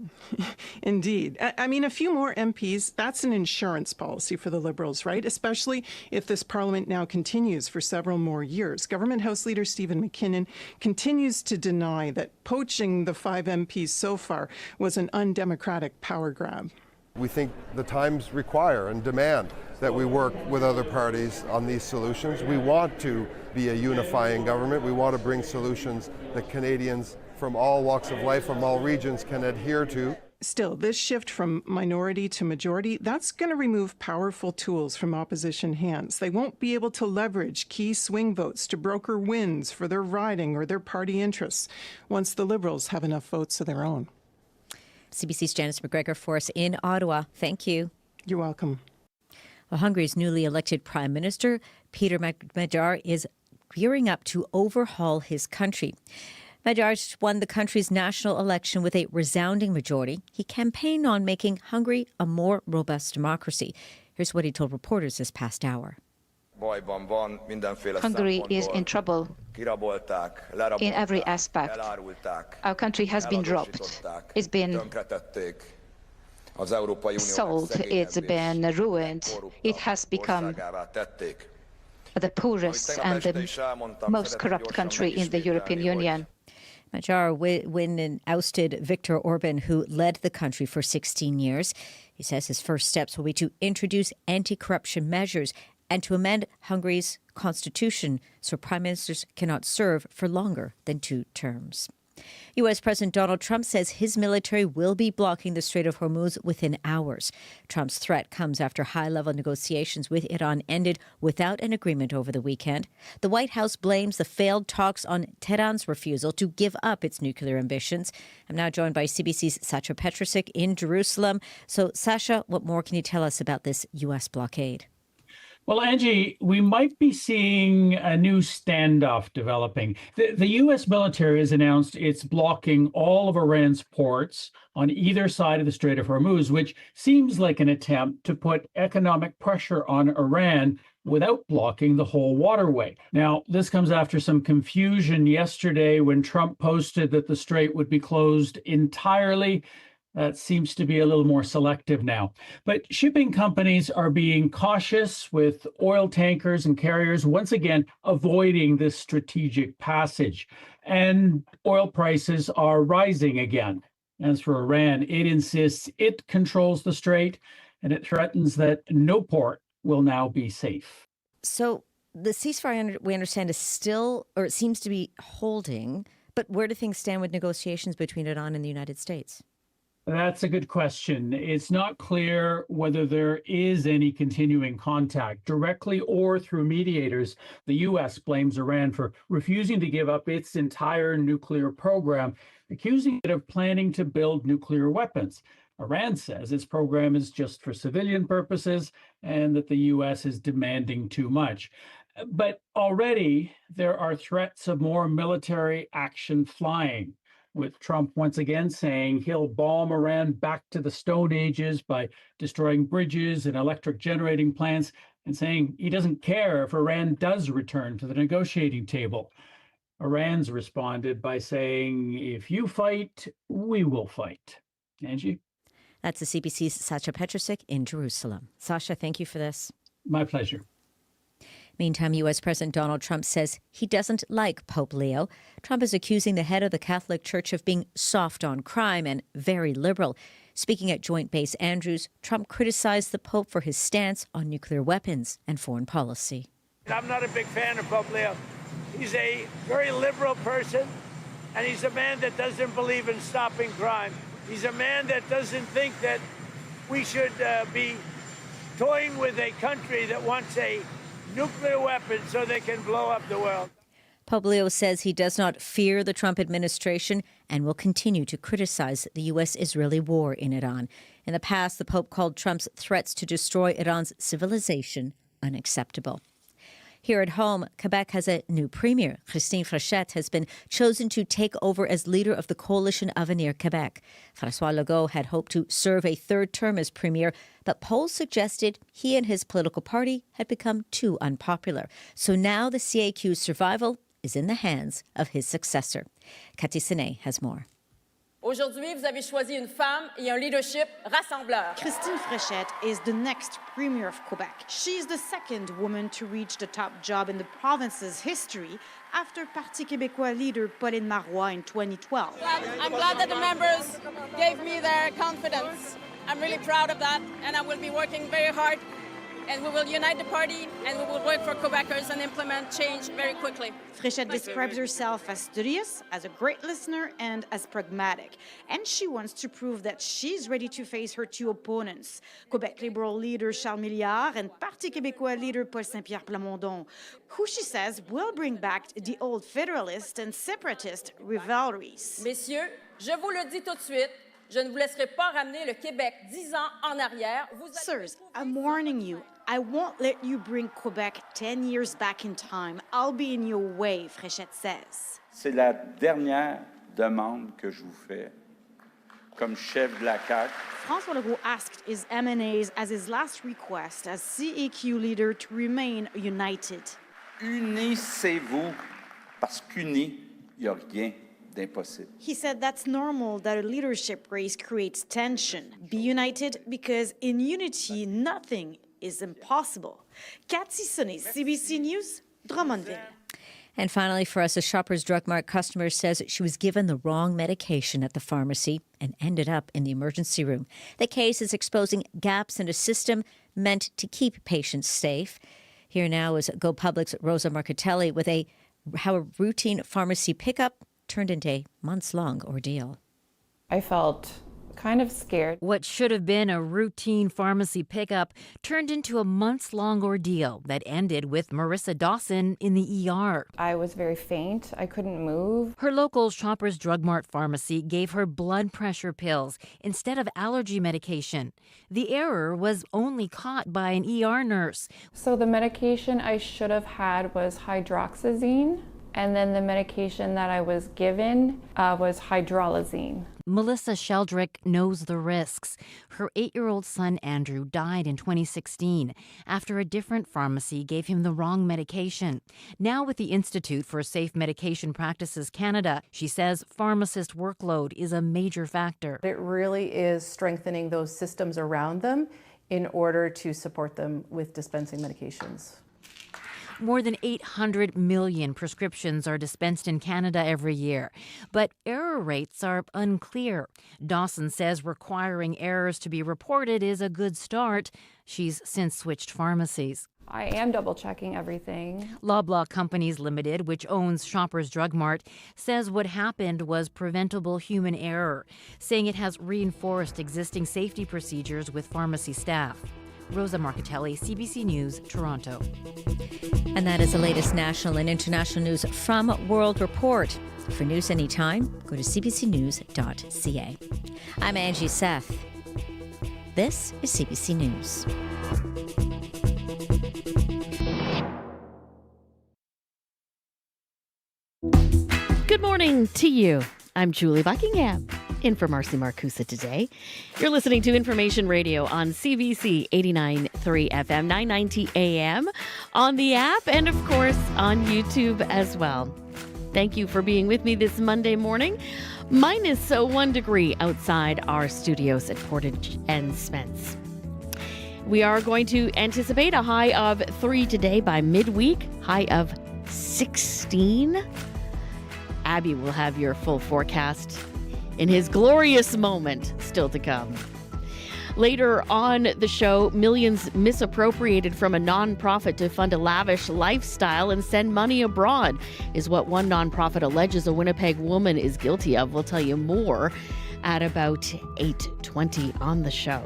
Indeed. I mean, a few more MPs, that's an insurance policy for the Liberals, right? Especially if this Parliament now continues for several more years. Government House Leader Stephen McKinnon continues to deny that poaching the 5 MPs so far was an undemocratic power grab. We think the times require and demand that we work with other parties on these solutions. We want to be a unifying government. We want to bring solutions that Canadians from all walks of life, from all regions can adhere to. Still, this shift from minority to majority, that's going to remove powerful tools from opposition hands. They won't be able to leverage key swing votes to broker wins for their riding or their party interests once the Liberals have enough votes of their own. CBC's Janice McGregor for us in Ottawa. Thank you. You're welcome. Well, Hungary's newly elected Prime Minister, Peter Magyar, is gearing up to overhaul his country. Magyar won the country's national election with a resounding majority. He campaigned on making Hungary a more robust democracy. Here's what he told reporters this past hour. Hungary is in trouble in every aspect. Our country has been dropped. It's been sold. It's been ruined. It has become the poorest and the most corrupt country in the European Union. Magyar win and ousted Viktor Orban, who led the country for 16 years. He says his first steps will be to introduce anti-corruption measures and to amend Hungary's constitution so prime ministers cannot serve for longer than 2 terms. U.S. President Donald Trump says his military will be blocking the Strait of Hormuz within hours. Trump's threat comes after high-level negotiations with Iran ended without an agreement over the weekend. The White House blames the failed talks on Tehran's refusal to give up its nuclear ambitions. I'm now joined by CBC's Sacha Petrusik in Jerusalem. So, Sasha, what more can you tell us about this U.S. blockade? Well, Angie, we might be seeing a new standoff developing. The U.S. military has announced it's blocking all of Iran's ports on either side of the Strait of Hormuz, which seems like an attempt to put economic pressure on Iran without blocking the whole waterway. Now, this comes after some confusion yesterday when Trump posted that the strait would be closed entirely. That seems to be a little more selective now. But shipping companies are being cautious with oil tankers and carriers once again avoiding this strategic passage. And oil prices are rising again. As for Iran, it insists it controls the strait and it threatens that no port will now be safe. So the ceasefire, we understand, is still, or it seems to be holding. But where do things stand with negotiations between Iran and the United States? That's a good question. It's not clear whether there is any continuing contact, directly or through mediators. The U.S. blames Iran for refusing to give up its entire nuclear program, accusing it of planning to build nuclear weapons. Iran says its program is just for civilian purposes and that the U.S. is demanding too much. But already there are threats of more military action flying, with Trump once again saying he'll bomb Iran back to the Stone Ages by destroying bridges and electric generating plants, and saying he doesn't care if Iran does return to the negotiating table. Iran's responded by saying, if you fight, we will fight. Angie? That's the CBC's Sacha Petrusik in Jerusalem. Sasha, thank you for this. My pleasure. Meantime, U.S. President Donald Trump says he doesn't like Pope Leo. Trump is accusing the head of the Catholic Church of being soft on crime and very liberal. Speaking at Joint Base Andrews, Trump criticized the Pope for his stance on nuclear weapons and foreign policy. I'm not a big fan of Pope Leo. He's a very liberal person, and he's a man that doesn't believe in stopping crime. He's a man that doesn't think that we should be toying with a country that wants a nuclear weapons so they can blow up the world. Pope Leo says he does not fear the Trump administration and will continue to criticize the U.S.-Israeli war in Iran. In the past, the Pope called Trump's threats to destroy Iran's civilization unacceptable. Here at home, Quebec has a new premier. Christine Frechette has been chosen to take over as leader of the coalition Avenir Quebec. François Legault had hoped to serve a third term as premier, but polls suggested he and his political party had become too unpopular. So now the CAQ's survival is in the hands of his successor. Cathy Senet has more. Aujourd'hui, vous avez choisi une femme et un leadership rassembleur. Christine Frechette is the next Premier of Quebec. She's the second woman to reach the top job in the province's history after Parti québécois leader Pauline Marois in 2012. I'm glad that the members gave me their confidence. I'm really proud of that, and I will be working very hard, and we will unite the party, and we will work for Quebecers and implement change very quickly. Frechette describes herself as studious, as a great listener, and as pragmatic. And she wants to prove that she's ready to face her two opponents, Quebec Liberal leader Charles Milliard and Parti québécois leader Paul Saint-Pierre Plamondon, who she says will bring back the old federalist and separatist rivalries. Messieurs, je vous le dis tout de suite, je ne vous laisserai pas ramener le Québec 10 ans en arrière. Sirs, I'm warning you. I won't let you bring Quebec 10 years back in time. I'll be in your way, Frechette says. C'est la dernière demande que je vous fais comme chef de la CAQ. François Legault asked his MNAs as his last request as CAQ leader to remain united. Unissez-vous parce qu'unis, il n'y a rien d'impossible. He said that's normal that a leadership race creates tension. Be united because in unity, nothing is impossible. Cathy Senet, CBC News, Drummondville. And finally, for us, a Shoppers Drug Mart customer says she was given the wrong medication at the pharmacy and ended up in the emergency room. The case is exposing gaps in a system meant to keep patients safe. Here now is Go Public's Rosa Marcatelli with how a routine pharmacy pickup turned into a months-long ordeal. I felt kind of scared. What should have been a routine pharmacy pickup turned into a months-long ordeal that ended with Marissa Dawson in the ER. I was very faint. I couldn't move. Her local Shoppers Drug Mart pharmacy gave her blood pressure pills instead of allergy medication. The error was only caught by an ER nurse. So the medication I should have had was hydroxyzine, and then the medication that I was given was hydralazine. Melissa Sheldrick knows the risks. Her 8-year-old son, Andrew, died in 2016 after a different pharmacy gave him the wrong medication. Now with the Institute for Safe Medication Practices Canada, she says pharmacist workload is a major factor. It really is strengthening those systems around them in order to support them with dispensing medications. More than 800 million prescriptions are dispensed in Canada every year, but error rates are unclear. Dawson says requiring errors to be reported is a good start. She's since switched pharmacies. I am double-checking everything. Loblaw Companies Limited, which owns Shoppers Drug Mart, says what happened was preventable human error, saying it has reinforced existing safety procedures with pharmacy staff. Rosa Marcatelli, CBC News, Toronto. And that is the latest national and international news from World Report. For news anytime, go to cbcnews.ca. I'm Angie Seth. This is CBC News. Good morning to you. I'm Julie Buckingham, in for Marcy Marcusa today. You're listening to Information Radio on CBC 89.3 FM, 990 AM, on the app, and of course on YouTube as well. Thank you for being with me this Monday morning. Minus 1 degree outside our studios at Portage and Spence. We are going to anticipate a high of 3 today by midweek, high of 16. Abby will have your full forecast in his glorious moment still to come. Later on the show, millions misappropriated from a nonprofit to fund a lavish lifestyle and send money abroad is what one nonprofit alleges a Winnipeg woman is guilty of. We'll tell you more at about 8:20 on the show.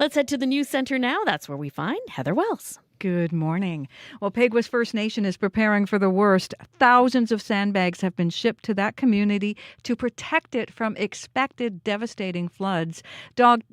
Let's head to the news center now. That's where we find Heather Wells. Good morning. Well, Peguis First Nation is preparing for the worst. Thousands of sandbags have been shipped to that community to protect it from expected devastating floods. Doug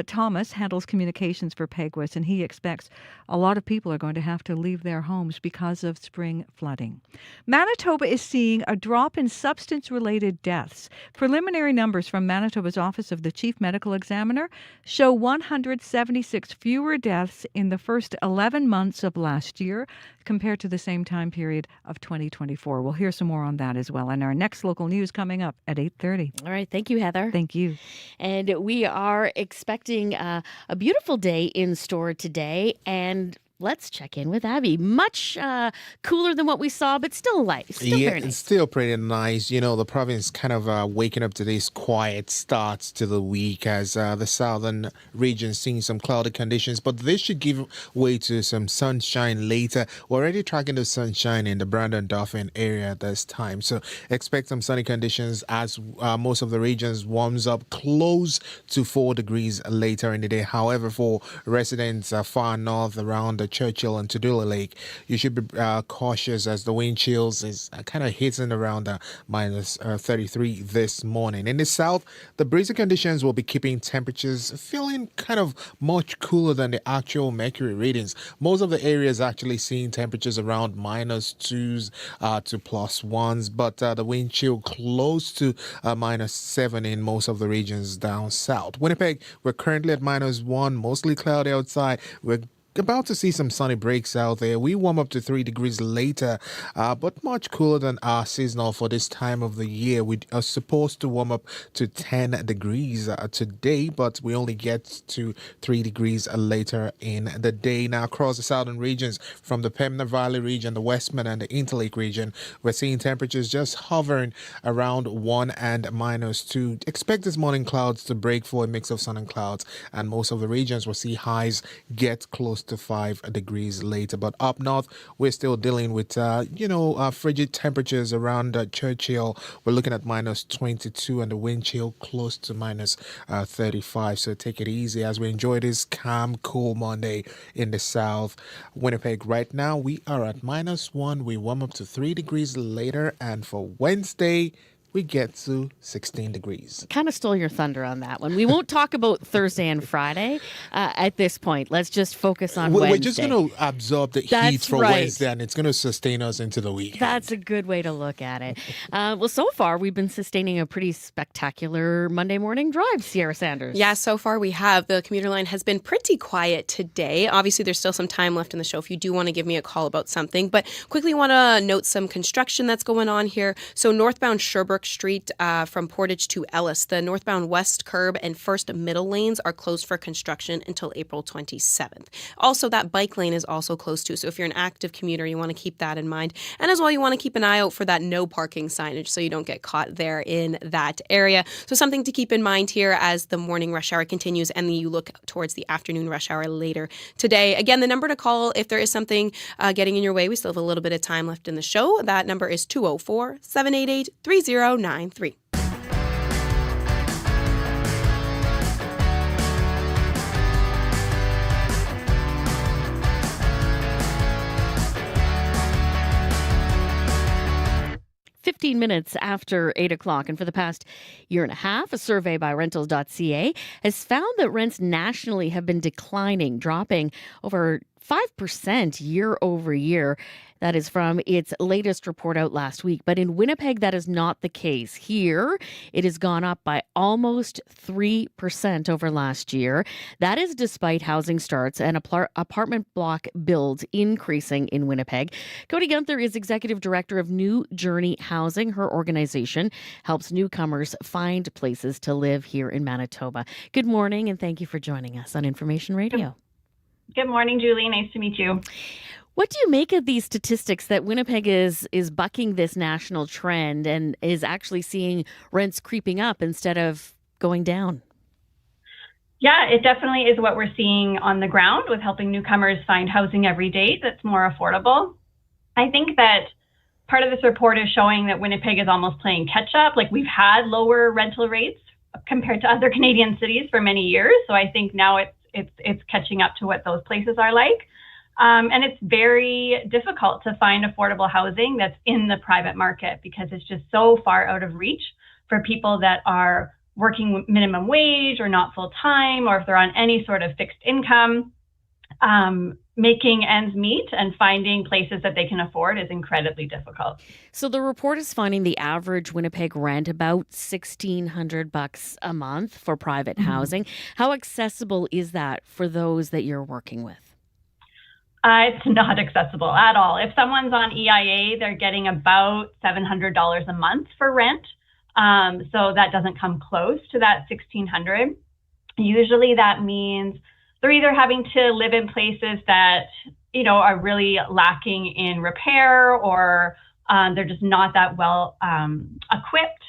Thomas handles communications for Peguis, and he expects a lot of people are going to have to leave their homes because of spring flooding. Manitoba is seeing a drop in substance-related deaths. Preliminary numbers from Manitoba's Office of the Chief Medical Examiner show 176 fewer deaths in the first 11 months of last year compared to the same time period of 2024. We'll hear some more on that as well in our next local news coming up at 8:30. All right. Thank you, Heather. Thank you. And we are expecting a beautiful day in store today. And let's check in with Abby. Much cooler than what we saw, but still light. Still very nice. It's still pretty nice. You know, the province kind of waking up to this quiet start to the week as the southern region seeing some cloudy conditions, but this should give way to some sunshine later. We're already tracking the sunshine in the Brandon Dauphin area at this time. So expect some sunny conditions as most of the regions warms up close to 4 degrees later in the day. However, for residents far north around the Churchill and Tudula Lake, you should be cautious as the wind chills is kind of hitting around minus 33 this morning. In the south, the breezy conditions will be keeping temperatures feeling kind of much cooler than the actual mercury readings. Most of the areas actually seeing temperatures around -2s to +1s, but the wind chill close to -7 in most of the regions down south. Winnipeg, we're currently at -1, mostly cloudy outside. We're about to see some sunny breaks out there. We warm up to 3 degrees later, but much cooler than our seasonal for this time of the year. We are supposed to warm up to 10 degrees today, but we only get to 3 degrees later in the day. Now, across the southern regions, from the Pembina Valley region, the Westman and the Interlake region, we're seeing temperatures just hovering around 1 and -2. Expect this morning clouds to break for a mix of sun and clouds, and most of the regions will see highs get close to 5 degrees later. But up north, we're still dealing with, frigid temperatures around Churchill. We're looking at -22 and the wind chill close to -35. So take it easy as we enjoy this calm, cool Monday in the south. Winnipeg right now, we are at -1. We warm up to 3 degrees later. And for Wednesday, we get to 16 degrees. Kind of stole your thunder on that one. We won't talk about Thursday and Friday at this point. Let's just focus on Wednesday. We're just going to absorb the heat for Wednesday, and it's going to sustain us into the weekend. That's a good way to look at it. Well, so far, we've been sustaining a pretty spectacular Monday morning drive, Sierra Sanders. Yeah, so far we have. The commuter line has been pretty quiet today. Obviously, there's still some time left in the show if you do want to give me a call about something. But quickly want to note some construction that's going on here. So northbound Sherbrooke Street from Portage to Ellis, the northbound west curb and first middle lanes are closed for construction until April 27th. Also, that bike lane is also closed too. So if you're an active commuter, you want to keep that in mind. And as well, you want to keep an eye out for that no parking signage so you don't get caught there in that area. So something to keep in mind here as the morning rush hour continues and you look towards the afternoon rush hour later today. Again, the number to call if there is something getting in your way. We still have a little bit of time left in the show. That number is 204-788-3093. 15 minutes after 8 o'clock. And for the past year and a half, a survey by rentals.ca has found that rents nationally have been declining, dropping over 5% year over year. That is from its latest report out last week. But in Winnipeg, that is not the case. Here, it has gone up by almost 3% over last year. That is despite housing starts and apartment block builds increasing in Winnipeg. Cody Gunther is Executive Director of New Journey Housing. Her organization helps newcomers find places to live here in Manitoba. Good morning, and thank you for joining us on Information Radio. Good morning, Julie. Nice to meet you. What do you make of these statistics that Winnipeg is bucking this national trend and is actually seeing rents creeping up instead of going down? Yeah, it definitely is what we're seeing on the ground with helping newcomers find housing every day that's more affordable. I think that part of this report is showing that Winnipeg is almost playing catch up. Like, we've had lower rental rates compared to other Canadian cities for many years. So I think now it's it's catching up to what those places are like. And it's very difficult to find affordable housing that's in the private market because it's just so far out of reach for people that are working minimum wage or not full time, or if they're on any sort of fixed income. Making ends meet and finding places that they can afford is incredibly difficult. So the report is finding the average Winnipeg rent about $1,600 a month for private housing. How accessible is that for those that you're working with? It's not accessible at all. If someone's on EIA, they're getting about $700 a month for rent. So that doesn't come close to that $1,600. Usually that means they're either having to live in places that, are really lacking in repair, or they're just not that well equipped.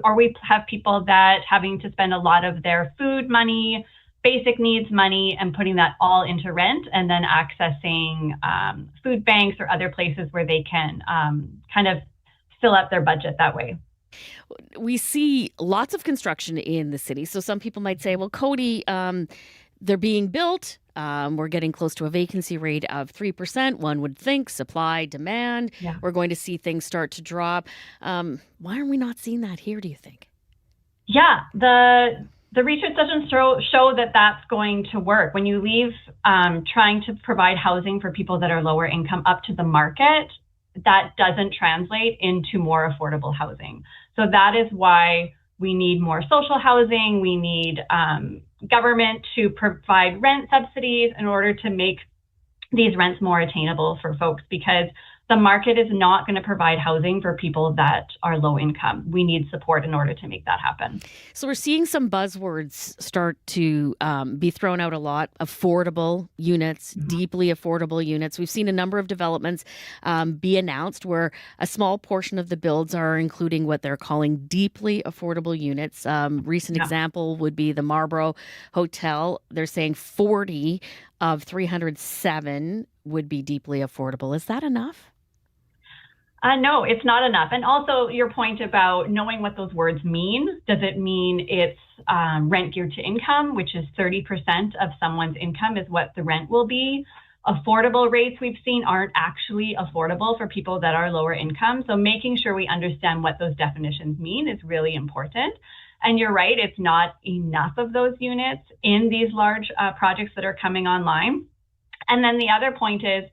Or we have people that having to spend a lot of their food money, basic needs money, and putting that all into rent, and then accessing food banks or other places where they can kind of fill up their budget that way. We see lots of construction in the city. So some people might say, well, Cody, they're being built. We're getting close to a vacancy rate of 3%. One would think supply, demand. Yeah. We're going to see things start to drop. Why are we not seeing that here, do you think? Yeah, the research doesn't show that that's going to work. When you leave trying to provide housing for people that are lower income up to the market, that doesn't translate into more affordable housing. So that is why we need more social housing. We need government to provide rent subsidies in order to make these rents more attainable for folks, because the market is not going to provide housing for people that are low income. We need support in order to make that happen. So we're seeing some buzzwords start to be thrown out a lot. Affordable units, deeply affordable units. We've seen a number of developments be announced where a small portion of the builds are including what they're calling deeply affordable units. Recent example would be the Marlborough Hotel. They're saying 40 of 307 would be deeply affordable. Is that enough? No, it's not enough. And also your point about knowing what those words mean. Does it mean it's rent geared to income, which is 30% of someone's income is what the rent will be? Affordable rates we've seen aren't actually affordable for people that are lower income. So making sure we understand what those definitions mean is really important. And you're right, it's not enough of those units in these large projects that are coming online. And then the other point is,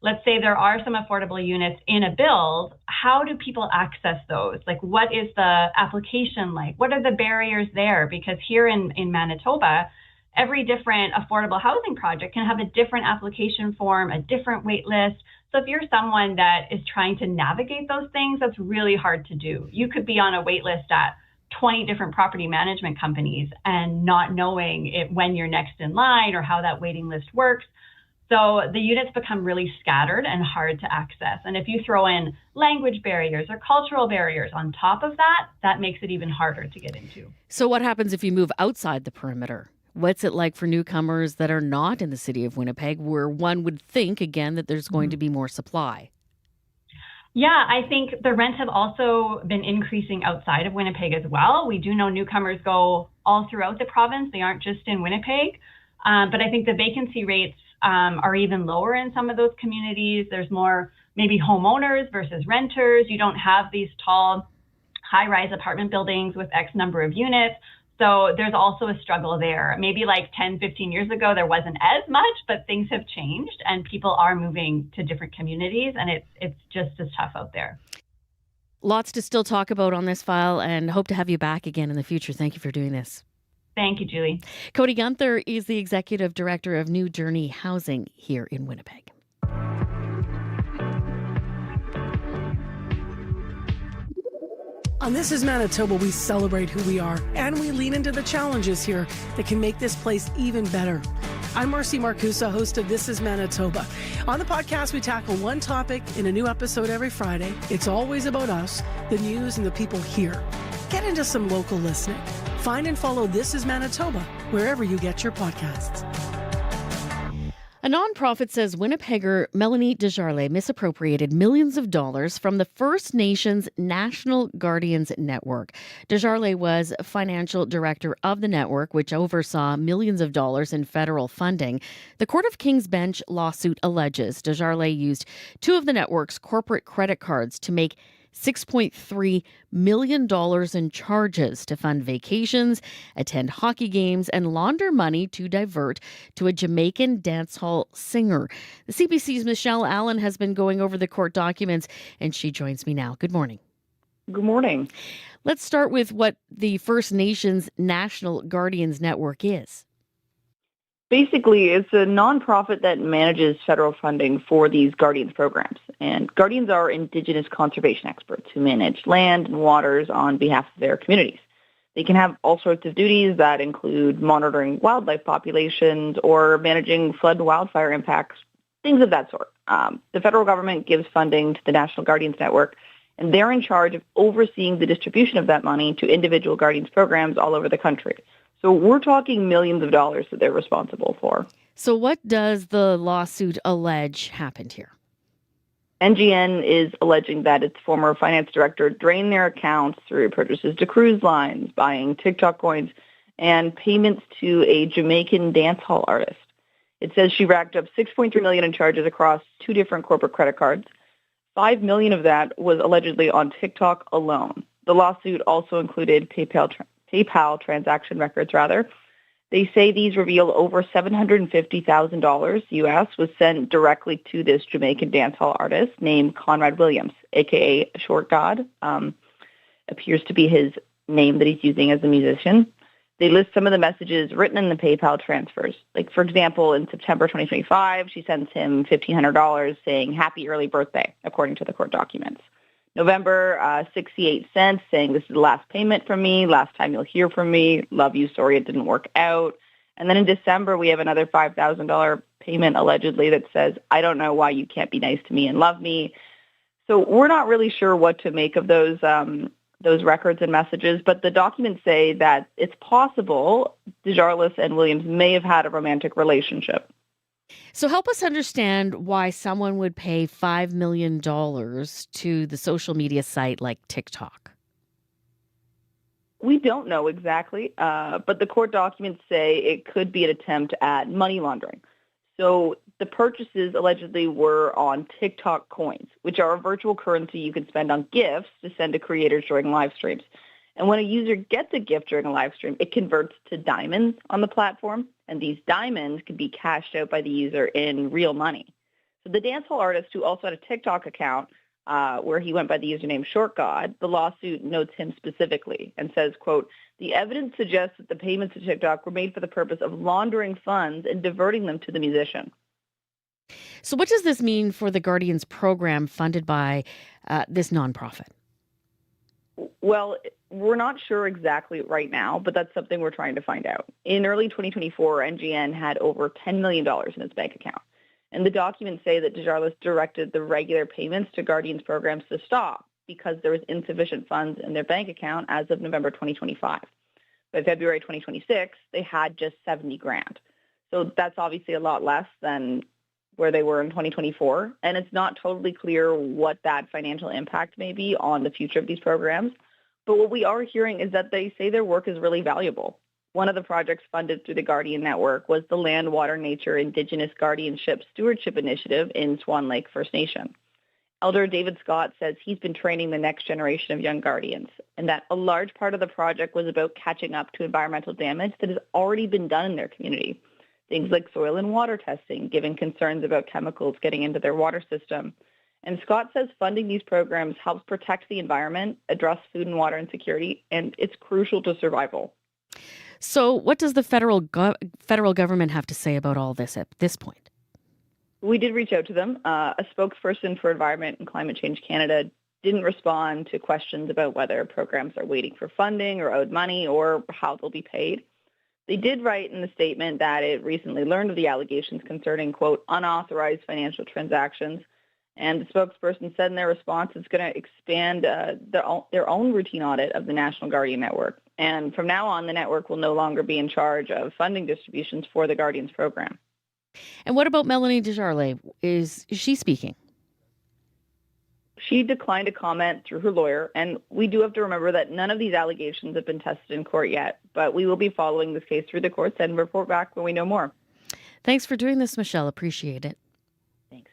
let's say there are some affordable units in a build. How do people access those? Like, what is the application like? What are the barriers there? Because here in Manitoba, every different affordable housing project can have a different application form, a different wait list. So if you're someone that is trying to navigate those things, that's really hard to do. You could be on a wait list at 20 different property management companies and not knowing when you're next in line or how that waiting list works. So the units become really scattered and hard to access. And if you throw in language barriers or cultural barriers on top of that, that makes it even harder to get into. So what happens if you move outside the perimeter? What's it like for newcomers that are not in the city of Winnipeg, where one would think, again, that there's going to be more supply? Yeah, I think the rents have also been increasing outside of Winnipeg as well. We do know newcomers go all throughout the province. They aren't just in Winnipeg. But I think the vacancy rates are even lower in some of those communities. There's more maybe homeowners versus renters. You don't have these tall, high-rise apartment buildings with X number of units. So there's also a struggle there. Maybe like 10, 15 years ago, there wasn't as much, but things have changed and people are moving to different communities, and it's just as tough out there. Lots to still talk about on this file, and hope to have you back again in the future. Thank you for doing this. Thank you, Julie. Cody Gunther is the Executive Director of New Journey Housing here in Winnipeg. On This is Manitoba, we celebrate who we are, and we lean into the challenges here that can make this place even better. I'm Marcy Marcusa, host of This is Manitoba. On the podcast, we tackle one topic in a new episode every Friday. It's always about us, the news, and the people here. Get into some local listening. Find and follow This is Manitoba wherever you get your podcasts. A nonprofit says Winnipegger Melanie Desjardins misappropriated millions of dollars from the First Nations National Guardians Network. Desjardins was financial director of the network, which oversaw millions of dollars in federal funding. The Court of King's Bench lawsuit alleges Desjardins used two of the network's corporate credit cards to make $6.3 million in charges to fund vacations, attend hockey games, and launder money to divert to a Jamaican dancehall singer. The CBC's Michelle Allen has been going over the court documents, and she joins me now. Good morning. Good morning. Let's start with what the First Nations National Guardians Network is. Basically, it's a nonprofit that manages federal funding for these Guardians programs. And Guardians are Indigenous conservation experts who manage land and waters on behalf of their communities. They can have all sorts of duties that include monitoring wildlife populations or managing flood and wildfire impacts, things of that sort. The federal government gives funding to the National Guardians Network, and they're in charge of overseeing the distribution of that money to individual Guardians programs all over the country. So we're talking millions of dollars that they're responsible for. So what does the lawsuit allege happened here? NGN is alleging that its former finance director drained their accounts through purchases to cruise lines, buying TikTok coins, and payments to a Jamaican dancehall artist. It says she racked up $6.3 million in charges across two different corporate credit cards. $5 million of that was allegedly on TikTok alone. The lawsuit also included PayPal transaction records, They say these reveal over $750,000 US was sent directly to this Jamaican dancehall artist named Conrad Williams, a.k.a. Short God. Appears to be his name that he's using as a musician. They list some of the messages written in the PayPal transfers. Like, for example, in September 2025, she sends him $1,500 saying, "Happy early birthday," according to the court documents. November, 68 cents saying, "This is the last payment from me. Last time you'll hear from me. Love you. Sorry it didn't work out." And then in December, we have another $5,000 payment allegedly that says, "I don't know why you can't be nice to me and love me." So we're not really sure what to make of those records and messages, but the documents say that it's possible Desjardins and Williams may have had a romantic relationship. So help us understand why someone would pay $5 million to the social media site like TikTok. We don't know exactly, but the court documents say it could be an attempt at money laundering. So the purchases allegedly were on TikTok coins, which are a virtual currency you can spend on gifts to send to creators during live streams. And when a user gets a gift during a live stream, it converts to diamonds on the platform, and these diamonds can be cashed out by the user in real money. So the dancehall artist, who also had a TikTok account where he went by the username Short God, the lawsuit notes him specifically and says, quote, "The evidence suggests that the payments to TikTok were made for the purpose of laundering funds and diverting them to the musician." So what does this mean for the Guardians program funded by this nonprofit? Well, we're not sure exactly right now, but that's something we're trying to find out. In early 2024, NGN had over $10 million in its bank account. And the documents say that Desjardins directed the regular payments to Guardians programs to stop because there was insufficient funds in their bank account as of November 2025. By February 2026, they had just $70,000. So that's obviously a lot less than where they were in 2024. And it's not totally clear what that financial impact may be on the future of these programs. But what we are hearing is that they say their work is really valuable. One of the projects funded through the Guardian Network was the Land, Water, Nature Indigenous Guardianship Stewardship Initiative in Swan Lake First Nation. Elder David Scott says he's been training the next generation of young Guardians, and that a large part of the project was about catching up to environmental damage that has already been done in their community. Things like soil and water testing, given concerns about chemicals getting into their water system. And Scott says funding these programs helps protect the environment, address food and water insecurity, and it's crucial to survival. So what does the federal government have to say about all this at this point? We did reach out to them. A spokesperson for Environment and Climate Change Canada didn't respond to questions about whether programs are waiting for funding or owed money or how they'll be paid. They did write in the statement that it recently learned of the allegations concerning, quote, unauthorized financial transactions. And the spokesperson said in their response it's going to expand their own routine audit of the National Guardian Network. And from now on, the network will no longer be in charge of funding distributions for the Guardians program. And what about Melanie Desjardins? Is she speaking? She declined to comment through her lawyer, and we do have to remember that none of these allegations have been tested in court yet, but we will be following this case through the courts and report back when we know more. Thanks for doing this, Michelle. Appreciate it. Thanks.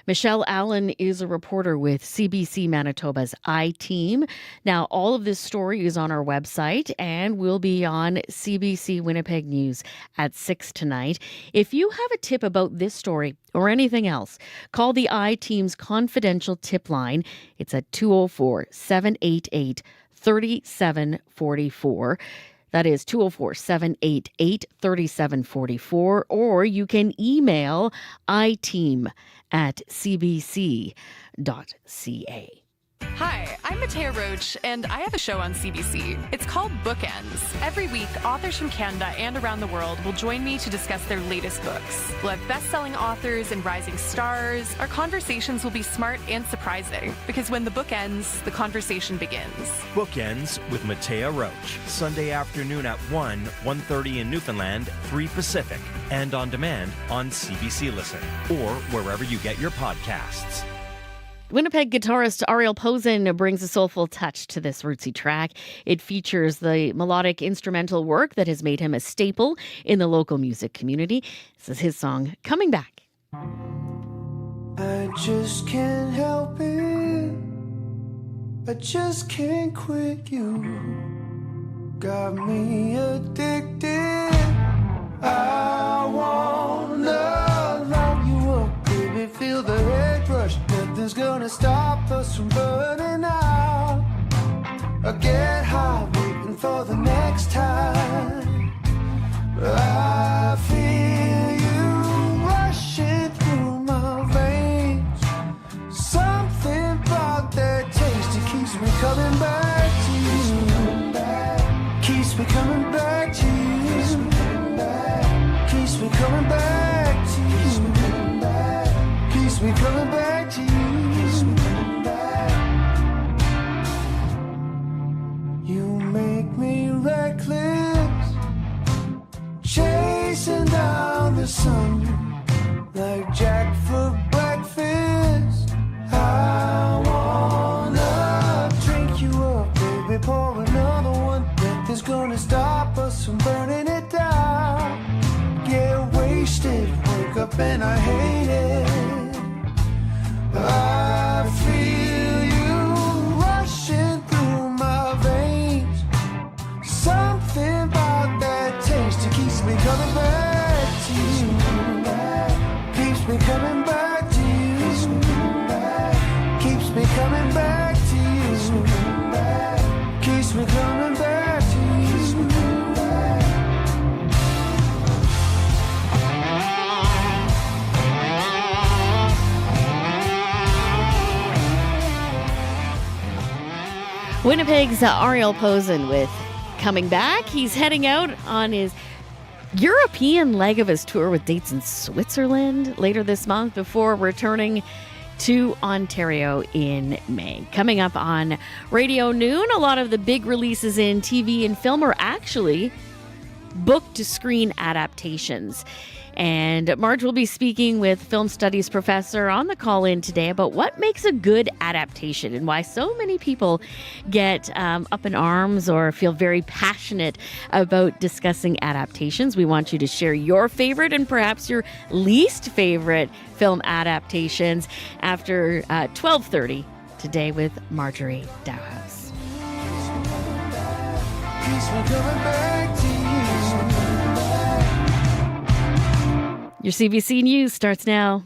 Michelle Allen is a reporter with CBC Manitoba's I-Team. Now, all of this story is on our website and will be on CBC Winnipeg News at 6 tonight. If you have a tip about this story or anything else, call the I-Team's confidential tip line. It's at 204-788-3744. That is 204-788-3744, or you can email iteam@cbc.ca. Hi, I'm Matea Roach, and I have a show on CBC. It's called Bookends. Every week, authors from Canada and around the world will join me to discuss their latest books. We'll have best-selling authors and rising stars. Our conversations will be smart and surprising, because when the book ends, the conversation begins. Bookends with Matea Roach, Sunday afternoon at 1:30 in Newfoundland, 3 Pacific, and on demand on CBC Listen, or wherever you get your podcasts. Winnipeg guitarist Ariel Posen brings a soulful touch to this rootsy track. It features the melodic instrumental work that has made him a staple in the local music community. This is his song, Coming Back. I just can't help it. I just can't quit you. Got me addicted. I wanna lock you up, baby. Feel the head rush. Nothing's gonna stop us from burning out. I get high, waiting for the next time. I feel you rushing through my veins. Something about that taste, it keeps me coming back to you. Keeps me coming back to you. Keeps me coming back to you. Keeps me coming back to you. You make me reckless, chasing down the sun like jackfruit breakfast. I wanna drink you up, baby, pour another one. Nothing's gonna stop us from burning it down. Get wasted, wake up and I hate it. I feel you rushing through my veins. Something about that taste, it keeps me coming back to you. Keeps me coming back to you. Keeps me coming back to you. Keeps me coming back to you. Winnipeg's Ariel Posen with Coming Back. He's heading out on his European leg of his tour with dates in Switzerland later this month before returning to Ontario in May. Coming up on Radio Noon, a lot of the big releases in TV and film are actually book-to-screen adaptations. And Marge will be speaking with film studies professor on the call-in today about what makes a good adaptation and why so many people get up in arms or feel very passionate about discussing adaptations. We want you to share your favorite and perhaps your least favorite film adaptations after 12:30 today with Marjorie Dowhouse. Your CBC News starts now.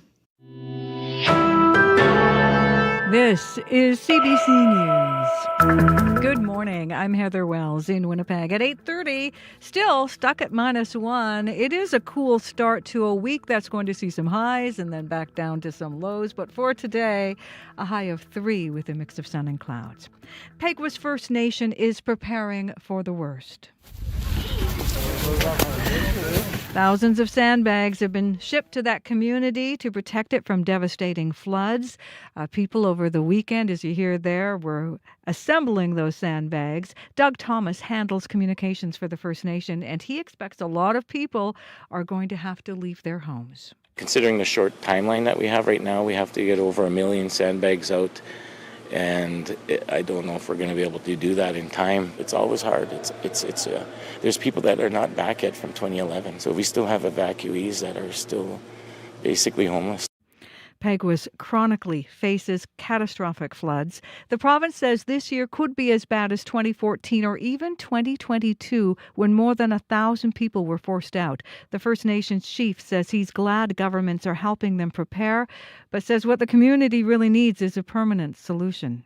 This is CBC News. Good morning. I'm Heather Wells in Winnipeg at 8:30. Still stuck at -1. It is a cool start to a week that's going to see some highs and then back down to some lows. But for today, a high of 3 with a mix of sun and clouds. Peguis First Nation is preparing for the worst. Thousands of sandbags have been shipped to that community to protect it from devastating floods. People over the weekend, as you hear there, were assembling those sandbags. Doug Thomas handles communications for the First Nation, and he expects a lot of people are going to have to leave their homes. Considering the short timeline that we have right now, we have to get over 1 million sandbags out. And I don't know if we're going to be able to do that in time. It's always hard. There's people that are not back yet from 2011. So we still have evacuees that are still basically homeless. Peguis chronically faces catastrophic floods. The province says this year could be as bad as 2014 or even 2022, when more than 1,000 people were forced out. The First Nations chief says he's glad governments are helping them prepare, but says what the community really needs is a permanent solution.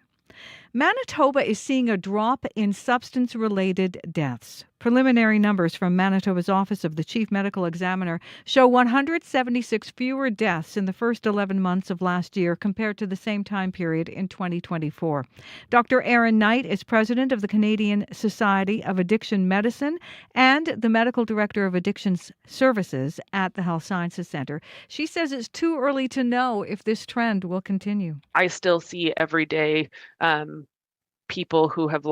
Manitoba is seeing a drop in substance-related deaths. Preliminary numbers from Manitoba's Office of the Chief Medical Examiner show 176 fewer deaths in the first 11 months of last year compared to the same time period in 2024. Dr. Erin Knight is president of the Canadian Society of Addiction Medicine and the medical director of Addictions Services at the Health Sciences Centre. She says it's too early to know if this trend will continue. I still see every day people who have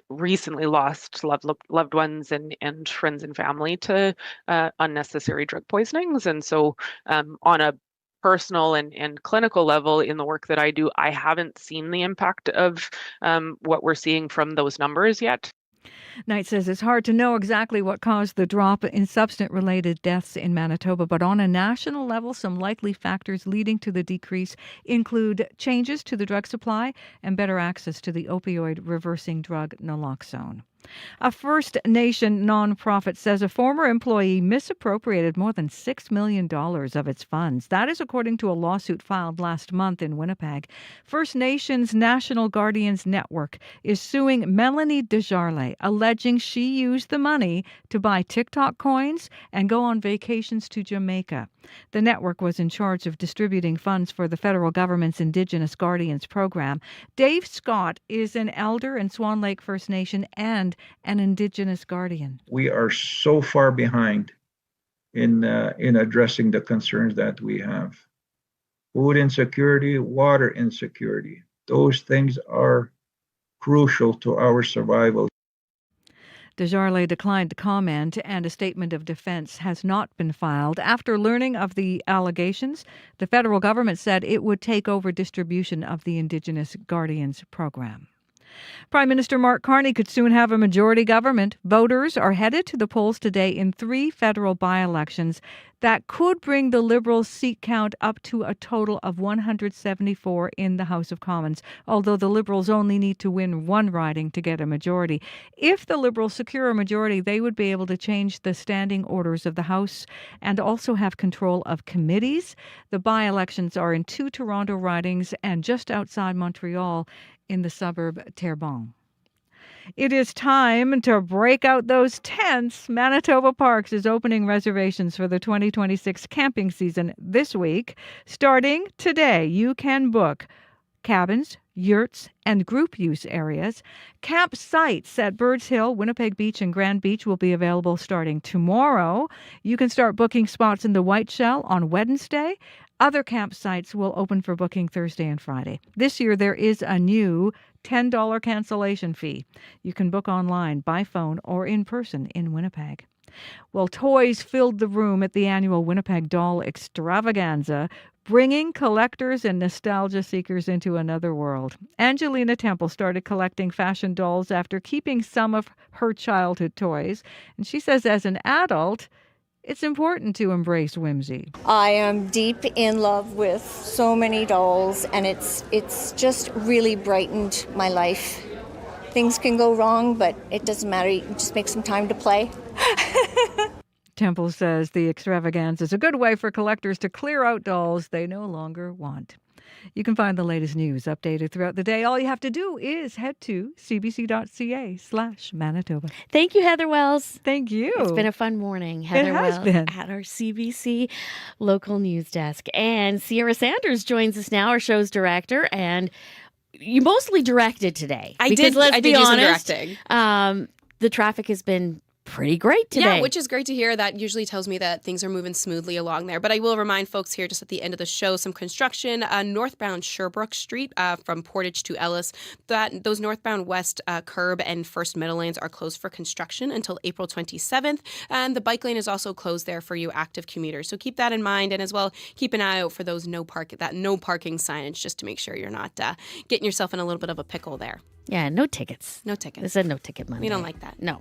recently lost loved ones and friends and family to unnecessary drug poisonings. And so on a personal and clinical level in the work that I do, I haven't seen the impact of what we're seeing from those numbers yet. Knight says it's hard to know exactly what caused the drop in substance-related deaths in Manitoba, but on a national level, some likely factors leading to the decrease include changes to the drug supply and better access to the opioid-reversing drug naloxone. A First Nation nonprofit says a former employee misappropriated more than $6 million of its funds. That is according to a lawsuit filed last month in Winnipeg. First Nations National Guardians Network is suing Melanie Desjardins, alleging she used the money to buy TikTok coins and go on vacations to Jamaica. The network was in charge of distributing funds for the federal government's Indigenous Guardians program. Dave Scott is an elder in Swan Lake First Nation and an Indigenous guardian. We are so far behind in addressing the concerns that we have. Food insecurity, water insecurity. Those things are crucial to our survival. Desjardins declined to comment, and a statement of defense has not been filed. After learning of the allegations, the federal government said it would take over distribution of the Indigenous Guardians program. Prime Minister Mark Carney could soon have a majority government. Voters are headed to the polls today in 3 federal by-elections that could bring the Liberals' seat count up to a total of 174 in the House of Commons, although the Liberals only need to win 1 riding to get a majority. If the Liberals secure a majority, they would be able to change the standing orders of the House and also have control of committees. The by-elections are in 2 Toronto ridings and just outside Montreal in the suburb Terrebonne. It is time to break out those tents. Manitoba Parks is opening reservations for the 2026 camping season this week. Starting today, you can book cabins, yurts, and group use areas. Campsites at Birds Hill, Winnipeg Beach, and Grand Beach will be available starting tomorrow. You can start booking spots in the White Shell on Wednesday. Other campsites will open for booking Thursday and Friday. This year, there is a new $10 cancellation fee. You can book online, by phone, or in person in Winnipeg. Well, toys filled the room at the annual Winnipeg Doll Extravaganza, bringing collectors and nostalgia seekers into another world. Angelina Temple started collecting fashion dolls after keeping some of her childhood toys. And she says as an adult, it's important to embrace whimsy. I am deep in love with so many dolls, and it's just really brightened my life. Things can go wrong, but it doesn't matter. You just make some time to play. Temple says the extravaganza is a good way for collectors to clear out dolls they no longer want. You can find the latest news updated throughout the day. All you have to do is head to cbc.ca/Manitoba. Thank you, Heather Wells. Thank you. It's been a fun morning. Heather has Wells been. at our CBC local news desk. And Sierra Sanders joins us now, our show's director. And you mostly directed today. I did. Let's I be did do some honest, directing. The traffic has been pretty great today. Yeah, which is great to hear. That usually tells me that things are moving smoothly along there. But I will remind folks here just at the end of the show, some construction northbound Sherbrooke Street from Portage to Ellis. Those northbound west curb and first middle lanes are closed for construction until April 27th. And the bike lane is also closed there for you active commuters. So keep that in mind. And as well, keep an eye out for those no parking signage just to make sure you're not getting yourself in a little bit of a pickle there. Yeah, no tickets. No tickets. It's a no ticket Monday. We don't like that. No.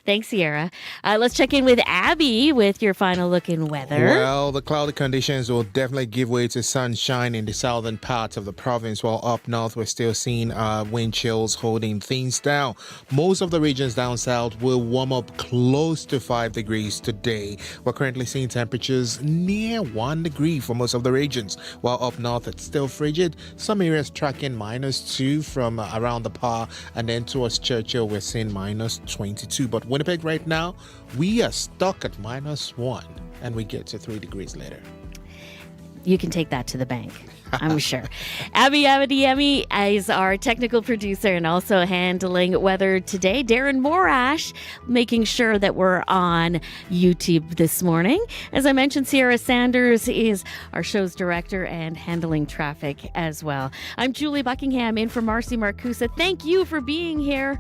Thanks, Sierra. Let's check in with Abby with your final look in weather. Well, the cloudy conditions will definitely give way to sunshine in the southern parts of the province, while up north we're still seeing wind chills holding things down. Most of the regions down south will warm up close to 5 degrees today. We're currently seeing temperatures near 1 degree for most of the regions, while up north it's still frigid. Some areas tracking -2 from around the and then towards Churchill we're seeing -22. But Winnipeg right now, we are stuck at -1 and we get to 3 degrees later. You can take that to the bank, I'm sure. Abby Abadiemi is our technical producer and also handling weather today. Darren Morash making sure that we're on YouTube this morning. As I mentioned, Sierra Sanders is our show's director and handling traffic as well. I'm Julie Buckingham in for Marcy Marcusa. Thank you for being here.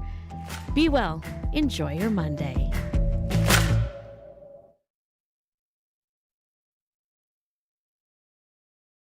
Be well. Enjoy your Monday.